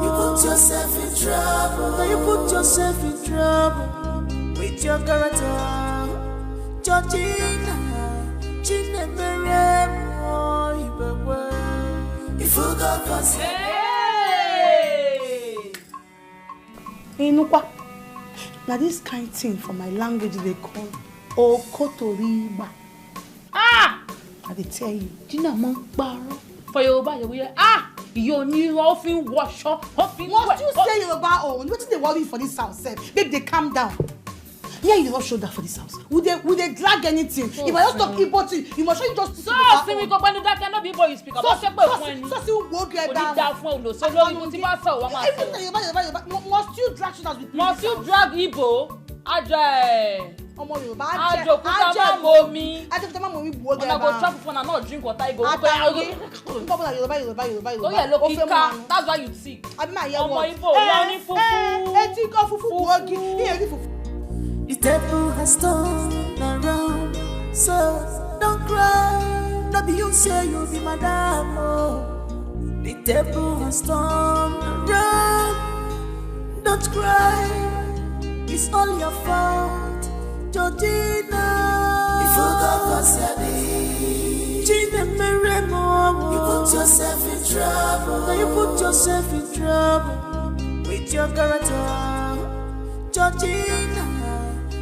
You put yourself in trouble. Now you put yourself in trouble with your character, Georgina. Gina Meremo. You forgot what's your name. Hey, no kwa. Now this kind thing for my language they call Okotoriba. I tell you. Gina Monkbaro. For Yoruba, you need often wash up. Must you say Yoruba own? What did they worry for this house? Babe, they calm down. Yeah, you don't show that for this house. Would they drag anything? If I just talk Igbo to you must just so see me go when that cannot be boy you speak about. So you walk your down. So must you drag shoulders with me? Must you drag Igbo? Ajay. Omo Yoruba Ajo kuta momi. Ajo kuta momi bo ge ba. Una go chop for na not drink water go. Yoruba. Oh yeah, look Kika. That's why you sick. Abi ma hear Omo what? Igbo, running fufu. Eti go fufu bogi. Here fufu. The table has turned around, so don't cry. No be you say you be madam. Oh. The table has turned around, don't cry. It's all your fault, Georgina. You forgot what's your name. Gina Meremo. You put yourself in trouble. Now you put yourself in trouble with your character, Georgina.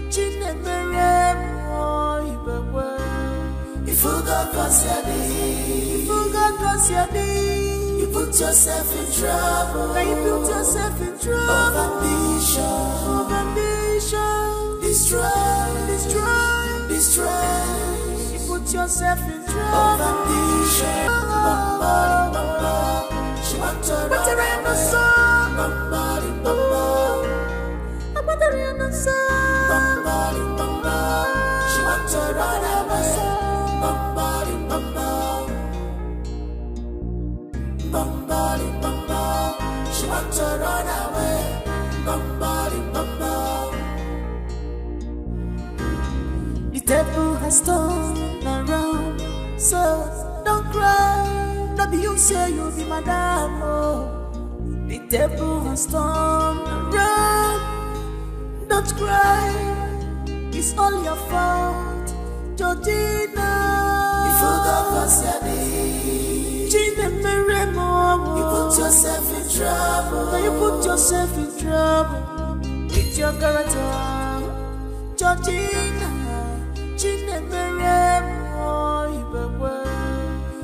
Gina Meremo. You forgot what's your name. You forgot what's your name. You put yourself in trouble. Now you put yourself in trouble. Of ambition. Destroy. You put yourself in trouble. Of ambition. She want to run the song. She want to run away. She want to run away. The table has turned around, so don't cry. No be you say you be madam. Oh. The table has turned around, Don't cry, it's all your fault, Georgina. You forgot what's your name. Gina Meremo. You put yourself in trouble. Now you put yourself in trouble with your character, Georgina. Gina Meremo.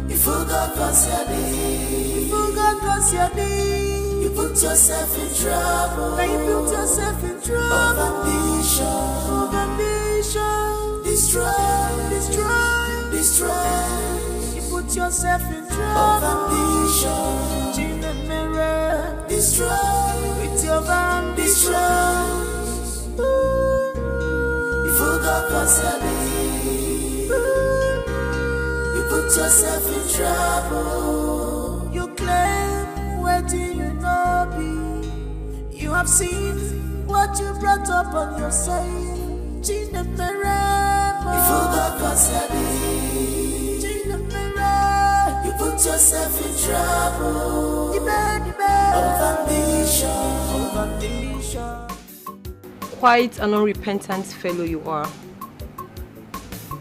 You forgot what's your name. You forgot what's your name. You put yourself in trouble. Now you put yourself in trouble. Of ambition. Of ambition. Destroy. Destroy. Destroy. You put yourself in trouble. Of ambition. Gina Mirror. Destroy. With your ambition. You forgot what's your name. You put yourself in trouble. You claim, where do you know be? You have seen what you brought up on yourself. Gina Mirror. You forgot what's your name. Gina Mirror. You put yourself in trouble. Of ambition. Of ambition. Quite an unrepentant fellow you are.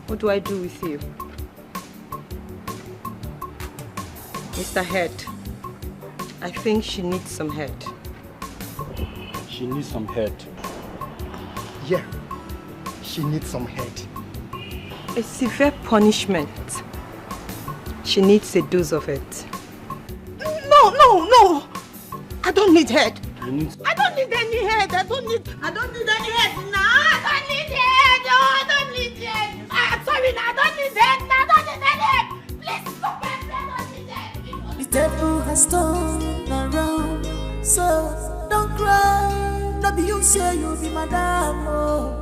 What do I do with you? Mr. Head, I think she needs some head. She needs some head. Yeah, she needs some head. A severe punishment. She needs a dose of it. No. I don't need head. You need... I don't need any head. I don't need any head. No, I don't need head. No, I don't need head. I'm sorry, no, I don't need head. No, I don't need any head. Please stop it. I don't need head. The devil has turned around, so don't cry. No be you say you be madam. Oh.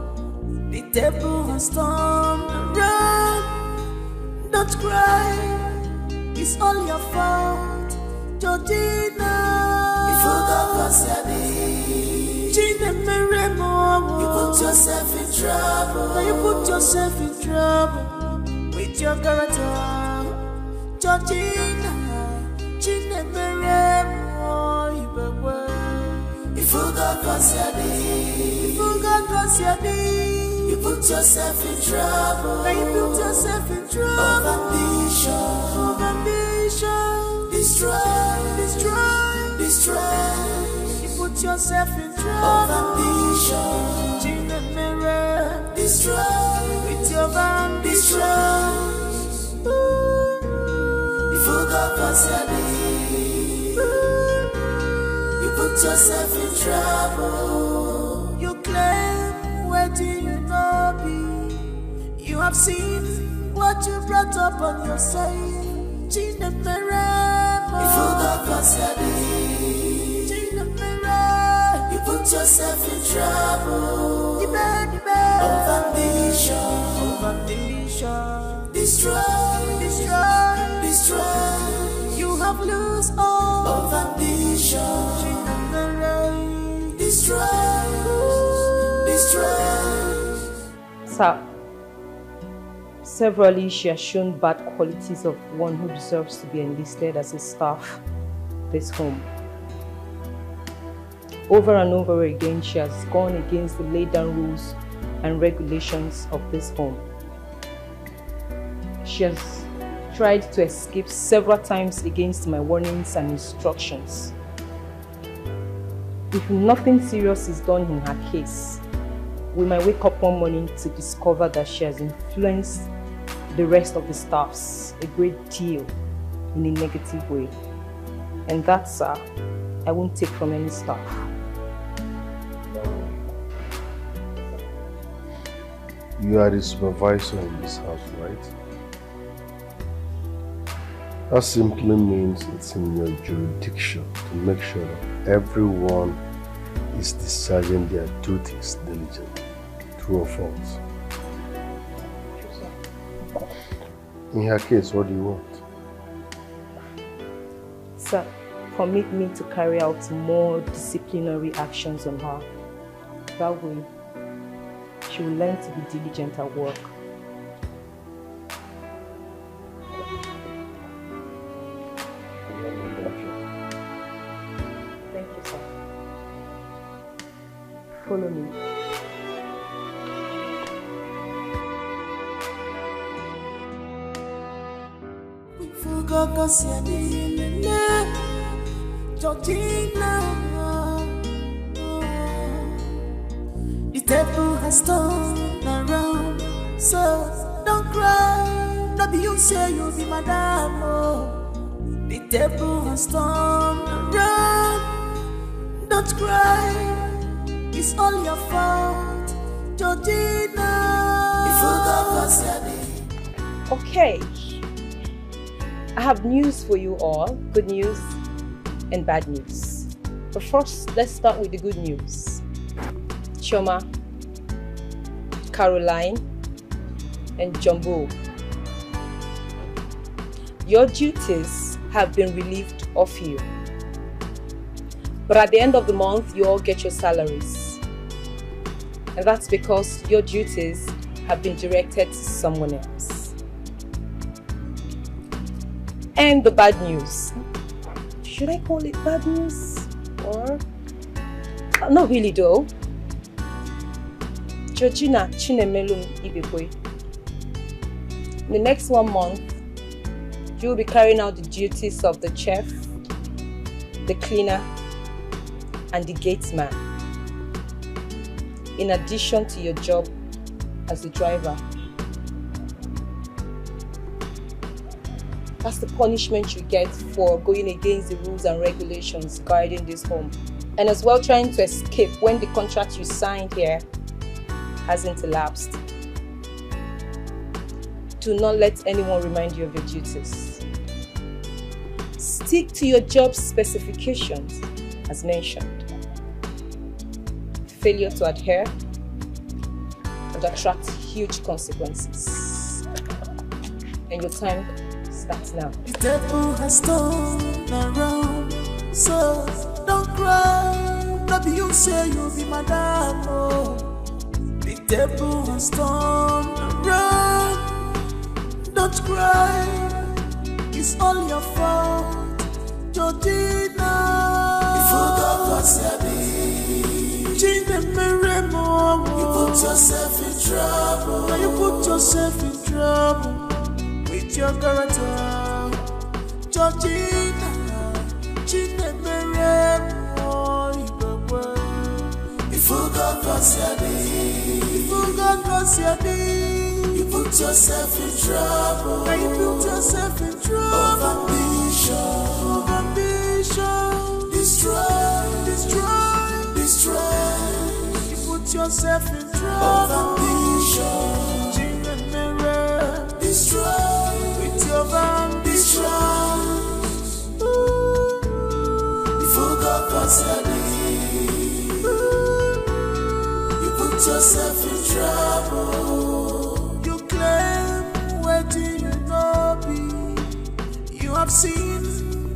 The devil has turned around. Don't cry, it's all your fault, Georgina. You forgot what's your name. Gina Meremo. You put yourself in trouble. Now you put yourself in trouble with your character, Georgina. Gina Meremo. You forgot what's your name. You forgot what's your name. You put yourself in trouble. Now you put yourself in trouble. Of ambition. Of ambition. Destroy. Destroy. Destroy. You put yourself in trouble. Of ambition. Gina Mirror. Destroy. With your ambition. You forgot what's your name. You put yourself in trouble. You claim, where do you know be? You have seen what you brought up on yourself. Gina Mirror. You forgot what's your name. Gina Mirror. You put yourself in trouble. Of ambition. Of ambition. Destroy. Destroy. Destroy. You have lost all. Of ambition. Gina Mirror. Destroy. Destroy. Sir, severally she has shown bad qualities of one who deserves to be enlisted as a staff this home. Over and over again, she has gone against the laid down rules and regulations of this home. She has tried to escape several times against my warnings and instructions. If nothing serious is done in her case, we might wake up one morning to discover that she has influenced the rest of the staffs a great deal in a negative way. And that, sir, I won't take from any staff. You are the supervisor in this house, right? That simply means it's in your jurisdiction to make sure that everyone is discharging their duties diligently, true or false. In her case, what do you want? Sir, permit me to carry out more disciplinary actions on her. That way, she will learn to be diligent at work. Thank you, sir. Follow me. Ifugo Siani, Georgina. The table has turned around, so don't cry. Not be you say you'll be madam. Oh. The table has turned around, don't cry. It's all your fault, Georgina. Okay, I have news for you all, good news and bad news. But first, let's start with the good news. Choma, Caroline, and Jumbo, your duties have been relieved of you. But at the end of the month, you all get your salaries. And that's because your duties have been directed to someone else. And the bad news. Should I call it bad news? Or not really though. Georgina Chinemelum Ibekwe. In the next 1 month, you will be carrying out the duties of the chef, the cleaner, and the gatesman, in addition to your job as a driver. That's the punishment you get for going against the rules and regulations guarding this home, and as well trying to escape when the contract you signed here hasn't elapsed. Do not let anyone remind you of your duties. Stick to your job specifications as mentioned. Failure to adhere would attract huge consequences. And your time starts now. The devil has turned around, so don't cry. Not be you say you'll be madam. Oh. The devil has turned around, don't cry. It's all your fault, Georgina. You put yourself in trouble. Now you put yourself in trouble with your character, Georgina. You put yourself in trouble. Now you put yourself in trouble. Of ambition, destroy. You put yourself in trouble. Of ambition, destroy with your ambition. You forgot what's your name. You put yourself in trouble. You claim where do you know be? You have seen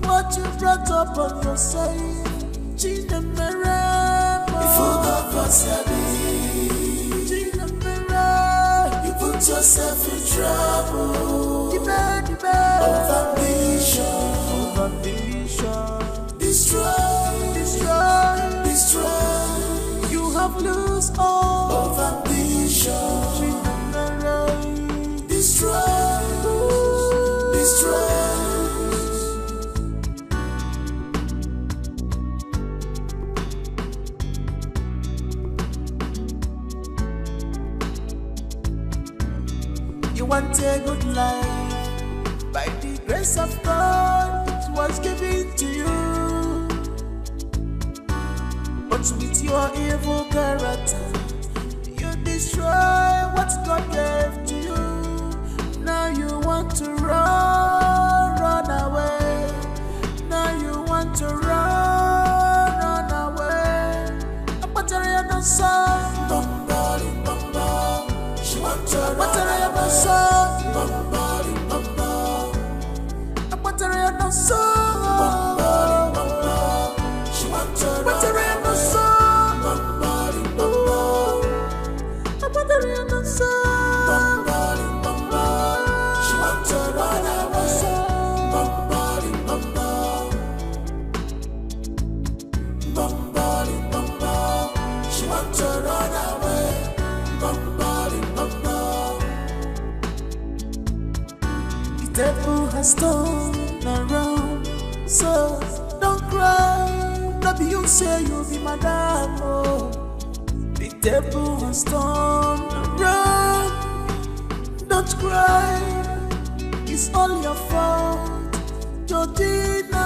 what you brought up on yourself. Gina Mera, you forgot what's your name. Gina Mera, you put yourself in trouble. Of ambition, destroy. You have lost all of ambition. Gina Mera, destroy. You want a good life, by the grace of God, it was given to you. But with your evil character, you destroy what God gave to you. Now you want to run away. Now you want to run away. But I am not sorry. She wants to run away. She wants to run The devil has turned around. So don't cry, no be you say you'll be madam. Oh, the devil has turned around. Don't cry, it's all your fault, Georgina.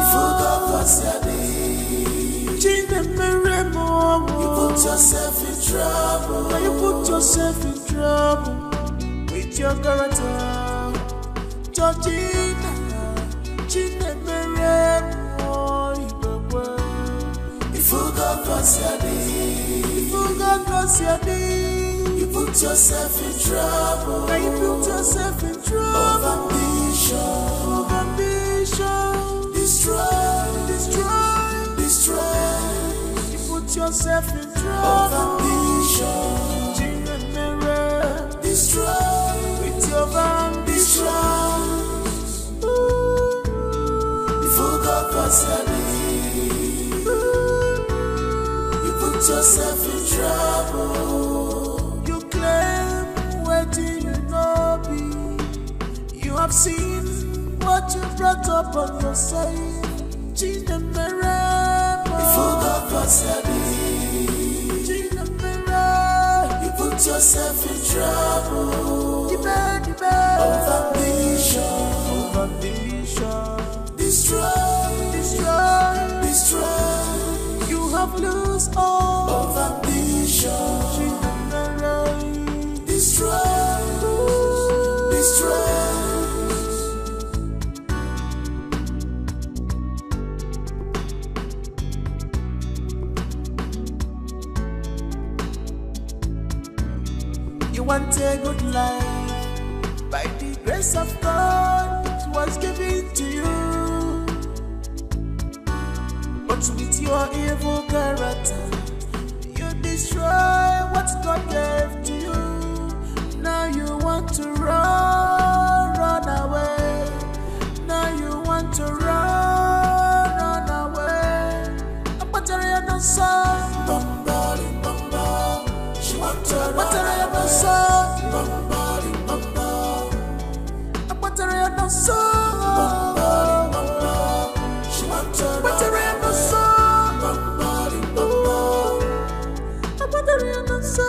If you got what's your name, change the mirror more. You put yourself in trouble. Now you put yourself in trouble with your character, Georgina. Change the mirror more. If you got what's your name, if you got what's your name, you put yourself in trouble. Now you put yourself in trouble. Of ambition, destroy, destroy, destroy. You put yourself in trouble. Of ambition, change the mirror, destroy with your ambition. If you got what's your name, you put yourself in trouble. You claim where do you know be? You have seen what you brought up on yourself. Change the mirror. If you got what's your name, change the mirror. You put yourself in trouble. Of ambition, destroy, destroy, destroy. You have lost all of ambition. Change the mirror. Destroy, destroy. You want a good life, by the grace of God, it was given to you. But with your evil character, you destroy what God gave to you. Now you want to run away. Now you want to run away. A battery on the sun. She wants to run away. A battery on the sun. She wants to run away. A battery on the sun.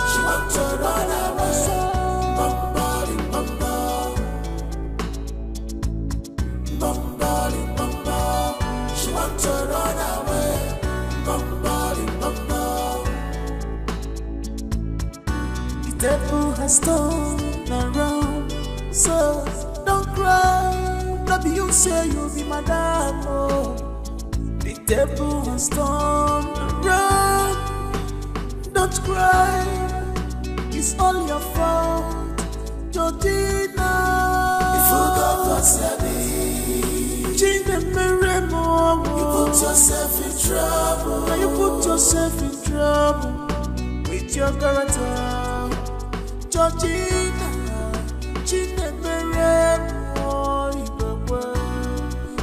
She wants to run away. She wants to run away. The devil has turned around, so don't cry. No be you say you'll be madam. Oh, the devil has turned around. Don't cry, it's all your fault, Georgina. If you got what's your name, change the mirror more. You put yourself in trouble. Now you put yourself in trouble with your character, Georgina. Change the mirror more.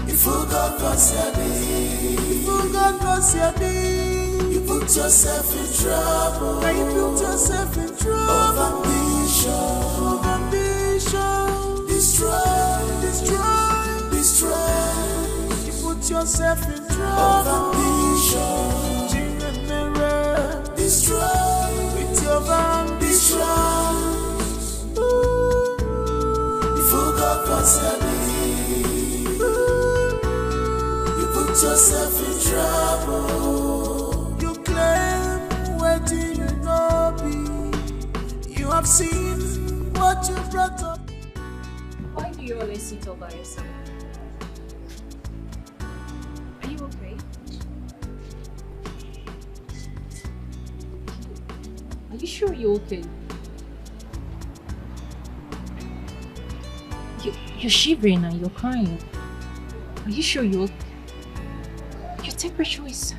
If you got what's your name, if you got what's your name, you put yourself in trouble. Now you put yourself in trouble. Of ambition, destroy, destroy, destroy. You put yourself in trouble. Of ambition, change the mirror, destroy with your ambition. If you got what's your name, you put yourself in trouble. You claim where do you know be? You have seen what you brought up. Why do you always sit all by yourself? Are you okay? Are you sure you're okay? You're shivering and you're crying. Are you sure you're okay? Your temperature is...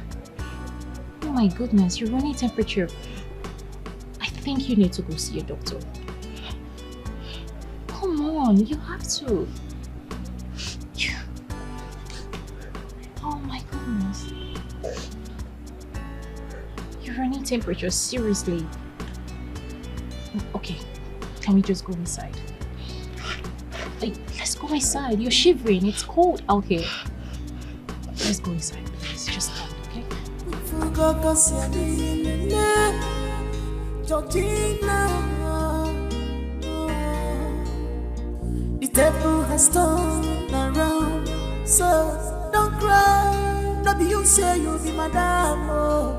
Oh my goodness, your running temperature. I think you need to go see a doctor. Come on, you have to. Oh my goodness. Your running temperature, seriously. Okay, can we just go inside? Let's go inside. You're shivering. It's cold out here. Let's go inside, please. Just talk, okay? The table has turned around, so don't cry. Not you say you'll be madam. Oh.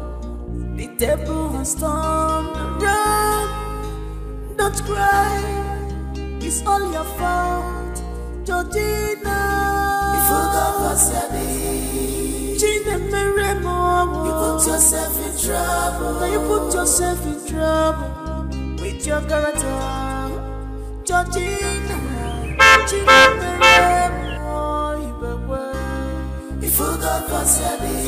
The table has turned around. Don't cry. It's all your fault, Georgina. You forgot what's happening. Gina Meremo. You put yourself in trouble. Now you put yourself in trouble with your character, Georgina. Gina Meremo. You forgot what's happening.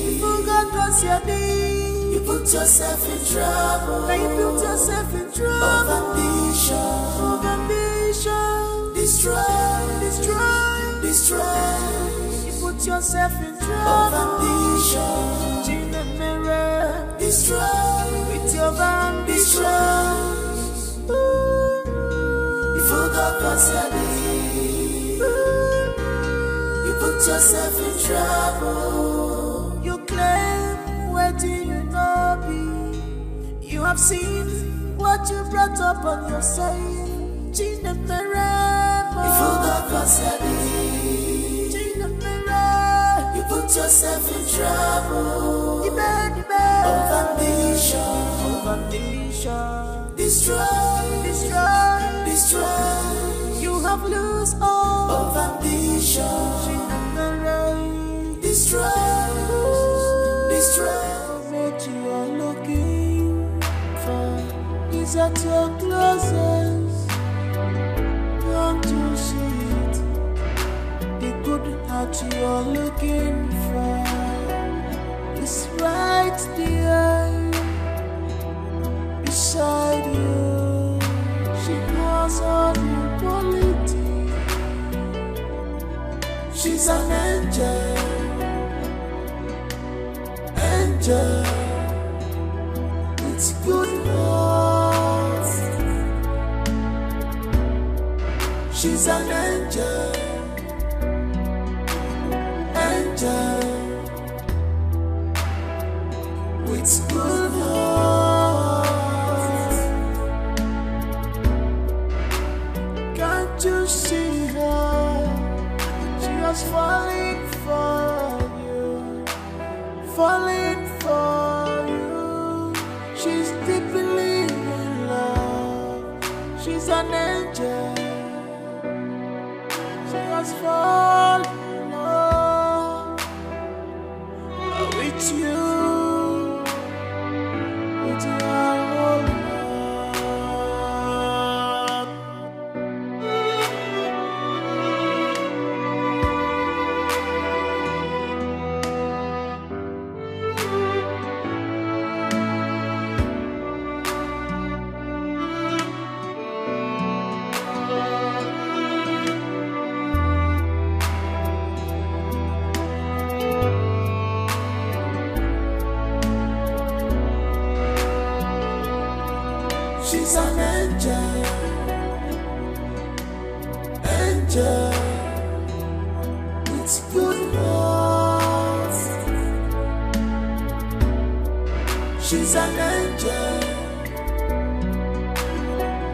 You forgot what's happening. You put yourself in trouble. Now you put yourself in trouble. Of ambition. Of ambition. Destroy. Destroy. Destroy. You put yourself in trouble. Of ambition. Gina Mirror. Destroy. With your ambition. You forgot what's happening. You put yourself in trouble. You claim where do you know be? You have seen what you brought up on yourself. Gina Meremo. You forgot what's happening. Gina Meremo. You put yourself in trouble. Of ambition. Of ambition. Destroy. Destroy. Destroy. You have lost all. Of ambition. Gina Meremo. Destroy. Destroy. What you are looking for is at your closest. Don't you see it? The good heart you are looking for is right there beside you. She knows all your quality. She's an angel. Angel with good heart. She's an angel. Angel with good heart. Can't you see her? She was falling for you. Falling for you. She's deeply in love. She's an angel. She has fallen in love with you. With your whole heart. She's an angel, angel with good heart. She's an angel,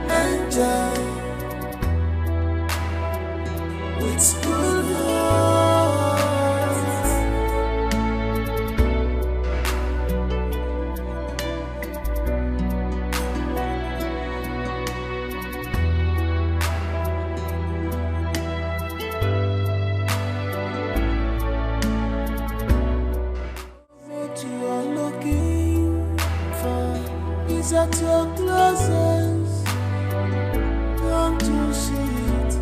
angel with good heart. At your closest, don't you see it?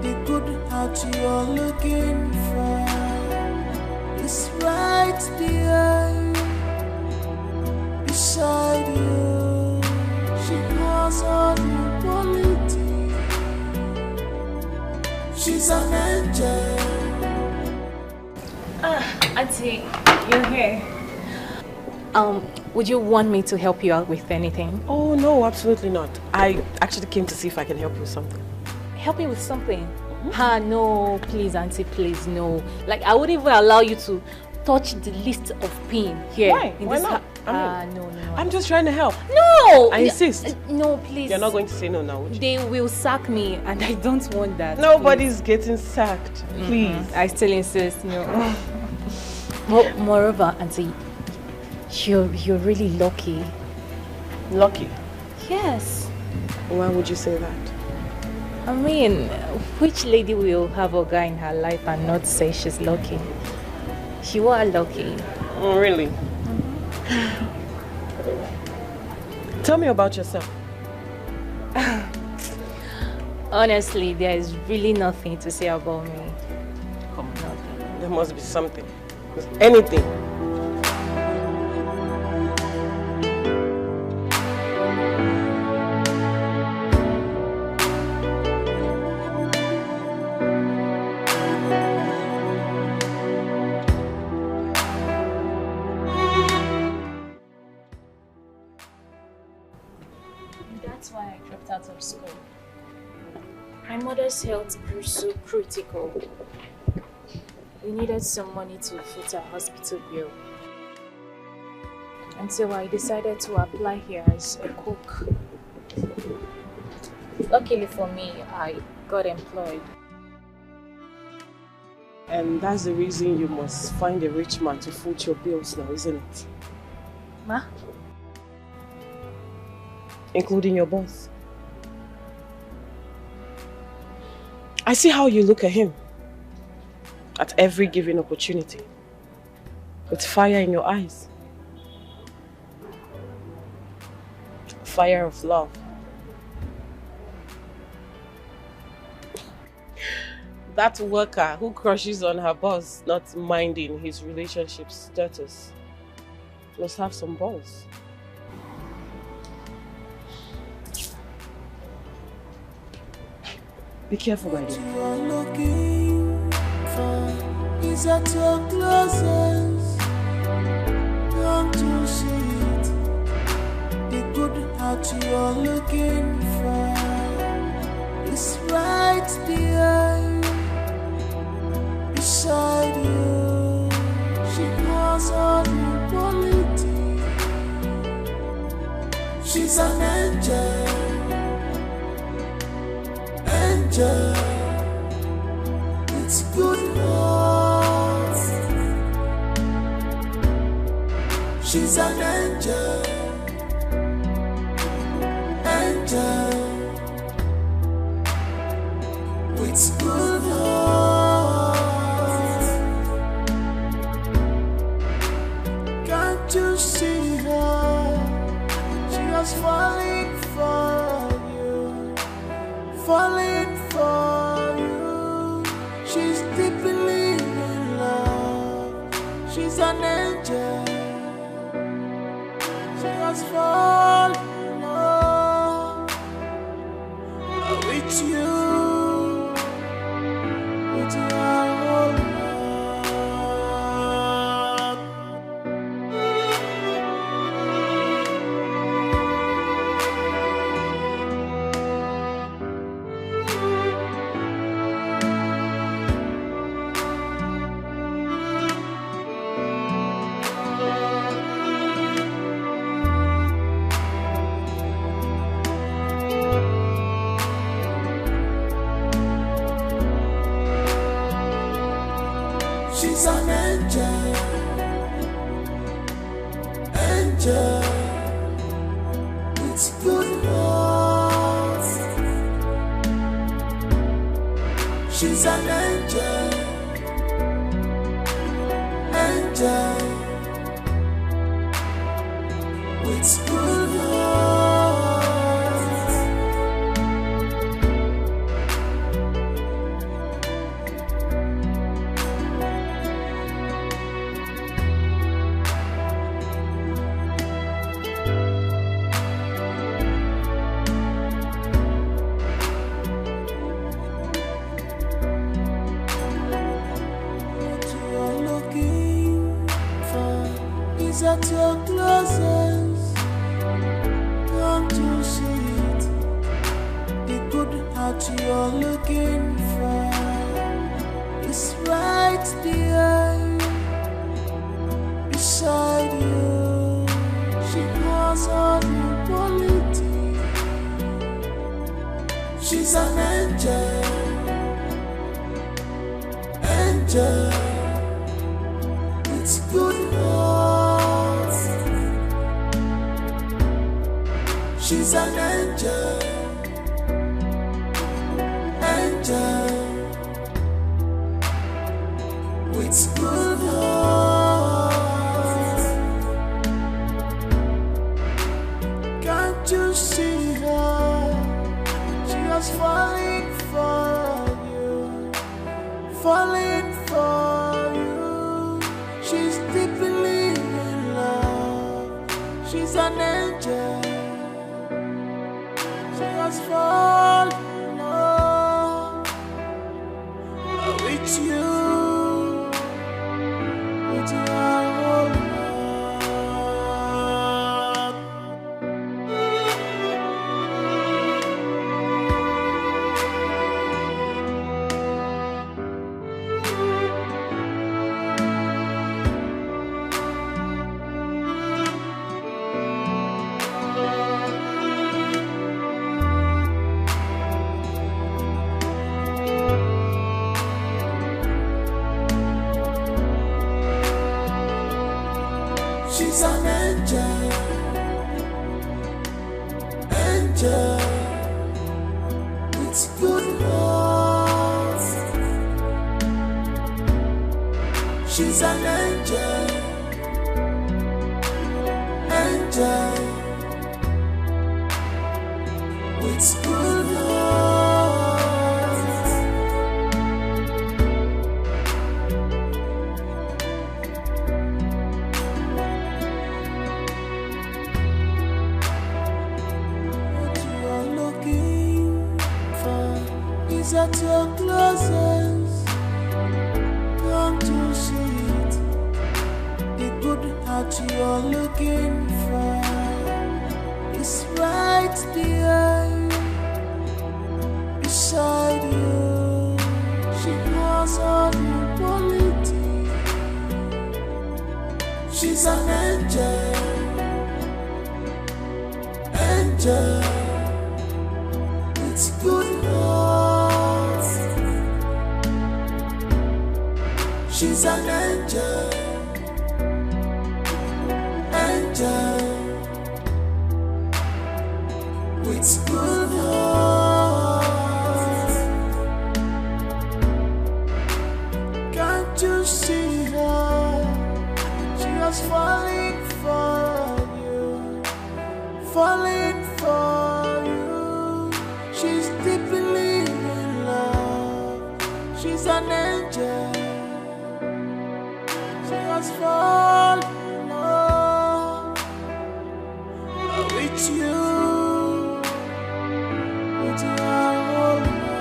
The good heart you're looking for is right there beside you. She knows all your quality. She's an angel. Auntie, you're here. Would you want me to help you out with anything? Oh, no, absolutely not. I actually came to see if I can help you with something. help me with something. Ah, no, please, auntie, please, no. Like, I wouldn't even allow you to touch the least of pain here. Why? In Why this not? no. I'm just trying to help. No! I insist. No, please. You're not going to say no now, would you? They will sack me, and I don't want that. Nobody's getting sacked. Please. I still insist, no. Moreover, auntie, you're really lucky. Lucky? Yes. Why would you say that? I mean, which lady will have a guy in her life and not say she's lucky? You are lucky. Oh, really? Tell me about yourself. Honestly, there is really nothing to say about me. Come on. There must be something. Anything. That's why I dropped out of school. My mother's health grew so critical. We needed some money to foot our hospital bill. And so I decided to apply here as a cook. Luckily for me, I got employed. And that's the reason you must find a rich man to foot your bills now, isn't it? Ma? Including your boss. I see how you look at him. At every given opportunity. With fire in your eyes. Fire of love. That worker who crushes on her boss, not minding his relationship status, must have some balls. Be careful, my dear. What you are looking for is at your closest. Don't you see it? The good heart you are looking for is right behind, beside you. She has all the quality. She's an angel. It's good heart. She's an angel. With good heart. Can't you see her? She was falling for you. Falling for you. She's deeply in love. She's an angel. She has fallen in love with you. With your whole heart. She's an angel, angel, with good heart. She's an angel, angel, with good heart. At your closest, angel with good heart. She's an angel, angel with good heart. Can't you see her? She was falling for you, falling for you. She's deeply in love. She's an angel. She was falling in love with you, with your whole heart. She's an angel, angel with good heart. She's an angel, angel with good heart. What you are looking for is at your closest. Come to see it. The good heart you are looking for is right there beside you. She has all the quality. She's an angel, angel with good heart. She's an angel, angel with good heart. Can't you see her? She was falling for you, falling for you. She's deeply in love. She's an angel. She was falling in love with you, with your whole heart.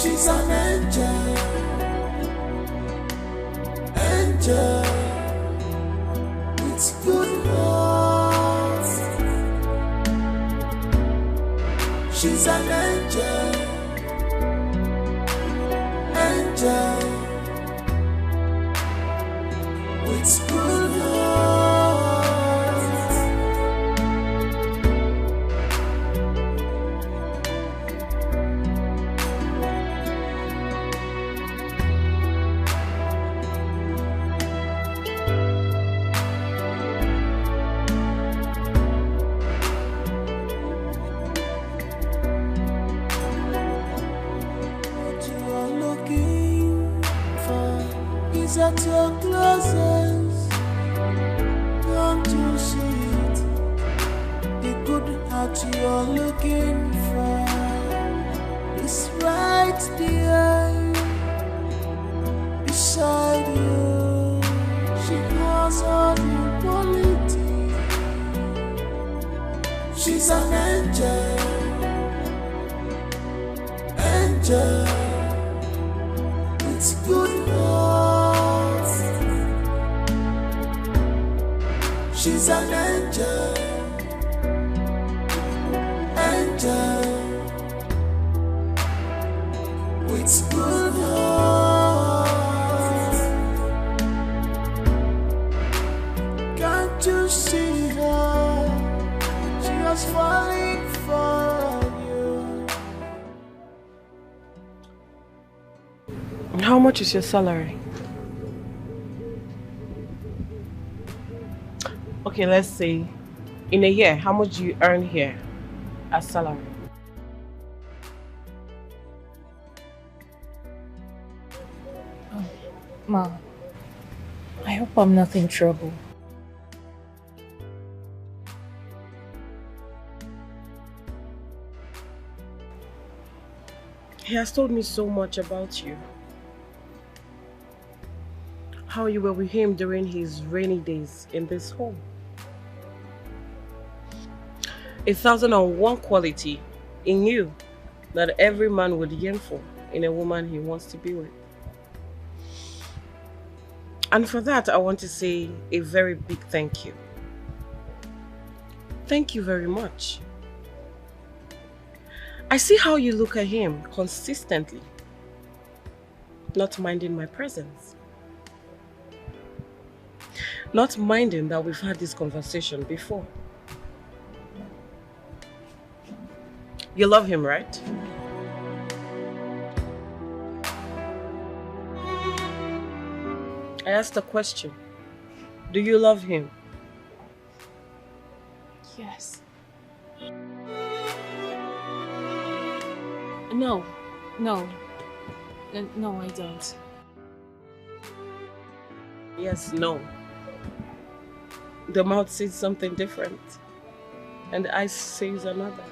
She's an angel, angel with good heart. She's an angel, angel with good heart. What you are looking for is at your closest. Come to see it. The good heart you are looking for is right there beside you. She has all the quality. She's an angel, angel with good heart. She's an angel, angel with good heart. Can't you see her? She was falling for you. How much is your salary? Okay, let's say in a year, how much do you earn here as salary? Ma, I hope I'm not in trouble. He has told me so much about you. How you were with him during his rainy days in this home. 1,001 quality in you that every man would yearn for in a woman he wants to be with. And for that, I want to say a very big thank you. Thank you very much. I see how you look at him consistently, not minding my presence. Not minding that we've had this conversation before. You love him, right? I asked a question. Do you love him? Yes. No, I don't. Yes, no. The mouth says something different, and the eyes says another.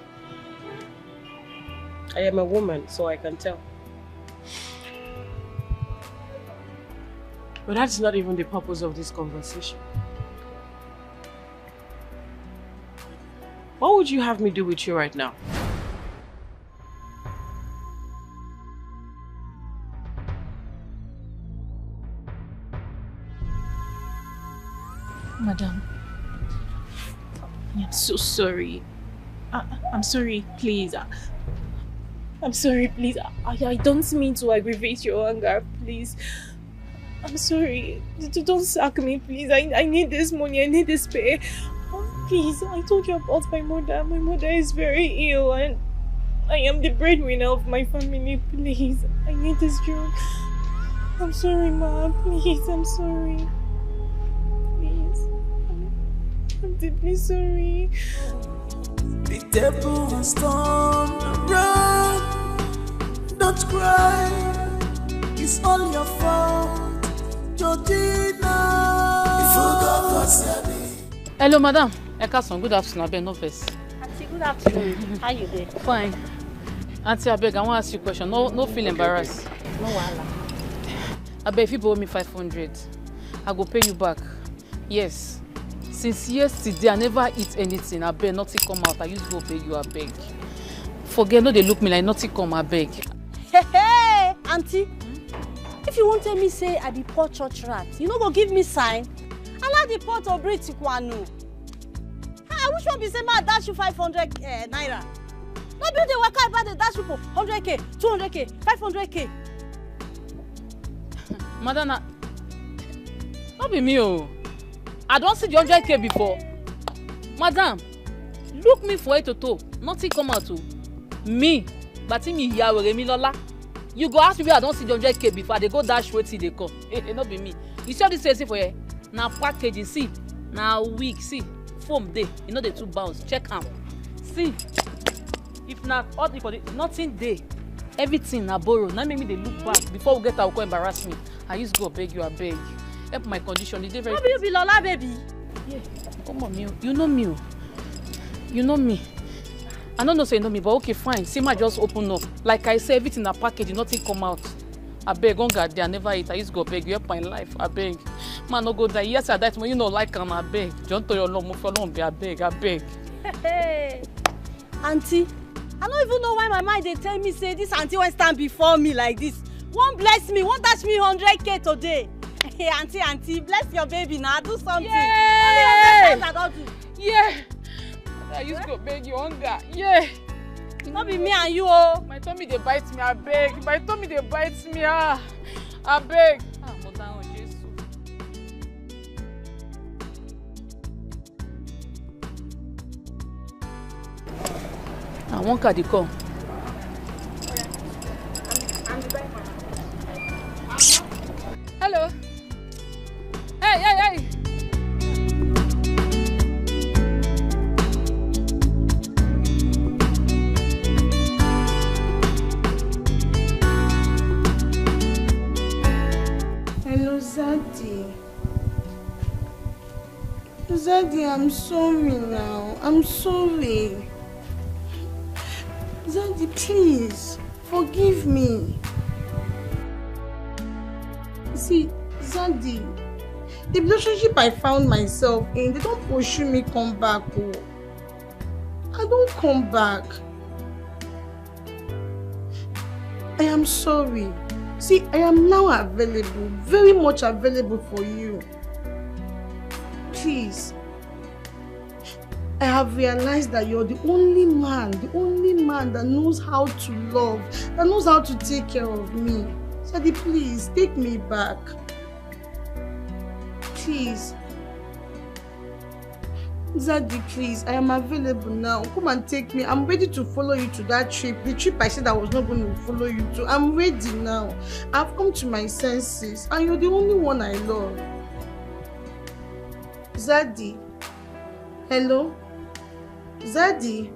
I am a woman, so I can tell. But that's not even the purpose of this conversation. What would you have me do with you right now? Madam, I'm so sorry. I'm sorry, please. I'm sorry, please. I don't mean to aggravate your anger, please. I'm sorry. Don't sack me, please. I need this money. I need this pay. Please, I told you about my mother. My mother is very ill and I am the breadwinner of my family. Please, I need this job. I'm sorry, Ma. Please, I'm sorry. Please. I'm deeply sorry. The devil has turned around. Don't cry. It's all your fault, Georgina. Hello, madam. Ekason, good afternoon. I beg no face. Auntie, good afternoon. How you doing? Fine. Auntie, I beg, I want to ask you a question. No feel embarrassed. No wahala. I beg, if you borrow me 500, I go pay you back. Yes. Since yesterday, I never eat anything. I beg, nothing come out. I used to go pay you. I beg. Forget, no, they look me like nothing come. I beg. Hey, auntie. If you won't tell me say I be poor church rat, you no go give me sign. Allow the pot to breathe Tikwanu. I wish one be say ma dash you 500 naira. No be the worker about the dash you for 100k, 200k, 500k. Madam, not be me, oh. I don't see the 100k before. Madam, look me for it to toe. Nothing come out to me. But me here with me Lola. You go ask me I don't see the 100k before. They go dash wait till they come. Not be me. You see this face for here? Now packaging, see. Now week, see. Foam day. You know the two bounce. Check out. See. If not, all the nothing day. Everything na borrow. Now make me they look back. Before we get our call embarrass me. I used to go beg you, I beg. Help my condition. It's very. How you be Lola, baby? Yeah. Come on, me. You know me. You know me. I don't know say you know me, but okay, fine. See, my just open up. Like I say, everything in a package, nothing come out. I beg, on God, I never eat. I used to go beg. You help my life. I beg. Man, no go die. Yes, I died. You know, like I beg. Don't tell your long move alone. I beg. I beg. Hey, auntie. I don't even know why my mind they tell me say this auntie won't stand before me like this. Won't bless me. Won't dash me 100k today. Hey, auntie, bless your baby now. Do something. Yeah. Yeah. Yeah. I used to beg you hunger. Yeah. Not be me and you, oh. My tummy they bite me, I beg. My tummy they bite me, I beg. I want to come. Hello. Hey. Hello, Zaddy. Zaddy, I'm sorry now. I'm sorry. Zaddy, please, forgive me. See, Zaddy, the relationship I found myself in, they don't pursue me come back. Oh. I don't come back. I am sorry. See, I am now available, very much available for you. Please. I have realized that you're the only man that knows how to love, that knows how to take care of me. Zaddy, please, take me back. Please. Zaddy, please, I am available now. Come and take me. I'm ready to follow you to that trip. The trip I said I was not going to follow you to. I'm ready now. I've come to my senses, and you're the only one I love. Zaddy. Hello? Zaddy?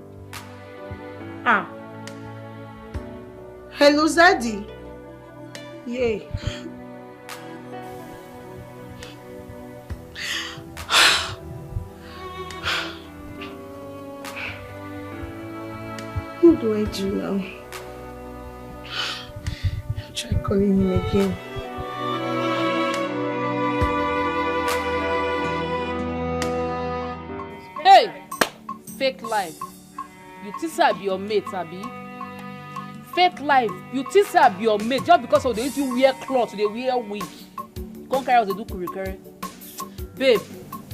Hello, Zaddy? Yay. What do I do now? Try calling him again. Hey! Fake life. You think I be your mate, Abi? Fake life. You think I be your mate just because of the way you wear clothes, they wear wig. Come carry out the do curry. Babe,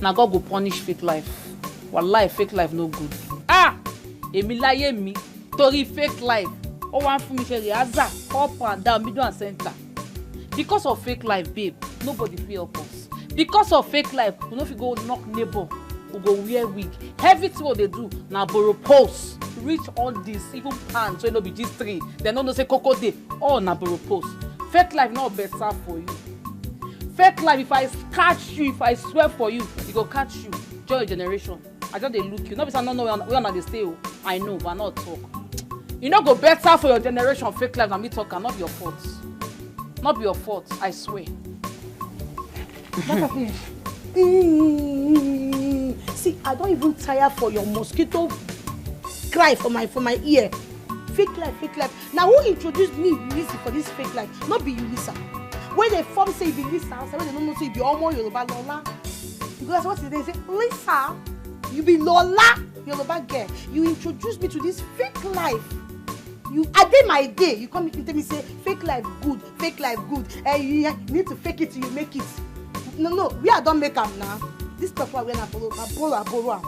now God go punish fake life. Wallahi, fake life no good. Èmi láyé mi, torí fake life. Oh, one for me share up and down, middle and center. Because of fake life, babe, nobody feel help us. Because of fake life, we no fit go knock neighbor, we go wear wig. Everything what they do, now borrow post. Reach all this, even pants, so it no be G3. They no say Coco Day. Oh, na borrow post. Fake life not better for you. Fake life, if I catch you, if I swear for you, it go catch you. Joy generation. I just they look you. Not because I don't know where they stay. I know, but not talk. You know go better for your generation. Fake life than me talk, and not be your fault. Not be your fault. I swear. See, I don't even tire for your mosquito cry for my ear. Fake life. Now who introduced me, Ulysses, for this fake life? Not be Ulysses. When they form say be Lisa, when they don't know say you be Omo Yoruba Lola. Because what they say, Lisa, you be Lola Yoruba girl. You introduced me to this fake life. I did my day. You come and tell me say fake life good. You need to fake it till you make it. No, we are don't make them now. This stuff we're gonna borrow.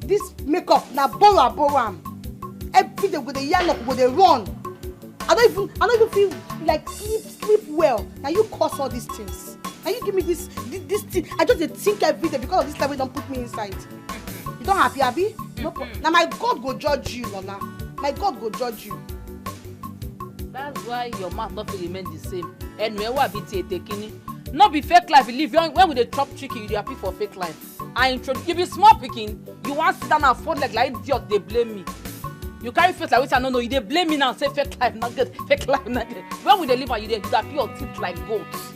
This makeup na borrow. Every day with the yarn up, with the run. I don't even feel like sleep well. Now you cause all these things. Now you give me this thing. I just think every day because of this time we don't put me inside. You don't happy, Abi? No. Now my God go judge you, Lola. My God go judge you. That's why your mouth not will remain the same. Anyway, what be taking? Not be fake life. You live when we dey chop chicken, you dey happy for fake life. I introduce you be small picking. You want sit down and fold like idiot. They blame me. You carry face like which I don't know. You dey blame me now. Say fake life not good. Fake life not good. When we dey live and you dey happy your teeth like goats.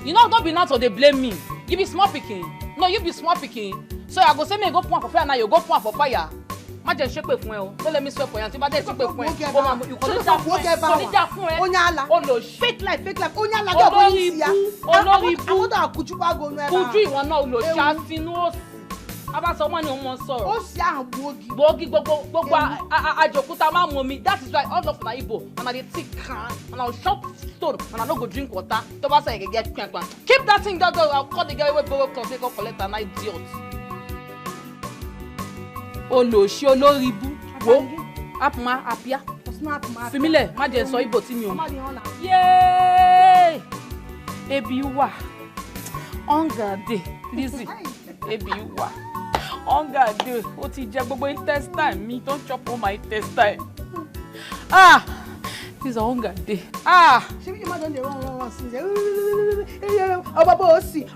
You know don't be now so they blame me. You be small picking. No, you be small picking. So I go say me go point for fire now. You go point for fire. Ma je shake fún ẹ o. Don't let me swear for you. Ti ba dey shake fún ẹ. You go dey da fún ẹ. Onyala. Oh fake life. Onyala go go isi ya. Olórí ibu. Àwọn da kuju pa go nu e ba. Kuju ìwọ náà lo sha sínú òsì. Aba so money on sọ̀rọ̀. Ó ṣe àwọn bogi. Bogi gbogbo ajokuta ma mo mi. That is why all of na Igbo and I dey take can and I will shop stone and I no go drink water. To ba say get kwan. Keep that thing that I'll call the girl wey borrow clothes go collect an idiot. Olóṣì olóríbú. Wo apma apia. Fimile má jẹ́ sọ Igbo tí mi o. Yay! Ebi wà. Hunger dey. Lizzy. Ebi wà. Hunger dey. Ó ti jẹ gbogbo intestine mi. Don't chop all my intestine. Ah! This is hunger day. Ah! Ṣé bí ma don dey run since. Obobo osi.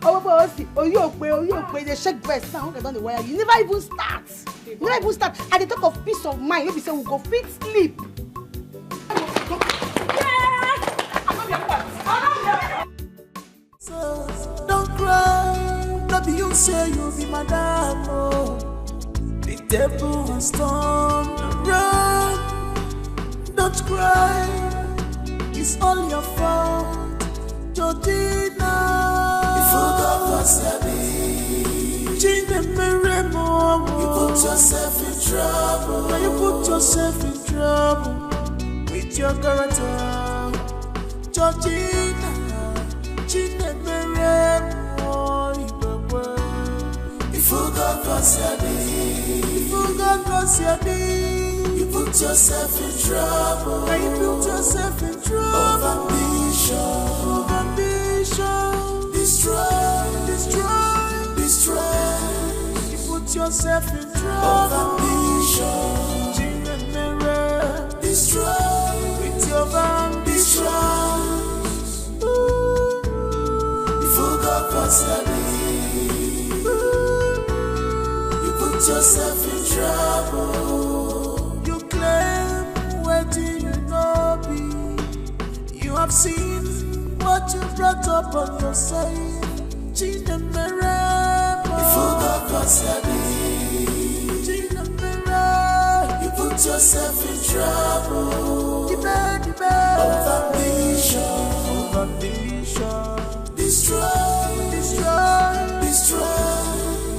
Orí òpè dey shake breast now. Hunger don dey wire you. You never even start. At the talk of peace of mind, maybe say we go fit sleep. So don't cry, no be you say you be madam, oh. The table has turned around. Don't cry, it's all your fault, Georgina. If you got what's you put yourself in trouble. Now you put yourself in trouble with your character, Georgina. If you got you put yourself in trouble. Now you put yourself in trouble. Of ambition, destroy. You put yourself in trouble. Of ambition, destroy with your ambition. You put yourself in trouble. You claim where do you know be? You have seen what you brought up on your side. You put yourself in trouble. Of ambition. Destroy.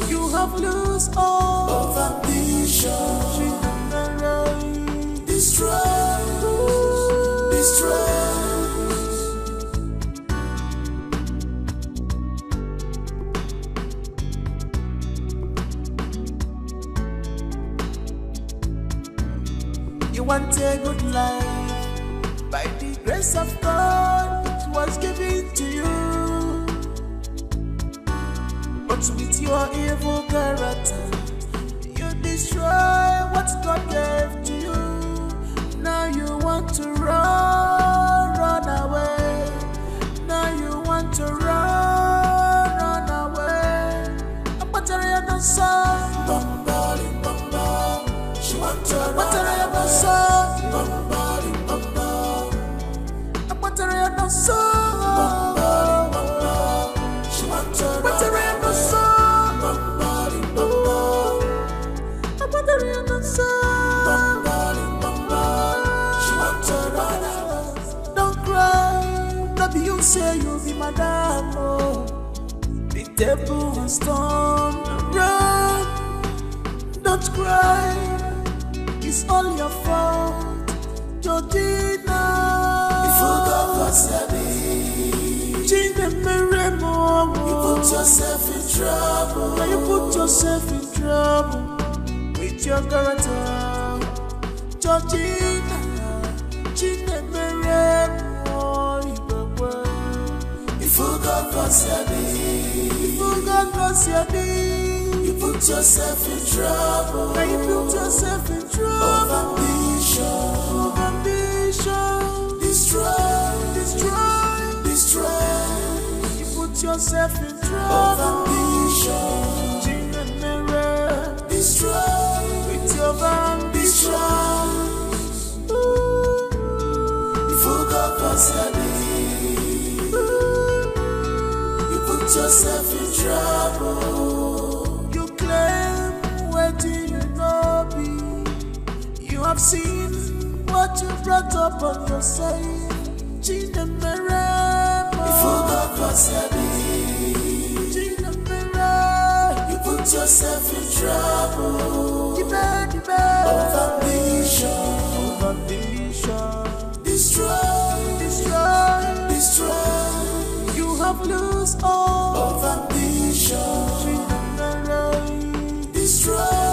You have lost all of ambition. Destroy. You want a good life. By the grace of God, it was given to you. But with your evil character, you destroy what God gave to you. Now you want to run away. Now you want to run away. She want to run Don't cry, not you say you be madam, oh. The table has turned around. Don't cry, it's all your fault, Georgina. If you got what's you put yourself in trouble. Now you put yourself in trouble with your character, Georgina. If you got what's you put yourself in trouble. Now you put yourself in trouble. Of ambition. Destroy. You put yourself in trouble. Of ambition. Destroy with your ambition. If you got what's you put yourself in trouble. You claim where do you know be? You have seen what you brought up on your side. If you got what's you put put yourself in trouble. Of ambition. Destroy. You have lost all of ambition. Destroy.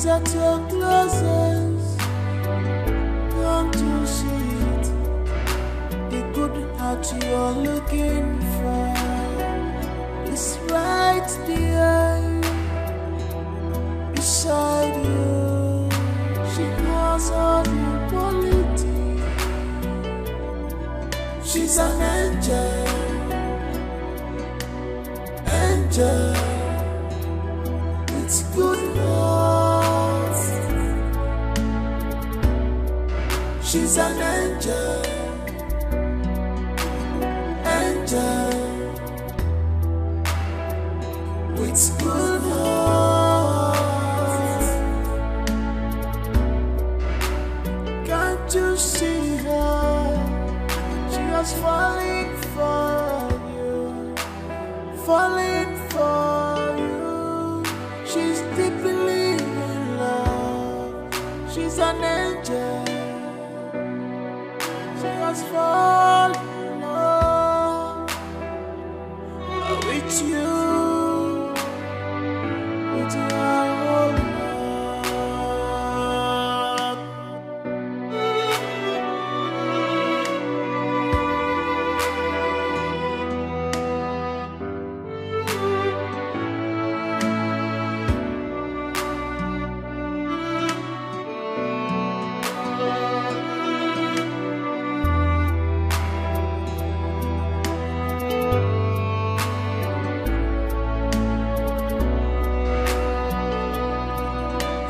is at your closest. Don't you see it? The good heart you're looking for is right there beside you. She has all the quality. She's an angel, angel. It's good heart. She's an angel, angel. With good heart. Can't you see her? She was falling for you, falling for you. She's deeply in love. She's an angel. She was falling in love with you, with your whole heart.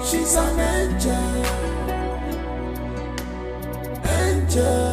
She's an angel, angel.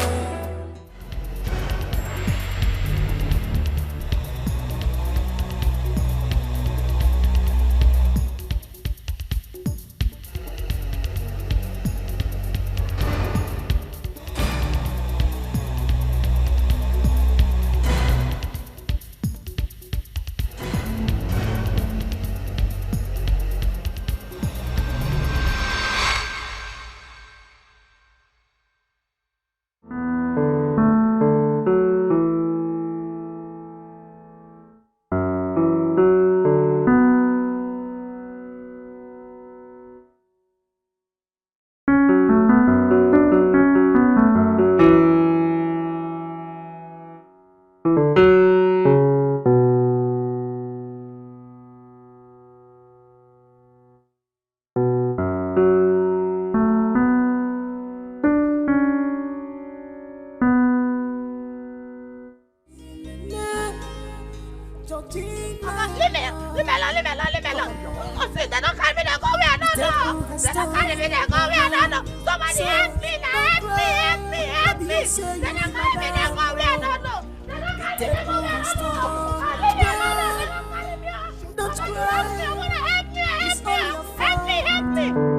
Leave me alone. Oh, see, they don't carry me, they go where I don't know. They don't carry me, they go where I don't know. Somebody help me now, help me. They don't carry me, they go where I don't know. They don't carry me, they go where I don't know. Leave me alone, they don't carry me. Don't cry. I want to help me. Help me.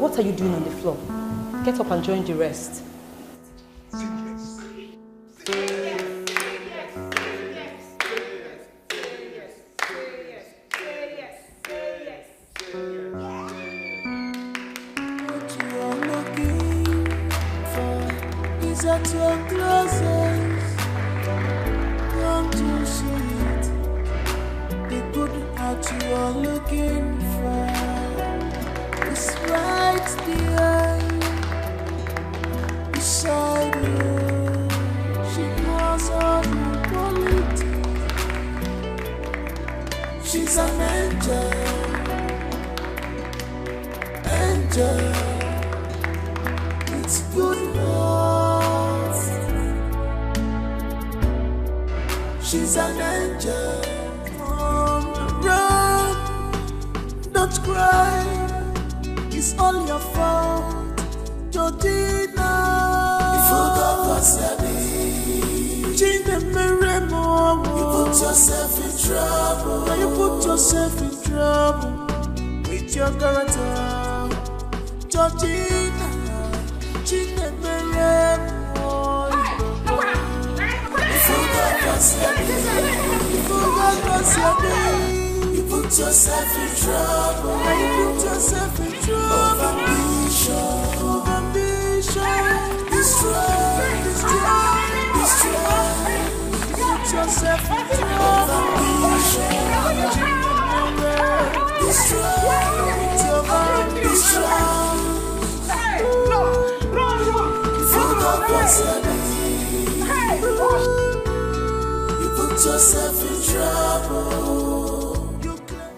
What are you doing on the floor? Get up and join the rest.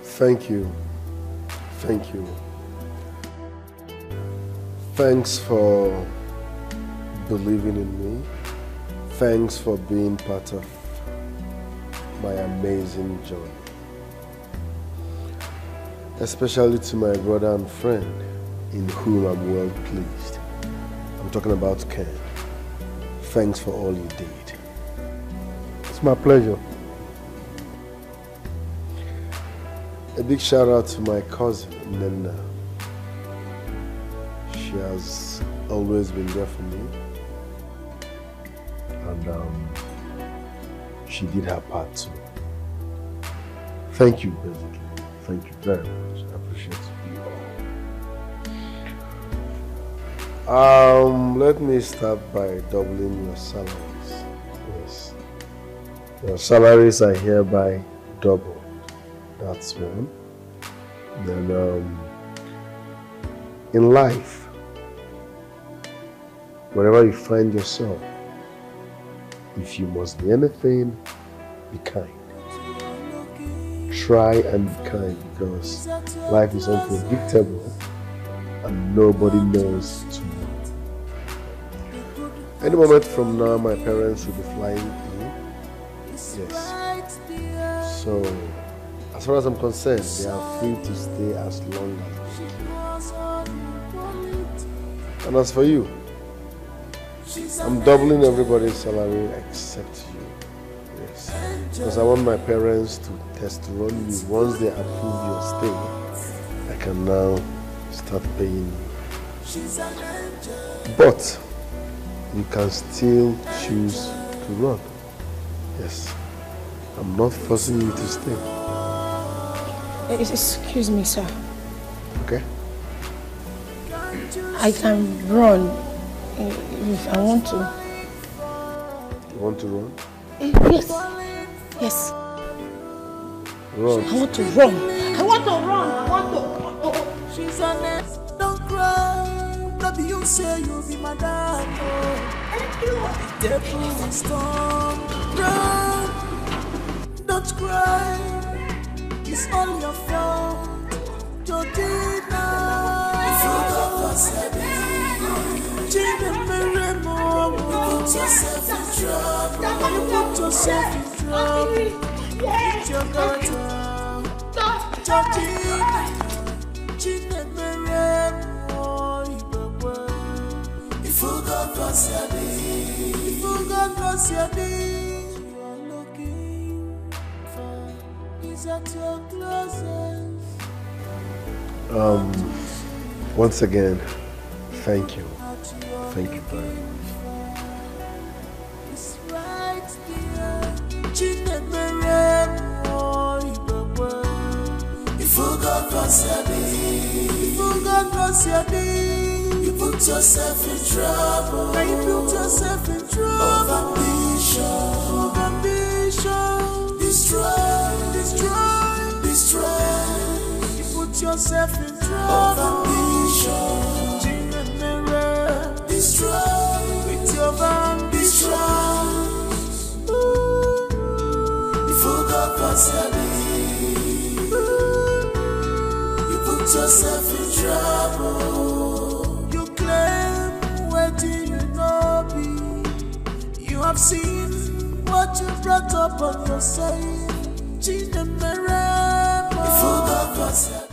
Thank you. Thank you. Thanks for believing in me. Thanks for being part of my amazing journey. Especially to my brother and friend, in whom I'm well pleased. I'm talking about Ken. Thanks for all you did. It's my pleasure. A big shout out to my cousin, Nena. She has always been there for me. And she did her part too. Thank you, basically. Thank you very much. I appreciate you all. Let me start by doubling your salaries. Yes. Your salaries are hereby doubled. That's one. Then in life, wherever you find yourself, if you must be anything, be kind. Try and be kind, because life is unpredictable and nobody knows tomorrow. Any moment from now, my parents will be flying in. Yes. So, As far as I'm concerned, they are free to stay as long as they can. And as for you, I'm doubling everybody's salary except you. Yes. Because I want my parents to test run you. Once they approve your stay, I can now start paying you. But you can still choose to run. Yes. I'm not forcing you to stay. Excuse me, sir. Okay. I can run if I want to. You want to run? Yes. Yes. Run. I want to run. I want to run. I want to. She's honest. Don't cry. Maybe you say you'll be my dad. Thank you. The devil is gone. Run. Don't cry. It's all your fault. Georgina. If you got yourself in put yourself in trouble. You put yourself in trouble. It's your daughter. Georgina. If you got yourself in, you are looking for is at your closet. Once again, thank you. Thank you very much. It's right there. If you got yourself in, you put yourself in trouble. Now you put yourself in trouble. Of ambition. Destroy. You put yourself in trouble. Of ambition. Destroy. With your ambition. If you got yourself in, you put yourself in trouble. You claim waiting you know be. You have seen what you brought up on yourself. If you got yourself